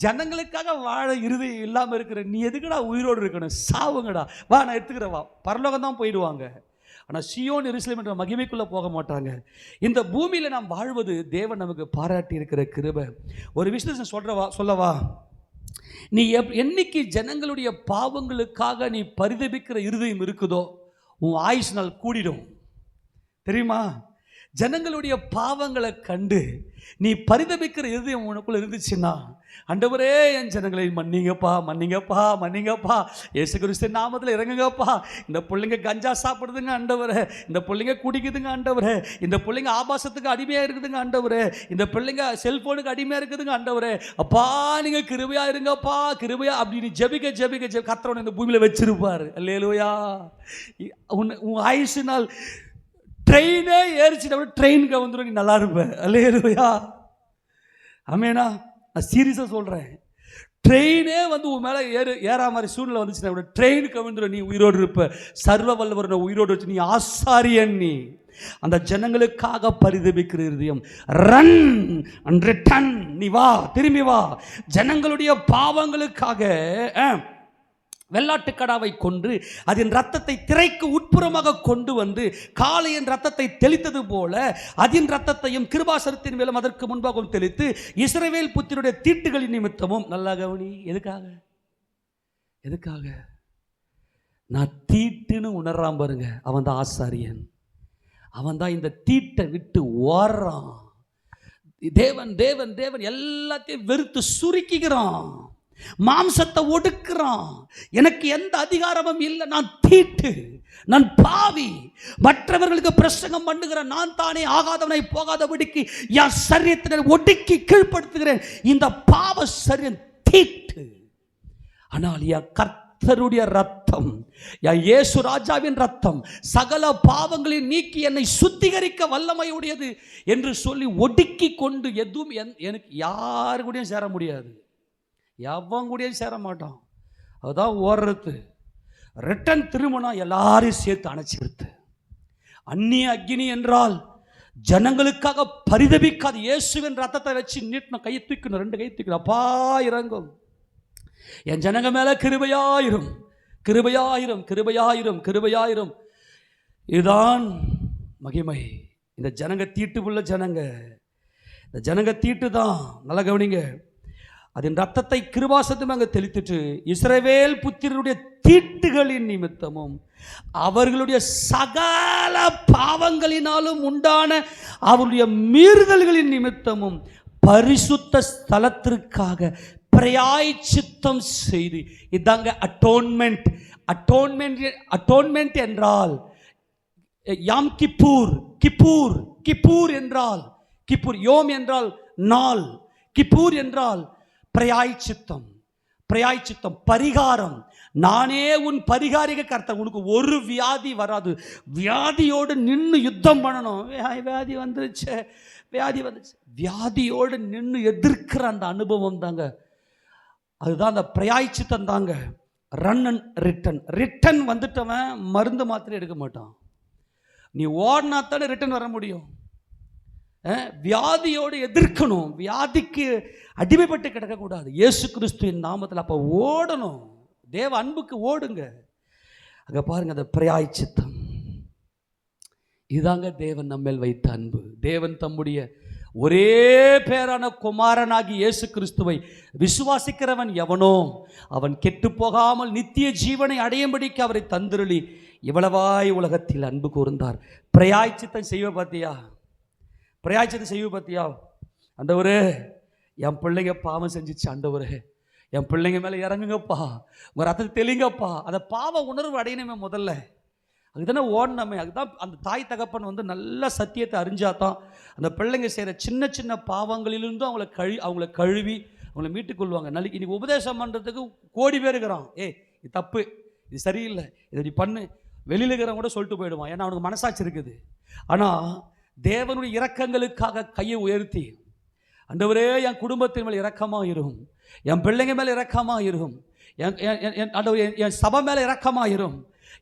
ஜனங்களுக்காக வாழ இருதயம் இல்லாமல் இருக்கிற நீ எதுக்குடா உயிரோடு இருக்கணும்? சாவுங்கடா, வா நான் எடுத்துக்கிறேன், வா. பரலோகம் தான் போயிடுவாங்க. ஆனால் சியோன் எருசலேம் என்ற மகிமைக்குள்ளே போக மாட்டாங்க. இந்த பூமியில் நாம் வாழ்வது தேவன் நமக்கு பாராட்டி இருக்கிற கிருபை. ஒரு விஷயம் சொல்லவா? நீ என்னைக்கு ஜனங்களுடைய பாவங்களுக்காக நீ பரிதபிக்கிற இருதயம் இருக்குதோ உன் ஆயுசு நாள் கூடிடும். தெரியுமா? ஜனங்களுடைய பாவங்களை கண்டு நீ பரிதபிக்கிற இருதயம் உனக்குள்ள இருந்துச்சுன்னா, ஆண்டவரே என் ஜனங்களை மன்னிங்கப்பா, மன்னிங்கப்பா, மன்னிங்கப்பா, இயேசு கிறிஸ்து நாமத்தில் இறங்குங்கப்பா. இந்த பிள்ளைங்க கஞ்சா சாப்பிடுதுங்க ஆண்டவரே, இந்த பிள்ளைங்க குடிக்குதுங்க ஆண்டவரே, இந்த பிள்ளைங்க ஆபாசத்துக்கு அடிமையாக இருக்குதுங்க ஆண்டவரே, இந்த பிள்ளைங்க செல்போனுக்கு அடிமையாக இருக்குதுங்க ஆண்டவரே, அப்பா நீங்கள் கிருபையா இருங்கப்பா, கிருபையா அப்படின்னு ஜெபிக்க கர்த்தர் இந்த பூமியில் வச்சிருப்பார். அல்லேலூயா. உன் ஆயுசு நாள் ட்ரெயினே ஏறிச்சிட்ட ட்ரெயினுக்கு வந்துடும், நீ நல்லா இருப்பேன். அல்லேலூயா. ஆமேனா? நான் சீரியஸாக சொல்கிறேன். ட்ரெயினே வந்து உன் மேலே ஏறா மாதிரி சூழ்நிலை வந்துச்சுன்னா ட்ரெயினுக்கு வந்துடும், நீ உயிரோடு இருப்ப. சர்வ வல்லவர் உயிரோடு வச்சு, நீ ஆசாரியன். நீ அந்த ஜனங்களுக்காக பரிதபிக்கிற இருதயம். Run and return. நீ வா, திரும்பி வா. ஜனங்களுடைய பாவங்களுக்காக வெள்ளாட்டுக்கடாவை கொன்று அதன் ரத்தத்தை திரைக்கு உட்புறமாக கொண்டு வந்து காளையின் ரத்தத்தை தெளித்தது போல அதன் ரத்தத்தையும் கிருபாசனத்தின் மேலும் அதற்கு முன்பாகவும் தெளித்து இஸ்ரவேல் புத்திரருடைய தீட்டுகளின் நிமித்தமும். நல்லா கவனி, எதுக்காக? எதுக்காக? நான் தீட்டுன்னு உணர்றான் பாருங்க, அவன் தான் ஆசாரியன். அவன் தான் இந்த தீட்டை விட்டு ஓடுறான். தேவன் தேவன் தேவன் எல்லாத்தையும் வெறுத்து சுருக்கிக்கிறான், மாம்சத்தை ஒடுக்குறான். எனக்கு எந்த அதிகாரமும் இல்லை, நான் தீட்டு, நான் பாவி, மற்றவர்களுக்கு பிரசங்கம் பண்ணுகிறேன், நான் தானே ஆகாதவனை போகாதபடிக்கு என் சரீரத்தை ஒடுக்கி கீழ்ப்படுத்துகிறேன். இந்த பாவ சரீரம் தீட்டு. ஆனால் என் கர்த்தருடைய ரத்தம், என் இயேசு ராஜாவின் ரத்தம் சகல பாவங்களை நீக்கி என்னை சுத்திகரிக்க வல்லமையுடையது என்று சொல்லி ஒடுக்கி கொண்டு எதுவும் எனக்கு யாரு கூடயும் சேர முடியாது, எவன் கூடயும் சேர மாட்டான். அதுதான் ஓடுறது. ரிட்டன் திருமணம் எல்லாரையும் சேர்த்து அணைச்சிருது. அந்நிய அக்னி என்றால் ஜனங்களுக்காக பரிதபிக்காது. இயேசுவின் ரத்தத்தை வச்சு நீட்டின கையை தூக்கணும், 2 கையை தூக்கணும், அப்பா இறங்கும், என் ஜனங்க மேல கிருபையாயிரும், கிருபையாயிரும், கிருபையாயிரும், கிருபையாயிரும். இதுதான் மகிமை. இந்த ஜனங்க தீட்டு உள்ள ஜனங்க, இந்த ஜனங்க தீட்டு தான். நல்லா கவனிங்க. அதன் ரத்தத்தை கிருபாசத்தும் அங்கே தெளித்துட்டு இஸ்ரவேல் புத்திரருடைய தீட்டுகளின் நிமித்தமும் அவர்களுடைய சகல பாவங்களினாலும் உண்டான அவருடைய மீறுதல்களின் நிமித்தமும் பரிசுத்த ஸ்தலத்திற்காக பிராயச்சித்தம் செய்து, இதாங்க அட்டோன்மெண்ட். அட்டோன்மெண்ட் அட்டோன்மெண்ட் என்றால் யாம் கிப்பூர், கிப்பூர் கிப்பூர் என்றால் கிப்பூர், யோம் என்றால் நாள், கிப்பூர் என்றால் பிராயச்சித்தம். பிராயச்சித்தம் பரிகாரம். நானே உன் பரிகாரிக கர்த்தர். உனக்கு ஒரு வியாதி வராது. வியாதியோடு நின்று யுத்தம் பண்ணணும். வியாதி வந்துருச்சு, வியாதி வந்துச்சு, வியாதியோடு நின்று எதிர்க்கிற அந்த அனுபவம் தாங்க, அதுதான் அந்த பிராயச்சித்தம் தாங்க. Run and return. ரிட்டன் வந்துட்டவன் மருந்து மாத்திரை எடுக்க மாட்டான். நீ ஓடினா தானே ரிட்டன் வர முடியும். வியாதியோடு எதிர்க்கணும், வியாதிக்கு அடிமைப்பட்டு கிடக்கக்கூடாது. இயேசு கிறிஸ்துவின் நாமத்தில் அப்போ ஓடணும். தேவ அன்புக்கு ஓடுங்க. அங்கே பாருங்க, அந்த பிராயச்சித்தம். இதுதாங்க தேவன் நம்மேல் வைத்த அன்பு. தேவன் தம்முடைய ஒரே பேரான குமாரனாகி இயேசு கிறிஸ்துவை விசுவாசிக்கிறவன் எவனோ அவன் கெட்டு போகாமல் நித்திய ஜீவனை அடையும்படிக்கு அவரை தந்திருளி இவ்வளவாய் உலகத்தில் அன்பு கூர்ந்தார். பிராயச்சித்தம் செய்வ பார்த்தியா? பிராயச்சித்தம் செய்வ பார்த்தியா? ஆண்டவரே, என் பிள்ளைங்க பாவம் செஞ்சிச்சு, ஆண்டவரே என் பிள்ளைங்க மேலே இறங்குங்கப்பா, உங்கள் ரத்தத்தை தெளிங்கப்பா. அந்த பாவ உணர்வு அடையணுமே முதல்ல. அதுதானே ஓடணுமே. அதுதான் அந்த தாய் தகப்பன் வந்து நல்ல சத்தியத்தை அறிஞ்சாதான் அந்த பிள்ளைங்க செய்கிற சின்ன சின்ன பாவங்களிலிருந்தும் அவங்கள கழுவி அவங்கள மீட்டுக்கொள்வாங்க. நாளைக்கு இன்னைக்கு உபதேசம் பண்ணுறதுக்கு கோடி பேர் இருக்கிறான். இது தப்பு, இது சரியில்லை, இதை நீ பண்ணு, வெளியில் இருக்கிறவங்க கூட சொல்லிட்டு போயிடுவான். ஏன்னா அவனுக்கு மனசாட்சி இருக்குது. ஆனால் தேவனுடைய இரக்கங்களுக்காக கையை உயர்த்தி, ஆண்டவரே என் குடும்பத்தின் மேல் இரக்கமாக இருக்கும், என் பிள்ளைங்க மேலே இரக்கமாக இருக்கும், என் சபை மேலே இரக்கமாக இருக்கும்,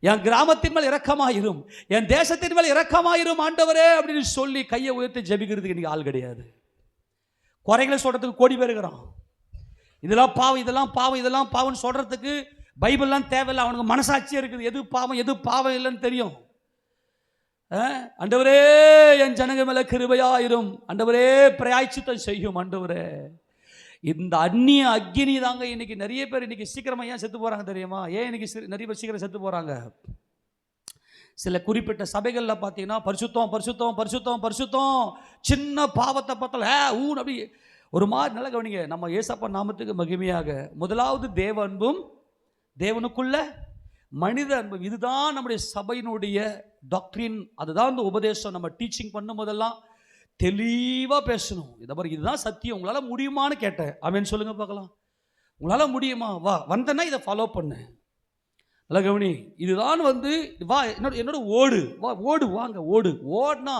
என் கிராமத்தின் மேல் இரக்கமாயிரும், என் தேசத்தின் மேல் இரக்கமாயிரும் ஆண்டவரே அப்படின்னு சொல்லி கையை உயர்த்தி ஜெபிக்கிறதுக்கு இன்னைக்கு ஆள் கிடையாது. குறைகளை சொல்றதுக்கு கோடி பேர் இருக்கிறான். இதெல்லாம் பாவம், இதெல்லாம் பாவம், இதெல்லாம் பாவம்னு சொல்றதுக்கு பைபிள்லாம் தேவையில்லை. அவனுக்கு மனசாட்சியே இருக்குது. எது பாவம் எது பாவம் இல்லைன்னு தெரியும். ஆண்டவரே என் ஜனங்க மேல கிருபையாயிரும், ஆண்டவரே பிராயச்சித்தம் செய்யும். ஆண்டவரே, இந்த அந்நிய அக்னி தாங்க இன்னைக்கு நிறைய பேர் இன்னைக்கு சீக்கிரமா ஏன் செத்து போறாங்க தெரியுமா? ஏன் இன்னைக்கு நிறைய பேர் சீக்கிரம் செத்து போறாங்க? சில குறிப்பிட்ட சபைகளில் பார்த்தீங்கன்னா பரிசுத்தம் பரிசுத்தம் பரிசுத்தம் பரிசுத்தம், சின்ன பாவத்தை பார்த்தாலும் ஊன் அப்படி ஒரு மாதிரி. நல்லா கவனிங்க, நம்ம ஏசப்பா நாமத்துக்கு மகிமையாக முதலாவது தேவ அன்பும் தேவனுக்குள்ள மனித அன்பும், இதுதான் நம்முடைய சபையினுடைய டாக்டரின். அதுதான் இந்த உபதேசம். நம்ம டீச்சிங் பண்ணும் போதெல்லாம் தெளிவாக பேசணும். இதை மாதிரி இதுதான் சத்தியம், உங்களால் முடியுமான்னு கேட்டேன். அவன் சொல்லுங்க பார்க்கலாம், உங்களால் முடியுமா? வா, வந்தேன்னா இதை ஃபாலோ பண்ணு. நல்லா கவனி, இதுதான் வந்து வா என்னோட ஓடு, வா ஓடு, வாங்க ஓடு. ஓடுனா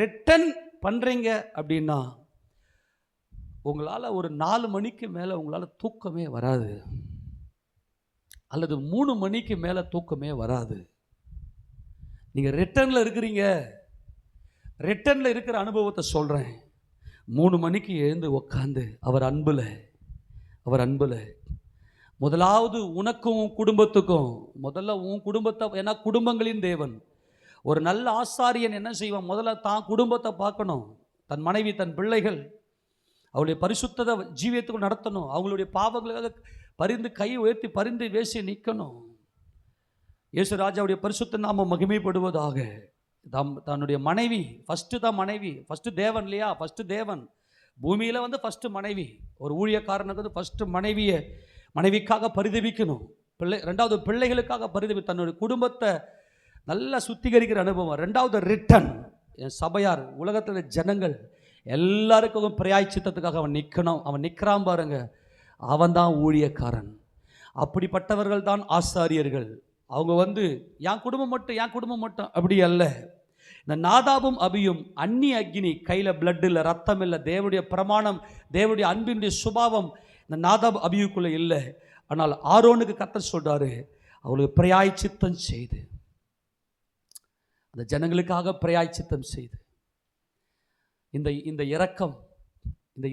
ரிட்டன் பண்ணுறீங்க அப்படின்னா உங்களால் ஒரு 4 மணிக்கு மேலே உங்களால் தூக்கமே வராது, அல்லது 3 மணிக்கு மேலே தூக்கமே வராது. நீங்கள் ரிட்டனில் இருக்கிறீங்க. ரிட்டனில் இருக்கிற அனுபவத்தை சொல்கிறேன். 3 மணிக்கு எழுந்து உக்காந்து அவர் அன்பில் முதலாவது உனக்கும் உன் குடும்பத்துக்கும், முதல்ல உன் குடும்பத்தை, ஏன்னா குடும்பங்களின் தேவன். ஒரு நல்ல ஆசாரியன் என்ன செய்வான்? முதல்ல தான் குடும்பத்தை பார்க்கணும், தன் மனைவி, தன் பிள்ளைகள், அவருடைய பரிசுத்தத்தை ஜீவியத்துக்குள் நடத்தணும். அவங்களுடைய பாவங்களுக்காக பரிந்து கை உயர்த்தி பரிந்து பேசி நிற்கணும். இயேசு ராஜாவுடைய பரிசுத்த நாமம் மகிமைப்படுவதாக. தன்னுடைய மனைவி ஃபஸ்ட்டு தான் மனைவி, ஃபஸ்ட்டு தேவன் இல்லையா? ஃபஸ்ட்டு தேவன் பூமியில் வந்து ஃபஸ்ட்டு மனைவி. ஒரு ஊழியக்காரனுக்கு வந்து ஃபஸ்ட்டு மனைவிக்காக பரிதவிக்கணும். ரெண்டாவது பிள்ளைகளுக்காக தன்னுடைய குடும்பத்தை நல்லா சுத்திகரிக்கிற அனுபவம். ரெண்டாவது ரிட்டன் என் சபையார் உலகத்தில் ஜனங்கள் எல்லாருக்கும் பிராயச்சித்தத்துக்காக அவன் நிற்கணும். அவன் நிற்கிறான் பாருங்க, அவன் தான் ஊழியக்காரன். அப்படிப்பட்டவர்கள் தான் ஆசாரியர்கள். அவங்க வந்து என் குடும்பம் மட்டும் அப்படி அல்ல. இந்த நாதாபும் அபியும் அந்நிய அக்னி, கையில் பிளட் இல்லை, ரத்தம் இல்லை, தேவனுடைய பிரமாணம், தேவனுடைய அன்பினுடைய சுபாவம் இந்த நாதாப் அபியுக்குள்ளே இல்லை. ஆனால் ஆரோனுக்கு கர்த்தர் சொல்றாரு, அவளுக்கு பிராயச்சித்தம் செய்து, அந்த ஜனங்களுக்காக பிராயச்சித்தம் செய்து, இந்த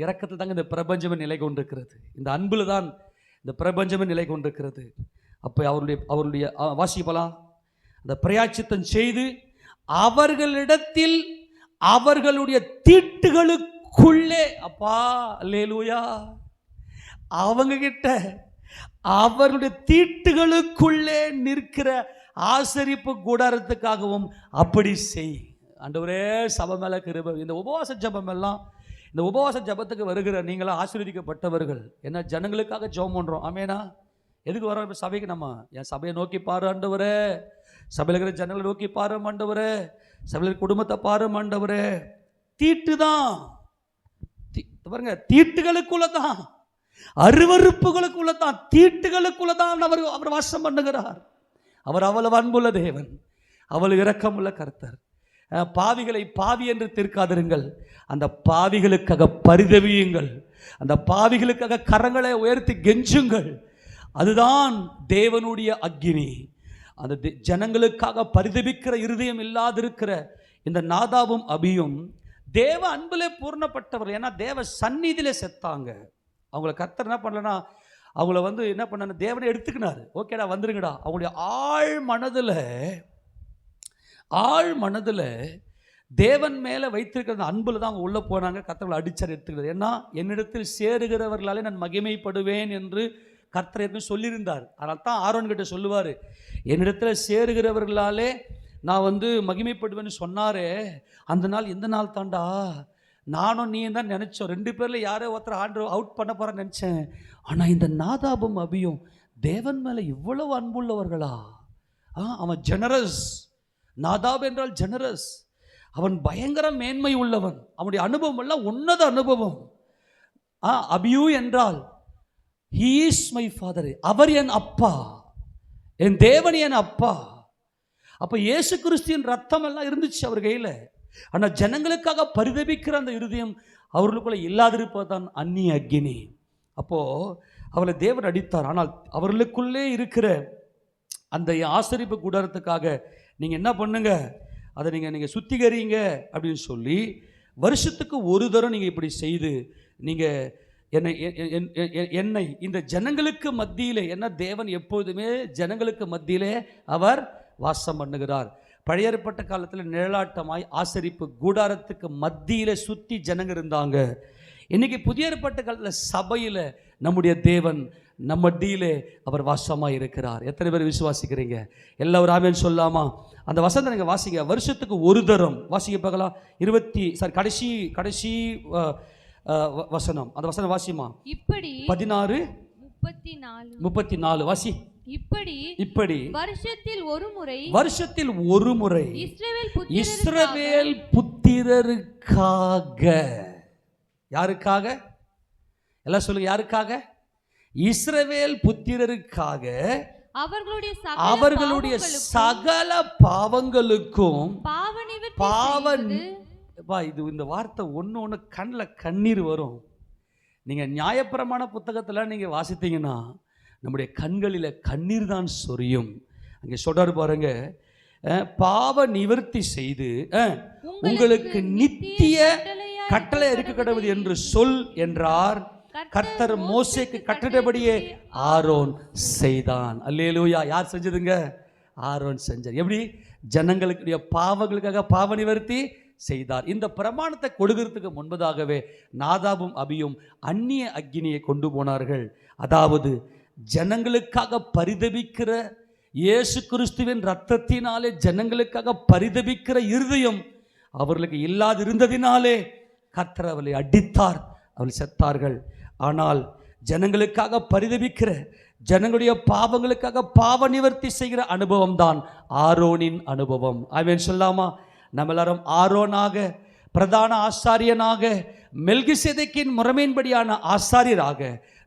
இரக்கத்தில் தாங்க இந்த பிரபஞ்சமே நிலை கொண்டிருக்கிறது. இந்த அன்பில் தான் இந்த பிரபஞ்சமே நிலை கொண்டிருக்கிறது. அப்போ அவருடைய வாசிப்பலாம், அந்த பிராயச்சித்தம் செய்து அவர்களிடத்தில் அவர்களுடைய தீட்டுகளுக்குள்ளே, அப்பா அல்லேலூயா, அவங்க கிட்ட அவர்களுடைய தீட்டுகளுக்குள்ளே நிற்கிற ஆசரிப்பு கூடாரத்துக்காகவும் அப்படி செய். ஆண்டவரே, சபை மேல கிருபை. இந்த உபவாச ஜபம் எல்லாம், இந்த உபவாச ஜபத்துக்கு வருகிற நீங்களாம் ஆசீர்வதிக்கப்பட்டவர்கள். என்ன ஜனங்களுக்காக ஜெபம் பண்றோம். ஆமேனா? எதுக்கு வரோம் சபைக்கு? நம்ம என் சபையை நோக்கி பாரு ஆண்டவரே, சபையில் இருக்கிற ஜனங்களை நோக்கி பாரு ஆண்டவரே, சபையில் குடும்பத்தை பாரு ஆண்டவரே. தீட்டு தான் பாருங்க, தீட்டுகளுக்குள்ள தான், அருவருப்புகளுக்குள்ள தான், தீட்டுகளுக்குள்ள தான் அவர் வாசம் பண்ணுகிறார். அவர் அவ்வளவு அன்புள்ள தேவன், அவ்வளவு இரக்கமுள்ள கர்த்தர். பாவிகளை பாவி என்று தீர்க்காதிருங்கள், அந்த பாவிகளுக்காக பரிதவியுங்கள், அந்த பாவிகளுக்காக கரங்களை உயர்த்தி கெஞ்சுங்கள். அதுதான் தேவனுடைய அக்கினி. அந்த ஜனங்களுக்காக பரிதபிக்கிற இருதயம் இல்லாதிருக்கிற இந்த நாதாபும் அபியும் தேவ அன்பிலே பூர்ணப்பட்டவர். ஏன்னா தேவ சந்நிதியிலே செத்தாங்க. அவங்கள கர்த்தர் என்ன பண்ணலன்னா, அவங்கள வந்து என்ன பண்ண, தேவனை எடுத்துக்கினார். ஓகேடா வந்துருங்கடா. அவங்களுடைய ஆழ் மனதில் தேவன் மேலே வைத்திருக்கிற அன்பில் தான் அவங்க உள்ளே போனாங்க. கர்த்தர்களை அடிச்சார், எடுத்துக்கிறது. ஏன்னா என்னிடத்தில் சேருகிறவர்களாலே நான் மகிமைப்படுவேன் என்று கர்த்தர் ஏற்கனவே சொல்லியிருந்தார். அதனால தான் ஆரோன் கிட்ட சொல்லுவார், என்னிடத்தில் சேருகிறவர்களாலே நான் வந்து மகிமைப்படுவேன்னு சொன்னாரே, அந்த நாள் எந்த நாள் தாண்டா? நானும் நீ தான் நினச்சோம், 2 பேரில் யாரோ ஒருத்தர் ஆண்டவர் அவுட் பண்ண போகிறேன்னு நினச்சேன். ஆனால் இந்த நாதாபும் அபியும் தேவன் மேலே இவ்வளவு அன்புள்ளவர்களா? அவன் ஜெனரஸ். நாதாப் என்றால் ஜெனரஸ். அவன் பயங்கர மேன்மை உள்ளவன். அவனுடைய அனுபவம் எல்லாம் உன்னத அனுபவம். அபியூ என்றால் he is my father, அவர் என் அப்பா, என் தேவன் என் அப்பா. அப்போ இயேசு கிறிஸ்துவின் ரத்தம் எல்லாம் இருந்துச்சு அவர் கையில். ஆனால் ஜனங்களுக்காக பரிதபிக்கிற அந்த இருதயம் அவர்களுக்குள்ள இல்லாதிருப்பதுதான் அந்நிய அக்கினி. அப்போது அவளை தேவன் அடித்தார். ஆனால் அவர்களுக்குள்ளே இருக்கிற அந்த ஆசரிப்பு கூடாரத்துக்காக நீங்கள் என்ன பண்ணுங்க, அதை நீங்கள் சுத்திகரிங்க அப்படின்னு சொல்லி வருஷத்துக்கு ஒரு தரம் நீங்கள் இப்படி செய்து நீங்கள் என்னை இந்த ஜனங்களுக்கு மத்தியிலே, என்ன தேவன் எப்பொழுதுமே ஜனங்களுக்கு மத்தியிலே அவர் வாசம் பண்ணுகிறார். பழைய ஏற்பாட்டு காலத்தில் நிழலாட்டமாய் ஆசரிப்பு கூடாரத்துக்கு மத்தியில் சுற்றி ஜனங்க இருந்தாங்க. இன்னைக்கு புதிய ஏற்பாட்டு காலத்தில் சபையில் நம்முடைய தேவன் நம்ம மத்தியிலே அவர் வாசமாக இருக்கிறார். எத்தனை பேர் விசுவாசிக்கிறீங்க? எல்லாரும் ஆமென் சொல்லாமா? அந்த வசனத்தை நீங்கள் வாசிங்க. வருஷத்துக்கு ஒரு தரம் வாசிக்க பார்க்கலாம். கடைசி வசனம், அந்த வசனம் வாசிமா. இப்படி 16:34 வாசி. இப்படி வருஷத்தில் ஒரு முறை இஸ்ரவேல் புத்திரருக்காக, யாருக்காக? எல்லாம் சொல்லுங்க, யாருக்காக? இஸ்ரவேல் புத்திரருக்காக அவர்களுடைய சகல பாவங்களுக்கும் இந்த வார்த்தை ஒன்று கண்ணில் கண்ணீர் வரும். நீங்கள் நியாயப்பிரமாண புத்தகத்தில் நீங்கள் வாசித்தீங்கன்னா நம்முடைய கண்களில் கண்ணீர் தான் சொரியும். அங்கே சொல்றாரு பாருங்க, பாவ நிவர்த்தி செய்து உங்களுக்கு நித்திய கட்டளை இருக்க கடவுது என்று சொல் என்றார். கர்த்தர் மோசேக்கு கட்டளைப்படியே ஆரோன் செய்தான். அல்லேலூயா. யார் செஞ்சதுங்க? ஆரோன் செஞ்சார். எப்படி? ஜனங்களுடைய பாவங்களுக்காக பாவ நிவர்த்தி செய்தார். இந்த பிரமாணத்தை கொடுக்கிறதுக்கு முன்பதாகவே நாதாபும் அபியும் அந்நிய அக்கினியை கொண்டு போனார்கள். அதாவது ஜனங்களுக்காக பரிதபிக்கிற, இயேசு கிறிஸ்துவின் இரத்தத்தினாலே ஜனங்களுக்காக பரிதபிக்கிற இருதயம் அவர்களுக்கு இல்லாதிருந்ததினாலே கர்த்தர் அவர்களை அடித்தார், அவர்கள் செத்தார்கள். ஆனால் ஜனங்களுக்காக பரிதபிக்கிற, ஜனங்களுடைய பாவங்களுக்காக பாவ நிவர்த்தி செய்கிற அனுபவம் தான் ஆரோனின் அனுபவம். ஆமென் சொல்லாமா? நம்ம எல்லாரும் ஆரோனாக, பிரதான ஆசாரியனாக, மெல்கிசேதேக்கின் முறைமையின்படியான ஆசாரியராக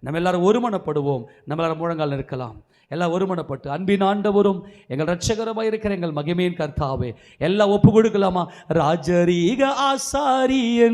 நம்ம எல்லாரும் ஒருமனப்படுவோம். நம்ம எல்லாரும் முழங்கால் இருக்கலாம். எல்லாம் ஒருமனப்பட்டு, அன்பின் ஆண்டவரும் எங்கள் இரட்சகருமாய் இருக்கிற எங்கள் மகிமையின் கர்த்தாவே, எல்லாம் ஒப்பு கொடுக்கலாமா? ராஜரீக ஆசாரியன்